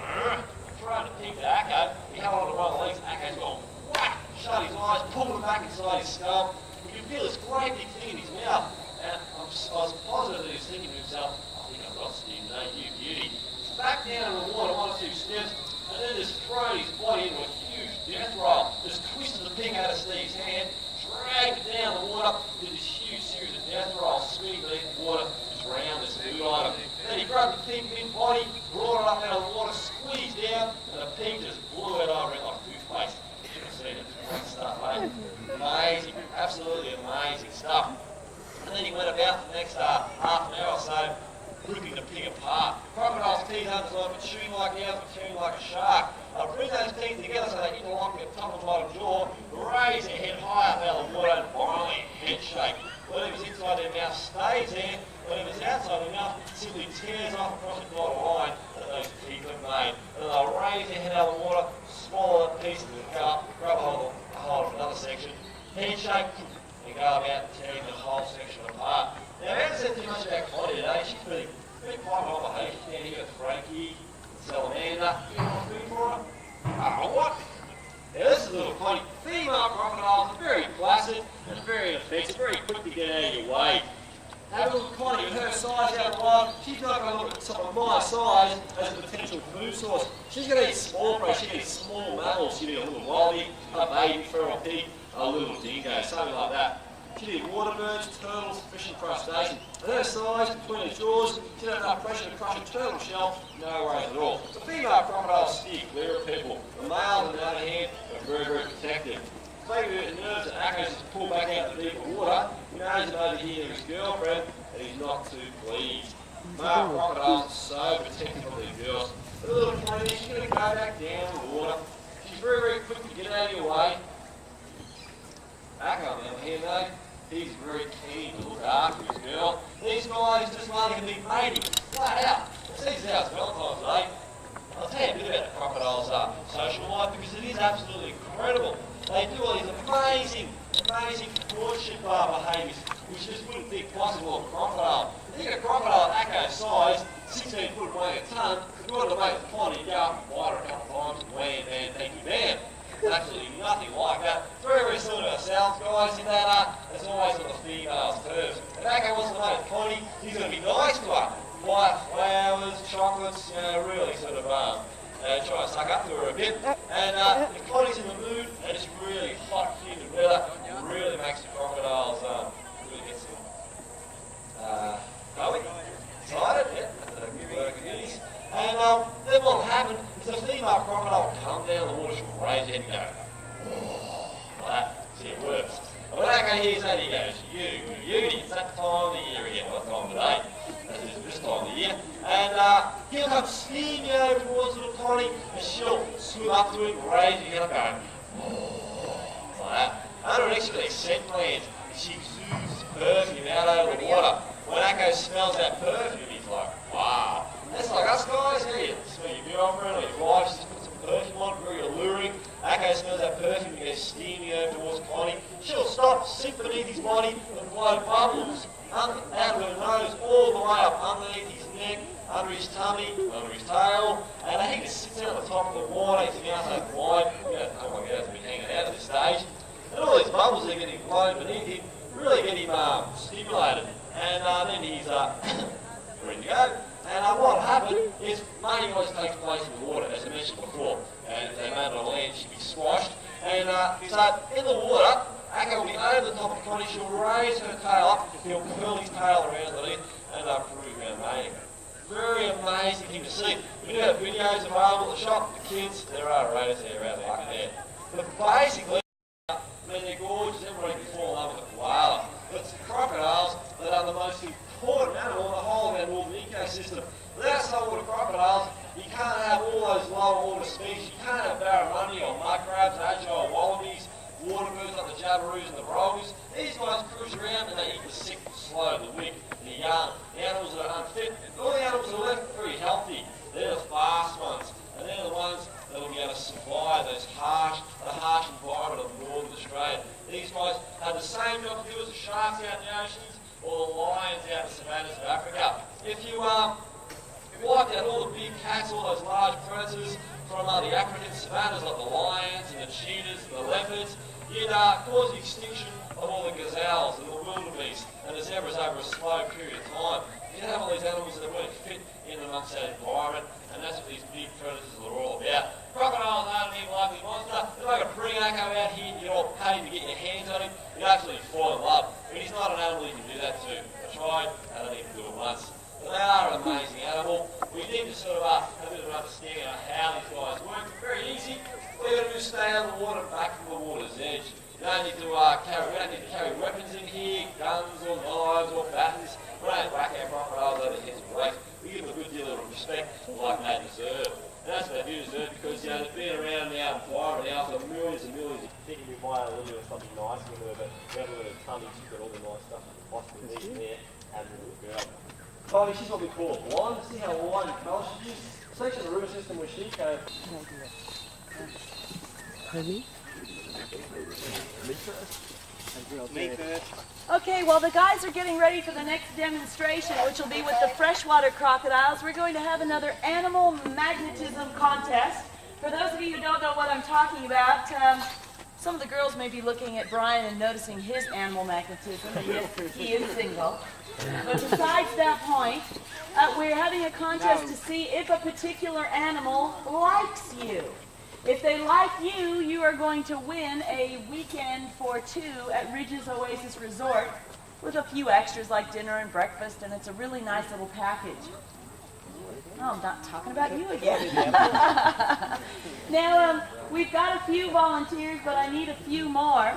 trying to pig to Acco. He held on to one of the legs. Acco's gone, whack, shut his eyes, pulled him back inside his skull. You can feel this great big thing in his mouth. And I was positive that he was thinking to himself, I think I've got Steve, no, you beauty. He's back down in the water 1 or 2 steps, and then just thrown his body into a huge death roll. Just twisted the pig out of Steve's hand, dragged it down the water, did this huge series of death rolls, swimming beneath the water, just drowned this food item. Then he grabbed the pig big body, brought it up out of the water, squeezed down, and the pig just blew it over it like toothpaste. You should have seen it. Great stuff, eh? Amazing, absolutely amazing stuff. And then he went about the next half an hour or so, ripping the pig apart. Crocodile's teeth aren't designed for chewing like ours, but chewing like a shark. Bring those teeth together so they interlock at the top of the bottom jaw, raise their head high up out of the water, and finally head shake. Whatever's inside their mouth stays there, whatever's outside their mouth simply tears off across the dotted line that those teeth have made. And they'll raise their head out of the water, swallow that piece, and go up, grab a hold of another section, head shake, and go about tearing the whole section apart. Now, I haven't said too much about Connie today. She's pretty quite well behaved. She's down here with Frankie, Salamander. You know what's good for her? Oh, what? Now, this is little Connie. Female crocodiles are very placid and very inoffensive, very quick to get out of your way. Have a look at Connie with her size out of the wild. She's not going to look at someone my size as a potential food source. She's going to eat small prey. She'll eat small mammals. She'll eat a little wallaby, a baby feral pig, a little dingo, something like that. She'd eat water birds, turtles, fish and crustaceans. And her size between her jaws, she'd have enough pressure to crush a turtle shell, no worries at all. The female crocodiles steer clear of people. The males, on the other hand, are very, very protective. Maybe the nerves that Akos to pull back out of the deeper water, he knows he's over here near his girlfriend, and he's not too pleased. Male crocodiles are so protective of their girls. The little pony, she's going to go back down the water. She's very, very quick to get out of your way. Akos, on the other hand, though, he's very keen to look after his girl. These guys just want to be mating, flat out. Sees how it's Valentine's Day. I'll tell you a bit about the crocodiles' social life because it is absolutely incredible. They do all these amazing courtship behaviours which you just wouldn't think possible of a crocodile. I think a crocodile Akos size, 16 foot weighing a tonne, if you wanted to make a pond, you'd go up and bite her a couple of times and wham, bam, thank you, bam. There's absolutely nothing like that. It's very, very similar to ourselves, guys, in that it's always on the female's terms. If Akos wants to make a pony, he's going to be nice to her. Buy flowers, chocolates, really sort of try and suck up to her a bit. And if Connie's in the mood, and it's really hot, humid weather, it really makes the crocodiles really get some going, excited, yeah, that's a good word to use. And then what will happen is the female crocodile will come down the water, she'll raise her head and go, oh, like that, see it works. And when Akos hears that, he goes, you, it's that time of the year again, what time of the day? This time of the year, and he'll come steaming over towards little Connie, and she'll swim up to him, raise her head up, going, oh, like that. Under next to these scent glands, she exudes perfume out over the water. When Akos smells that perfume, he's like, wow. That's like us guys, yeah, you smell your girlfriend or your wife, just put some perfume on, very alluring. Akos smells that perfume, he goes steaming over towards Connie. She'll stop, sink beneath his body, and blow bubbles out of her nose, all the way up underneath his neck, under his tummy, under his tail, and he just sits there on the top of the water, his mouth open wide, oh my God, he's been hanging out at this stage. And all these bubbles that are getting blown beneath him really get him stimulated, and then he's ready to go. And what happened is mating always takes place in the water, as I mentioned before, and if they mate on land, she'd be squashed. And so in the water, Akos will be over the top of Connie, she'll raise her tail up, he'll curl his tail around underneath, and prove around mating. Very amazing thing to see. We do have videos available at the shop, the kids, there are raters there around the back there. But basically, they're gorgeous, everybody can fall in love with a koala. But it's the crocodiles that are the most important animal in the whole of our northern ecosystem. Without saltwater crocodiles, you can't have all those lower water species. You can't have barramundi or mud crabs, agile wallabies, water birds like the jabberoos and the brogues. These guys cruise around and they eat the sick, the slow, the weak, the young, the animals that are unfit. All the animals that are left are very healthy. They're the fast ones, and they're the ones that will be able to survive the harsh environment of northern Australia. These guys have the same job to do as the sharks out in the oceans or the lions out in the savannas of Africa. If you wiped out all the big cats, all those large predators from the African savannas like the lions and the cheetahs and the leopards, you'd cause the extinction of all the gazelles and the wildebeest and the zebras over a slow period of time. You'd have all these animals that weren't fit in amongst that environment, and that's what these big predators are all about. Crocodiles aren't an even likely monster. If I could bring Akos out here and you're all paid to get your hands on him, you'd absolutely fall in love. But he's not an animal you can do that to. I tried, I don't even do it once. But they are an amazing animal. We need to sort of have a bit of an understanding of how these guys work. It's very easy. All you've got to do is stay on the water, back from the water's edge. You don't need to carry weapons in here, guns or knives or batons. We don't whack our crocodiles over the heads of waste. We give them a good deal of respect like they deserve. And that's what they do deserve because, they've been around now for millions and millions. Thinking we buy a little bit of something nice with her, but we have a little tummy, she's got all the nice stuff, hospital needs there, and the little girl. Tommy, she's what we call a blonde. See how wide and colour she is? It's actually the river system where she came. Pardon me? Me first. Okay, well the guys are getting ready for the next demonstration, which will be with the freshwater crocodiles. We're going to have another animal magnetism contest. For those of you who don't know what I'm talking about, some of the girls may be looking at Brian and noticing his animal magnetism, and yes, he is single. But besides that point, we're having a contest to see if a particular animal likes you. If they like you, you are going to win a weekend for two at Ridges Oasis Resort with a few extras like dinner and breakfast, and it's a really nice little package. Oh, I'm not talking about you again. Now, we've got a few volunteers, but I need a few more.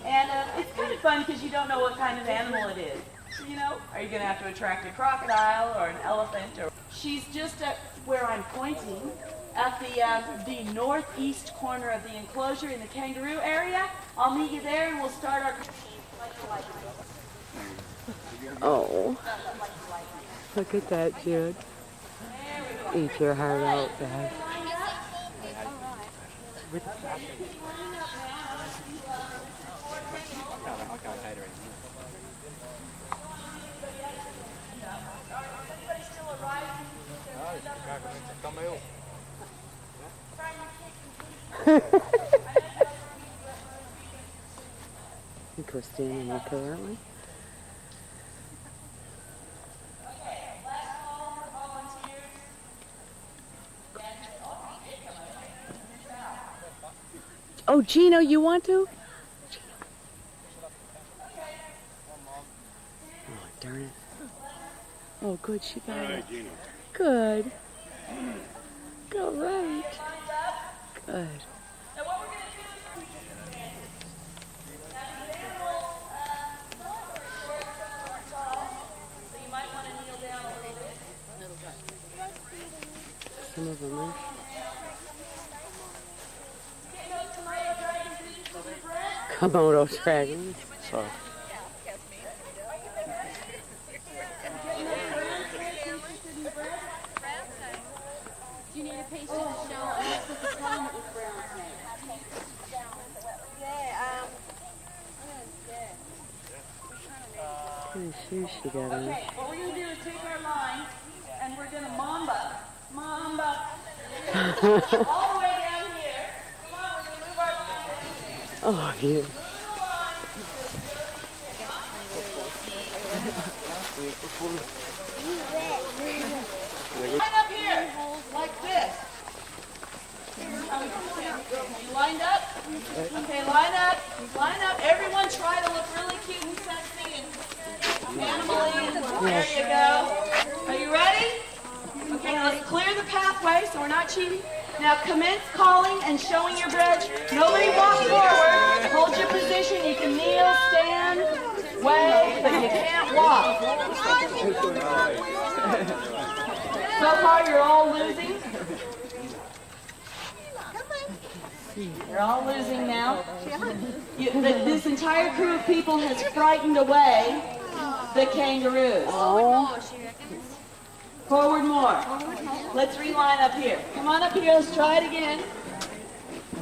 And it's kind of fun because you don't know what kind of animal it is. So, you know, are you going to have to attract a crocodile or an elephant? Or she's just at where I'm pointing, at the northeast corner of the enclosure in the kangaroo area. I'll meet you there and we'll start our... Oh, look at that, Jude. Eat your heart out, guys. I think we're standing okay, aren't we? Oh, Gino, you want to? Oh, darn it. Oh, good, she got it. Good. Go right. Good. Some of them are. Komodo dragons. Sorry. Do you need a piece of the shell? What kind of shoes she got on? Okay, what we're going to do is take our line and we're going to mamba. Mamba. All the way down here. Come on, we're going to move our line. Oh, yeah. Line up here, like this. You lined up? Okay, line up. Line up. Everyone try to look really cute and sexy and animal-y. There you go. Are you ready? Okay, now let's clear the pathway so we're not cheating. Now commence calling and showing your badge. Nobody walk forward. Hold your position. You can kneel, stand, wave, but you can't walk. So far you're all losing. You're all losing now. This entire crew of people has frightened away the kangaroos. Forward more. Let's reline up here. Come on up here. Let's try it again.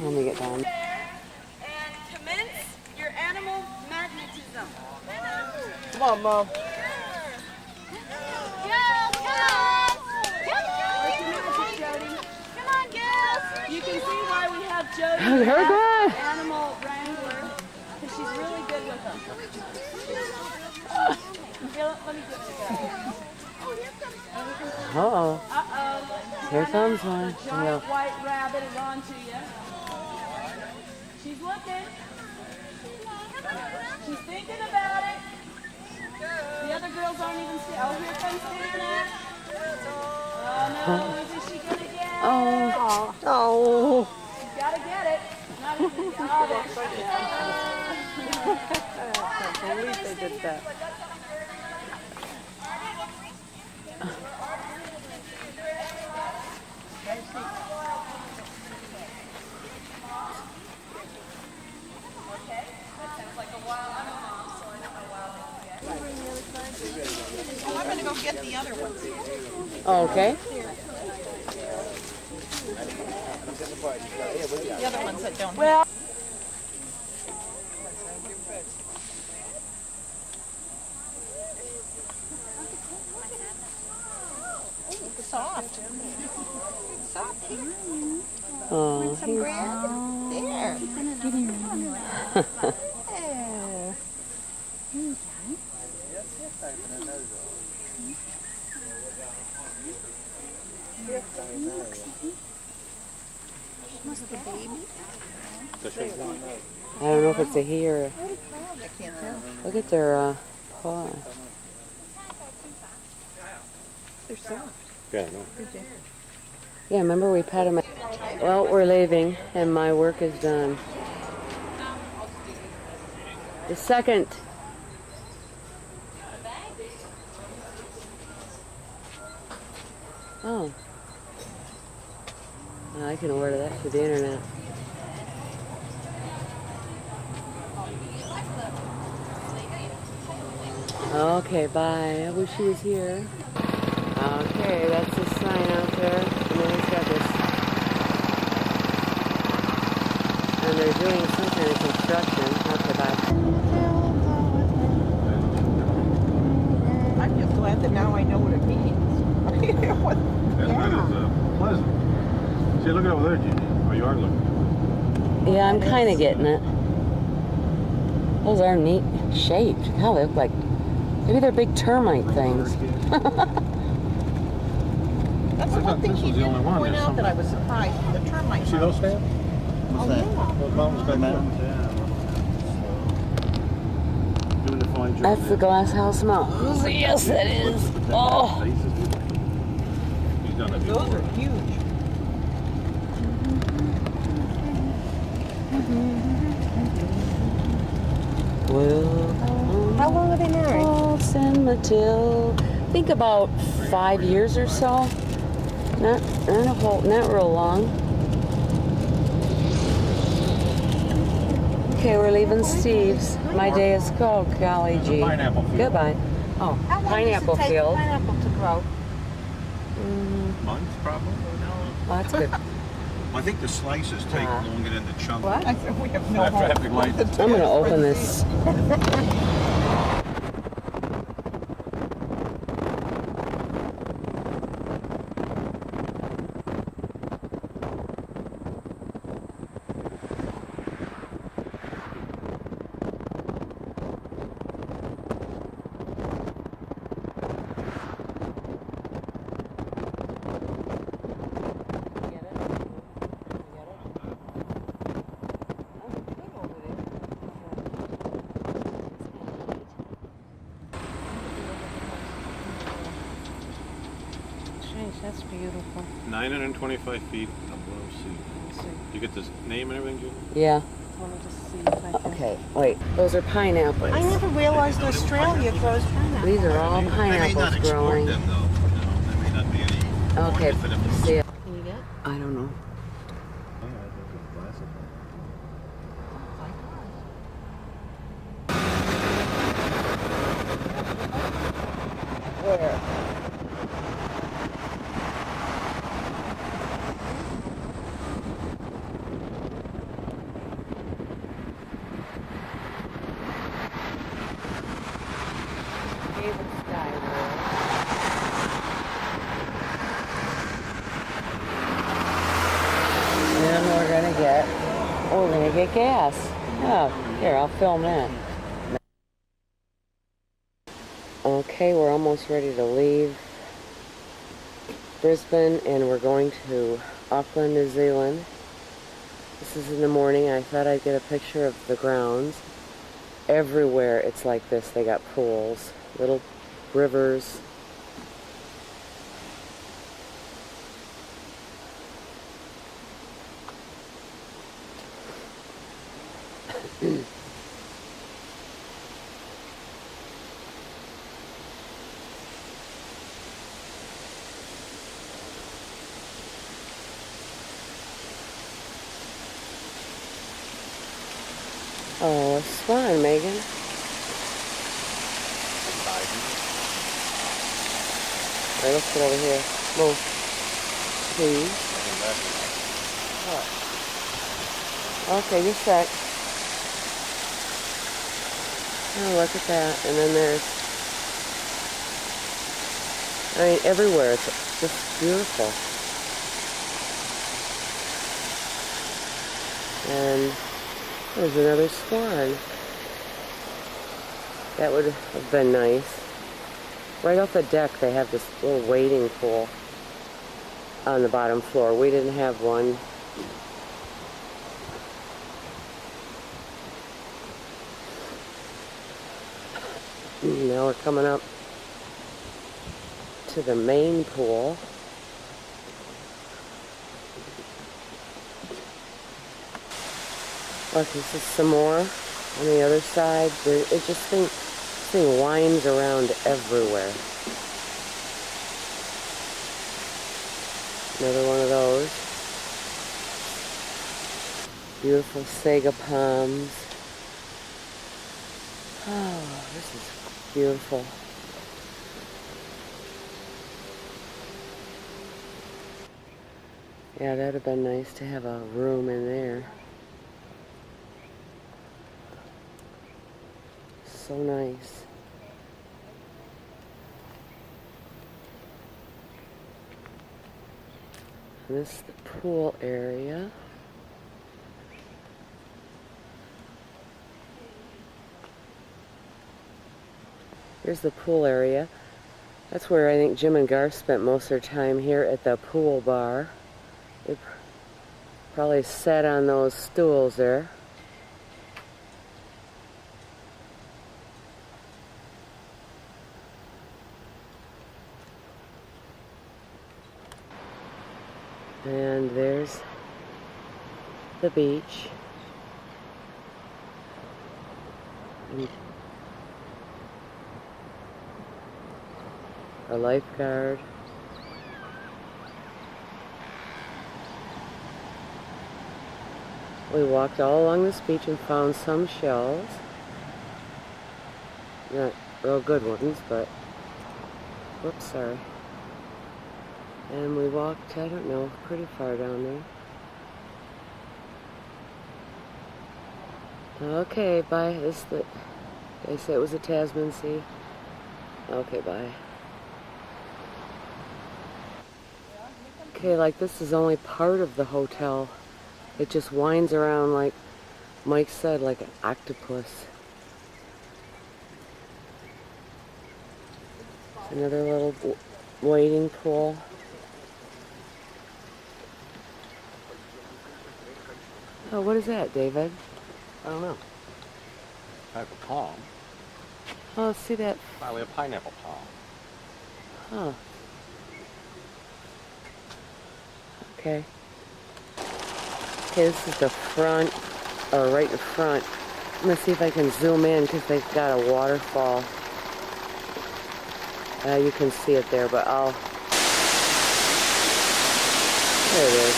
Let me get down. And commence your animal magnetism. Come on, Mom. You can see why we have Jody Her as good. animal wrangler, because she's really good with them. Here, let me give it a go. Uh-oh. Uh-oh. Here comes one. The giant white rabbit is on to you. She's looking. She's thinking about it. The other girls aren't even still. Oh, here comes Hannah. Oh, no. Who's she going to get? Oh. Oh. She's got to get it. Not easy. Oh, I can't believe they did that. I'm going to go get the other ones. Oh, okay. The other ones that don't. Well. Soft. Soft here. Oh, Some bread. There. There. I don't know if it's a he or I can't tell. look at their paw. They're soft. Yeah, no. Yeah, remember we pet him. Well, we're leaving and my work is done. The second. Oh. I can order that through the internet. Okay, bye. I wish he was here. Okay, that's the sign out there. And then he's got this. And they're doing some kind of construction. Okay, bye. I'm just glad that now I know what it means. What? That is pleasant. See, look at over there, Gigi. Oh, you are looking. Yeah, I'm kind of getting it. Those are neat shaped. Hell, they look like, maybe they're big termite things. That's the one thing she didn't point out that I was surprised. The termite. See those stamps? Oh, yeah. Those mountains back there? Doing the fine job. That's the Glass House Mountains. Yes, it is. Oh. He's done it. Those are huge. Well, how long have they married? Waltz and Matilda. I think about 5 years or so. Not real long. Okay, we're leaving Steve's. My day is called. Golly gee. Pineapple field. Goodbye. Oh, How long pineapple does it take field. pineapple to grow? Months, probably. Oh, that's good. I think the slices take longer than the chunk. What? I said we have no hope. Traffic light. I'm going to open this. That's beautiful. 925 feet above sea. You get the name and everything, Julie? Yeah. Let me just see if I can. Okay, wait. Those are pineapples. I never realized Australia grows pineapples. These are all pineapples growing. Them, though. There may not be any Okay, market for them to see it. Can you get? I don't know. Where? And we're gonna get gas. Oh, here, I'll film that. Okay, we're almost ready to leave Brisbane and we're going to Auckland, New Zealand. This is in the morning. I thought I'd get a picture of the grounds. Everywhere it's like this. They got pools, little rivers. Oh, it's fun, Megan. Alright, let's get over here. Move. Please. Okay, just a sec. Oh, look at that. And then there's... I mean, everywhere. It's just beautiful. And there's another swan. That would have been nice. Right off the deck, they have this little wading pool on the bottom floor. We didn't have one. Now we're coming up to the main pool. Look, this is some more on the other side. It just this thing winds around everywhere. Another one of those. Beautiful sago palms. Oh, this is beautiful. Yeah, that'd have been nice to have a room in there. So nice. And this is the pool area. Here's the pool area. That's where I think Jim and Garth spent most of their time, here at the pool bar. They probably sat on those stools there. And there's the beach. And a lifeguard. We walked all along this beach and found some shells. Not real good ones, but whoops, sorry. And we walked, I don't know, pretty far down there. Okay, bye. They say it was a Tasman Sea. Okay, bye. Okay, like this is only part of the hotel. It just winds around, like Mike said, like an octopus. Another little wading pool. Oh, what is that, David? I don't know. Type of palm. Oh, let's see that. Probably a pineapple palm. Huh. Okay. Okay, this is the front, or right in front. I'm gonna see if I can zoom in because they've got a waterfall. You can see it there, but I'll... There it is.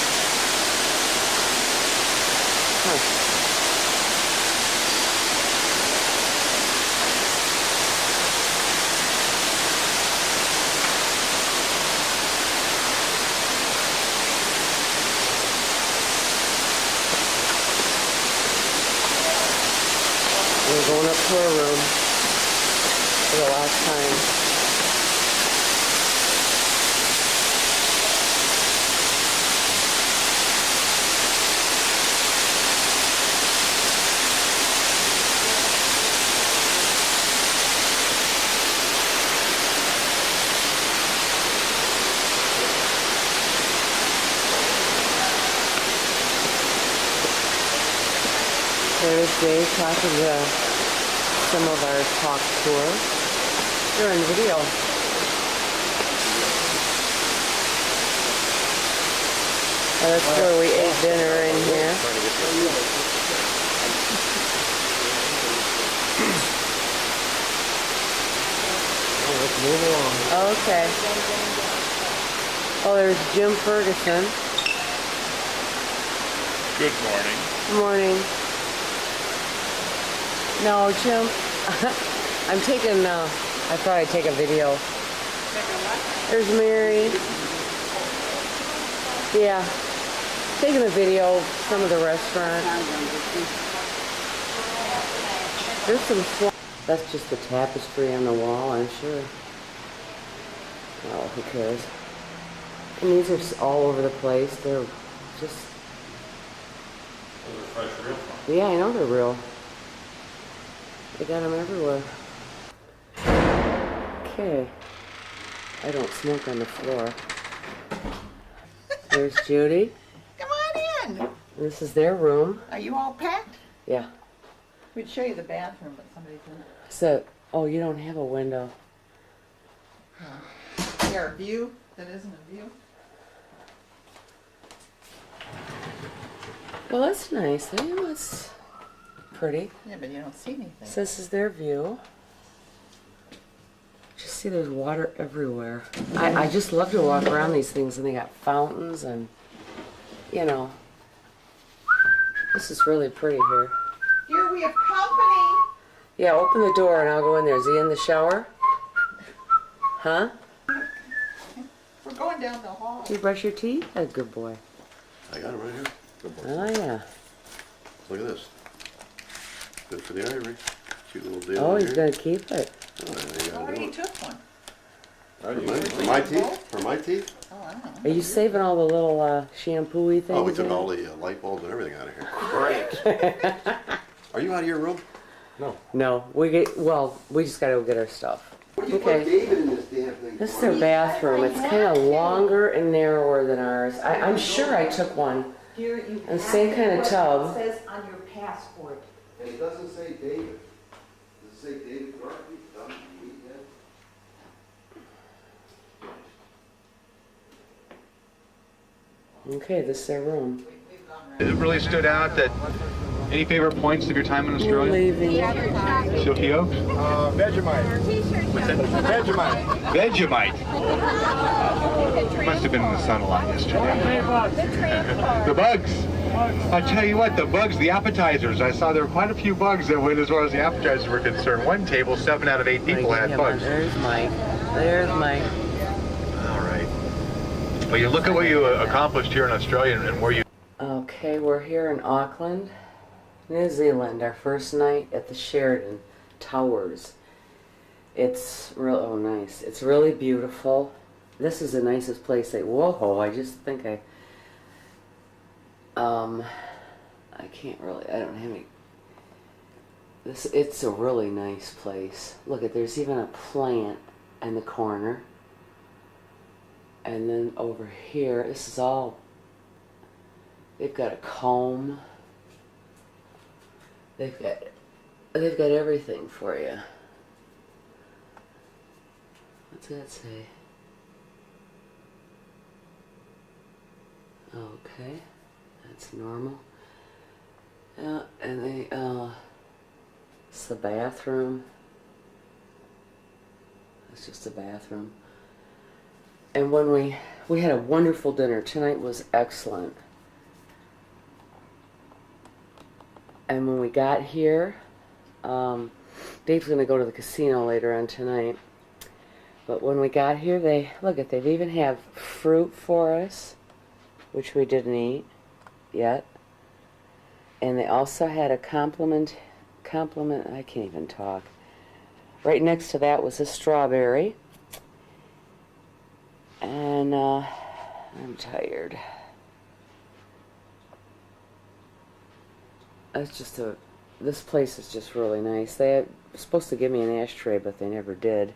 Huh. We're going up to our room for the last time. There's Dave talking to some of our talk tours. They're in video. That's where we ate dinner in here. Let's move along. Okay. Oh, there's Jim Ferguson. Good morning. Good morning. No, Jim, I'm taking, I thought I'd take a video. There's Mary. Yeah, taking a video of some of the restaurant. There's some, that's just the tapestry on the wall, I'm sure. Oh, who cares? And these are all over the place. They're just... Yeah, I know they're real. They got them everywhere. Okay. I don't smoke on the floor. There's Judy. Come on in. This is their room. Are you all packed? Yeah. We'd show you the bathroom, but somebody's in it. So, Oh, you don't have a window. Here, a view that isn't a view. Well, that's nice. That's pretty. Yeah, but you don't see anything. So this is their view. Just see there's water everywhere. I just love to walk around these things, and they got fountains and, you know, this is really pretty here. Here we have company. Yeah, open the door and I'll go in there. Is he in the shower? Huh? We're going down the hall. Did you brush your teeth? A good boy. I got it right here. Good boy. Oh, yeah. Look at this. Good for the ivory. Cute little deal. Oh, he's here. going to keep it. Oh, there you go. Already took one. For my teeth? For my teeth? Oh, I don't know. Are you saving all the little shampoo-y things? Oh, we took in all it? the light bulbs and everything out of here. Great. Are you out of your room? No. No, we just got to go get our stuff. Okay. David in this damn thing. This is their bathroom. It's kind of longer and narrower than ours. I'm sure I took one. Here you And same kind of tub. It says on your passport. And it doesn't say David. Does it say David Garfield? Okay, this is their room. It really stood out that any favorite points of your time in Australia? Silky Oaks? Vegemite. What's that? Vegemite. Vegemite. Must have been in the sun a lot yesterday. The bugs. I tell you what, the bugs, the appetizers. I saw there were quite a few bugs that went as far as the appetizers were concerned. One table, 7 out of 8 people had bugs. There's Mike. There's Mike. All right. Well, you look at what you accomplished here in Australia and where you... Okay, we're here in Auckland, New Zealand, our first night at the Sheraton Towers. It's real nice. It's really beautiful. This is the nicest place. Whoa, I just think I can't really, I don't have any, it's a really nice place. Look there's even a plant in the corner. And then over here, this is all, they've got a comb. They've got everything for you. What's that say? Okay, that's normal. And it's the bathroom. It's just a bathroom. And when we had a wonderful dinner. Tonight was excellent. And when we got here, Dave's going to go to the casino later on tonight. But when we got here, they even have fruit for us, which we didn't eat yet. And they also had a compliment, I can't even talk. Right next to that was a strawberry. And I'm tired. This place is just really nice. They were supposed to give me an ashtray, but they never did.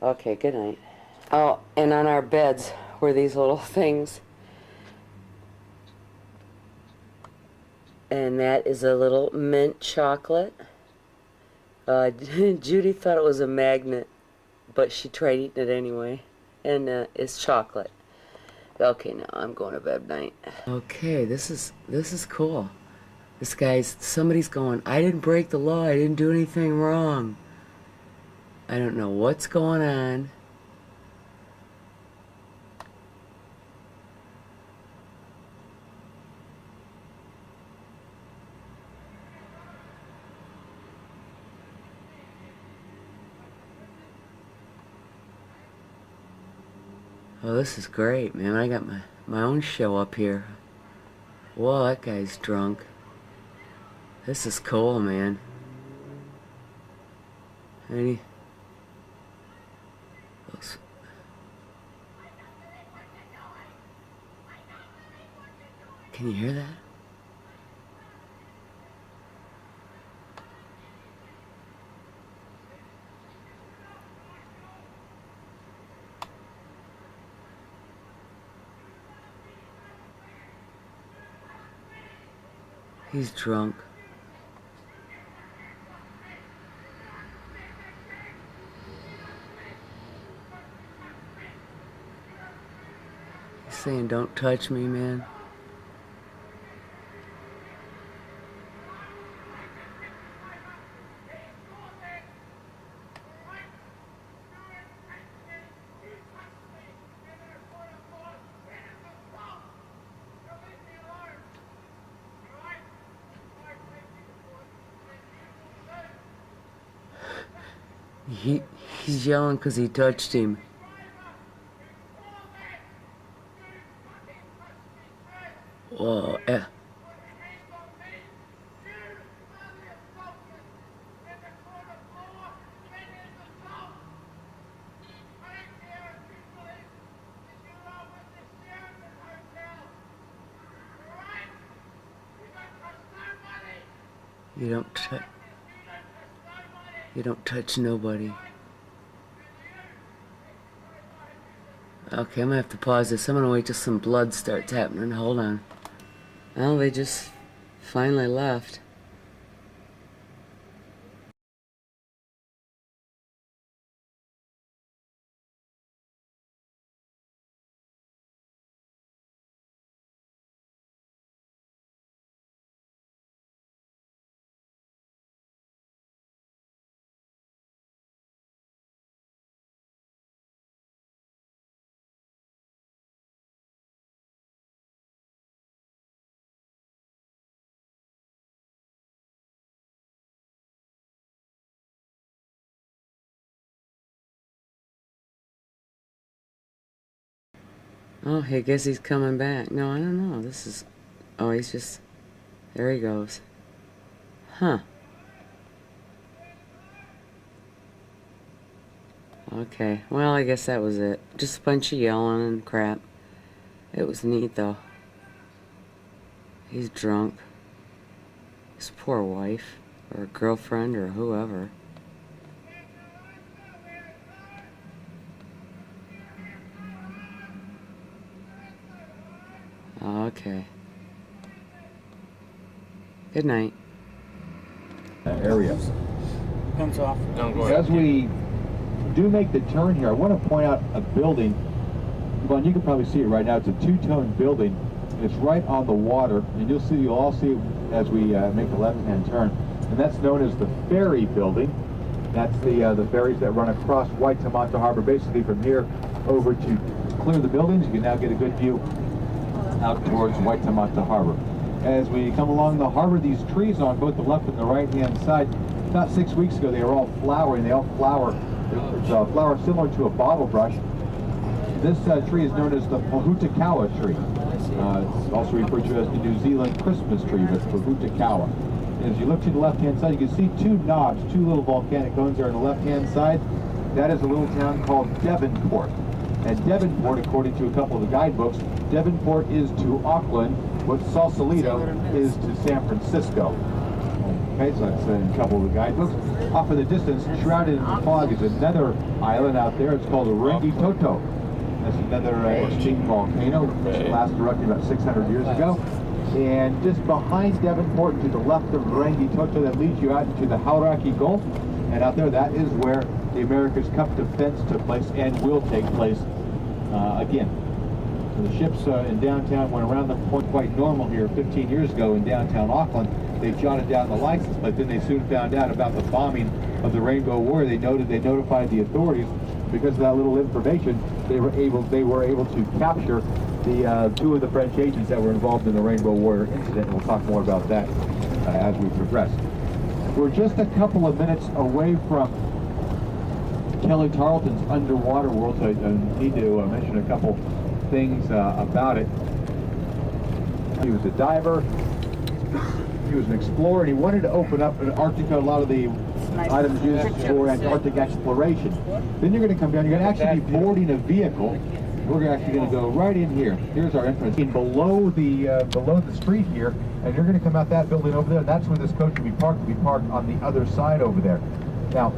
Okay, good night. Oh, and on our beds were these little things. And that is a little mint chocolate. Judy thought it was a magnet, but she tried eating it anyway. And it's chocolate. Okay, now I'm going to bed night. Okay, this is cool. Somebody's going, I didn't break the law, I didn't do anything wrong. I don't know what's going on. Oh, this is great, man. I got my own show up here. Whoa, that guy's drunk. This is cool, man. Can you hear that? He's drunk. saying, don't touch me, man. He's yelling because he touched him. Whoa, yeah. You don't touch nobody. Okay, I'm gonna have to pause this. I'm gonna wait till some blood starts happening. Hold on. Well, they just finally left. Oh, I guess he's coming back. No, I don't know. This is... Oh, he's just... There he goes. Huh. Okay. Well, I guess that was it. Just a bunch of yelling and crap. It was neat, though. He's drunk. His poor wife. Or girlfriend, or whoever. Okay. Good night. Area. Comes off. As we do make the turn here, I want to point out a building. Well, you can probably see it right now. It's a two-tone building. It's right on the water, and you'll all see it as we make the left-hand turn. And that's known as the ferry building. That's the ferries that run across Waitemata Harbor, basically from here over to clear the buildings. You can now get a good view out towards Waitemata Harbor. As we come along the harbor, these trees on both the left and the right-hand side, about 6 weeks ago, they were all flowering. They all flower. It's a flower similar to a bottle brush. This tree is known as the Pohutakawa tree. It's also referred to as the New Zealand Christmas tree, but Pohutakawa. As you look to the left-hand side, you can see two knobs, two little volcanic cones there on the left-hand side. That is a little town called Devonport. And Devonport, according to a couple of the guidebooks, Devonport is to Auckland what Sausalito is to San Francisco. Okay, so that's in a couple of the guidebooks. Off in the distance, shrouded in fog, is another island out there. It's called Rangitoto. That's another extinct volcano. It last erupted about 600 years ago. And just behind Devonport, to the left of Rangitoto, that leads you out into the Hauraki Gulf. And out there, that is where the America's Cup defense took place and will take place again. So the ships in downtown went around the point quite normal here 15 years ago in downtown Auckland. They jotted down the license, but then they soon found out about the bombing of the Rainbow Warrior. They notified the authorities. Because of that little information, they were able to capture the two of the French agents that were involved in the Rainbow Warrior incident. And we'll talk more about that as we progress. We're just a couple of minutes away from Kelly Tarleton's underwater world, so I need to mention a couple things about it. He was a diver, he was an explorer, and he wanted to open up Antarctica, a lot of the items used for Antarctic exploration. Then you're going to come down, you're going to actually be boarding a vehicle. We're actually going to go right in here. Here's our entrance. Below the street here, and you're going to come out that building over there. That's where this coach will be parked. It'll be parked on the other side over there. Now,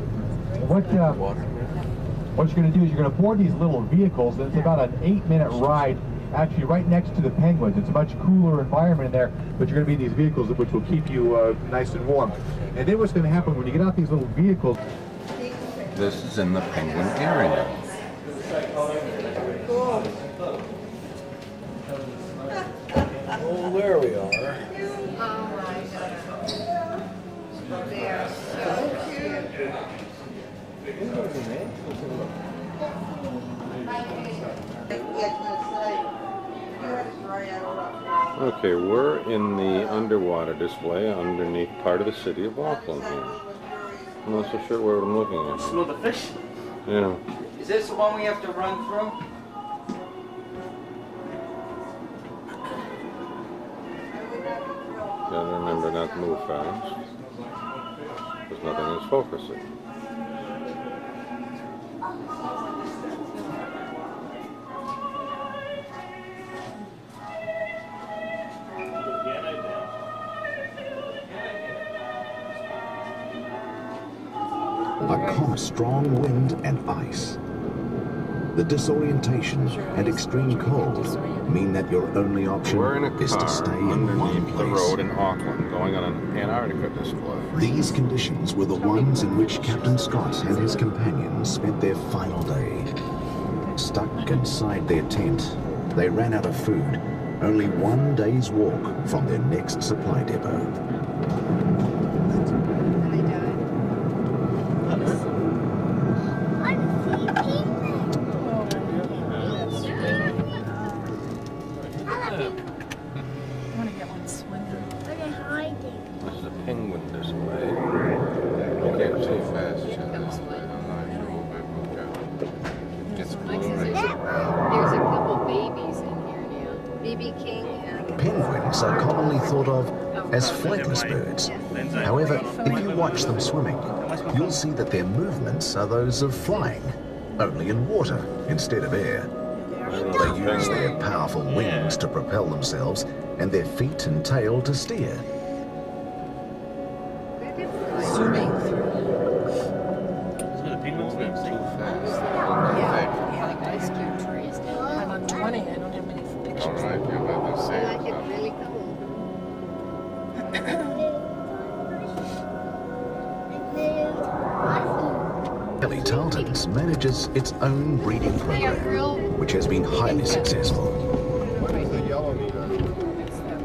what you're going to do is you're going to board these little vehicles, and it's about an 8-minute ride, actually right next to the penguins. It's a much cooler environment in there, but you're going to be in these vehicles which will keep you nice and warm. And then what's going to happen when you get out these little vehicles? This is in the penguin area. Oh, there we are. Oh my God. They are so cute. Okay, we're in the underwater display underneath part of the city of Auckland here. I'm not so sure what I'm looking at. Smell the fish? Yeah. Is this the one we have to run through? Gotta remember not to move fast, because nothing is focusing. A calm, strong wind and ice. The disorientation and extreme cold mean that your only option is to stay in one place. The road in Auckland, going on an Antarctica display. These conditions were the ones in which Captain Scott and his companions spent their final day. Stuck inside their tent, they ran out of food, only one day's walk from their next supply depot. This is a penguin display. You can't see fast. There's a couple babies in here now. BB King and Penguins are commonly thought of as flightless birds. However, if you watch them swimming, you'll see that their movements are those of flying, only in water instead of air. They use their powerful wings to propel themselves and their feet and tail to steer. zooming through. So the penguins move too fast. Yeah, like ice cube trees. I'm on 20. I don't have many pictures. All right, you're about to say. I like it really cool. Ellie Tarleton's manages its own breeding program, which has been highly successful.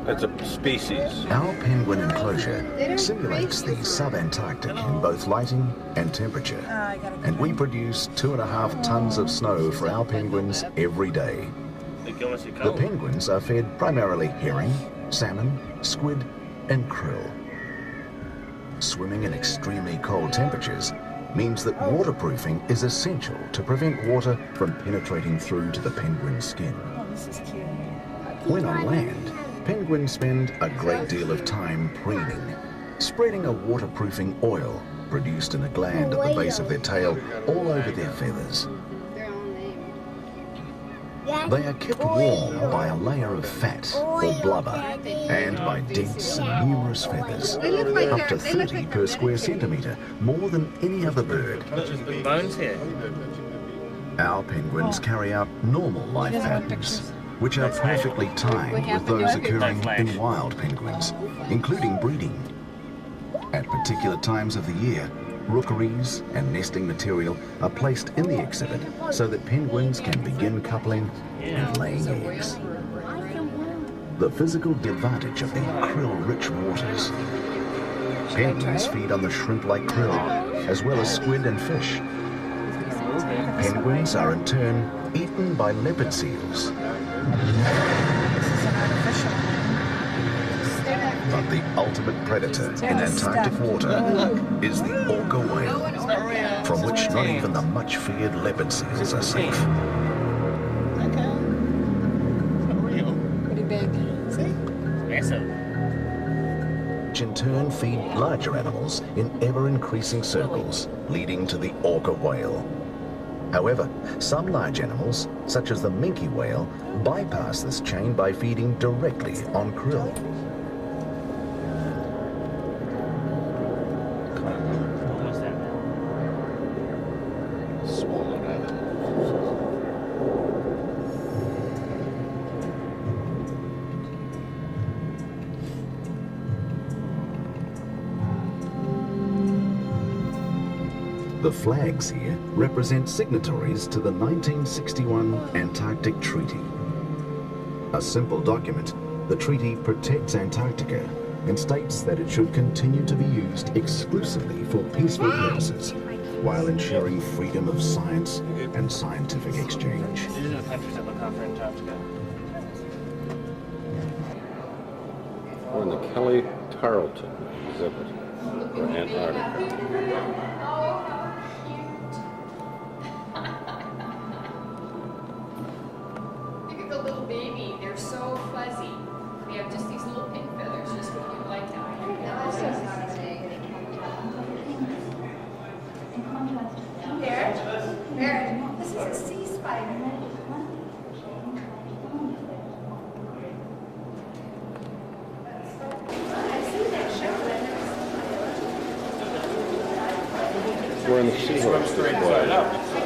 That's a species. Our penguin enclosure simulates the subantarctic in both lighting and temperature, and we produce 2.5 tons of snow for our penguins every day. The penguins are fed primarily herring, salmon, squid, and krill. Swimming in extremely cold temperatures means that waterproofing is essential to prevent water from penetrating through to the penguin's skin. Oh, this is cute. When on land, penguins spend a great deal of time preening, spreading a waterproofing oil produced in a gland at the base of their tail all over their feathers. They are kept warm by a layer of fat or blubber and by dense and numerous feathers, up to 30 per square centimetre, more than any other bird. Bones here. Our penguins carry out normal life patterns, which are perfectly timed with those occurring in wild penguins, including breeding. At particular times of the year, rookeries and nesting material are placed in the exhibit so that penguins can begin coupling and laying eggs. The physical advantage of the krill-rich waters. Penguins feed on the shrimp-like krill, as well as squid and fish. Penguins are in turn eaten by leopard seals. But the ultimate predator in Antarctic water is the orca whale, from which not even the much-feared leopard seals are safe. Pretty big. Massive. Which in turn feed larger animals in ever-increasing circles, leading to the orca whale. However, some large animals, such as the minke whale, bypass this chain by feeding directly on krill. The flags here represent signatories to the 1961 Antarctic Treaty. A simple document The treaty protects Antarctica and states that it should continue to be used exclusively for peaceful purposes, while ensuring freedom of science and scientific exchange. These are the countries that look after Antarctica. We're in the Kelly Tarleton exhibit for Antarctica. Look at the little baby. They're so fuzzy. They have just these little pink feathers, just what you like that. There. This is a sea spider. We're in the seahorse display.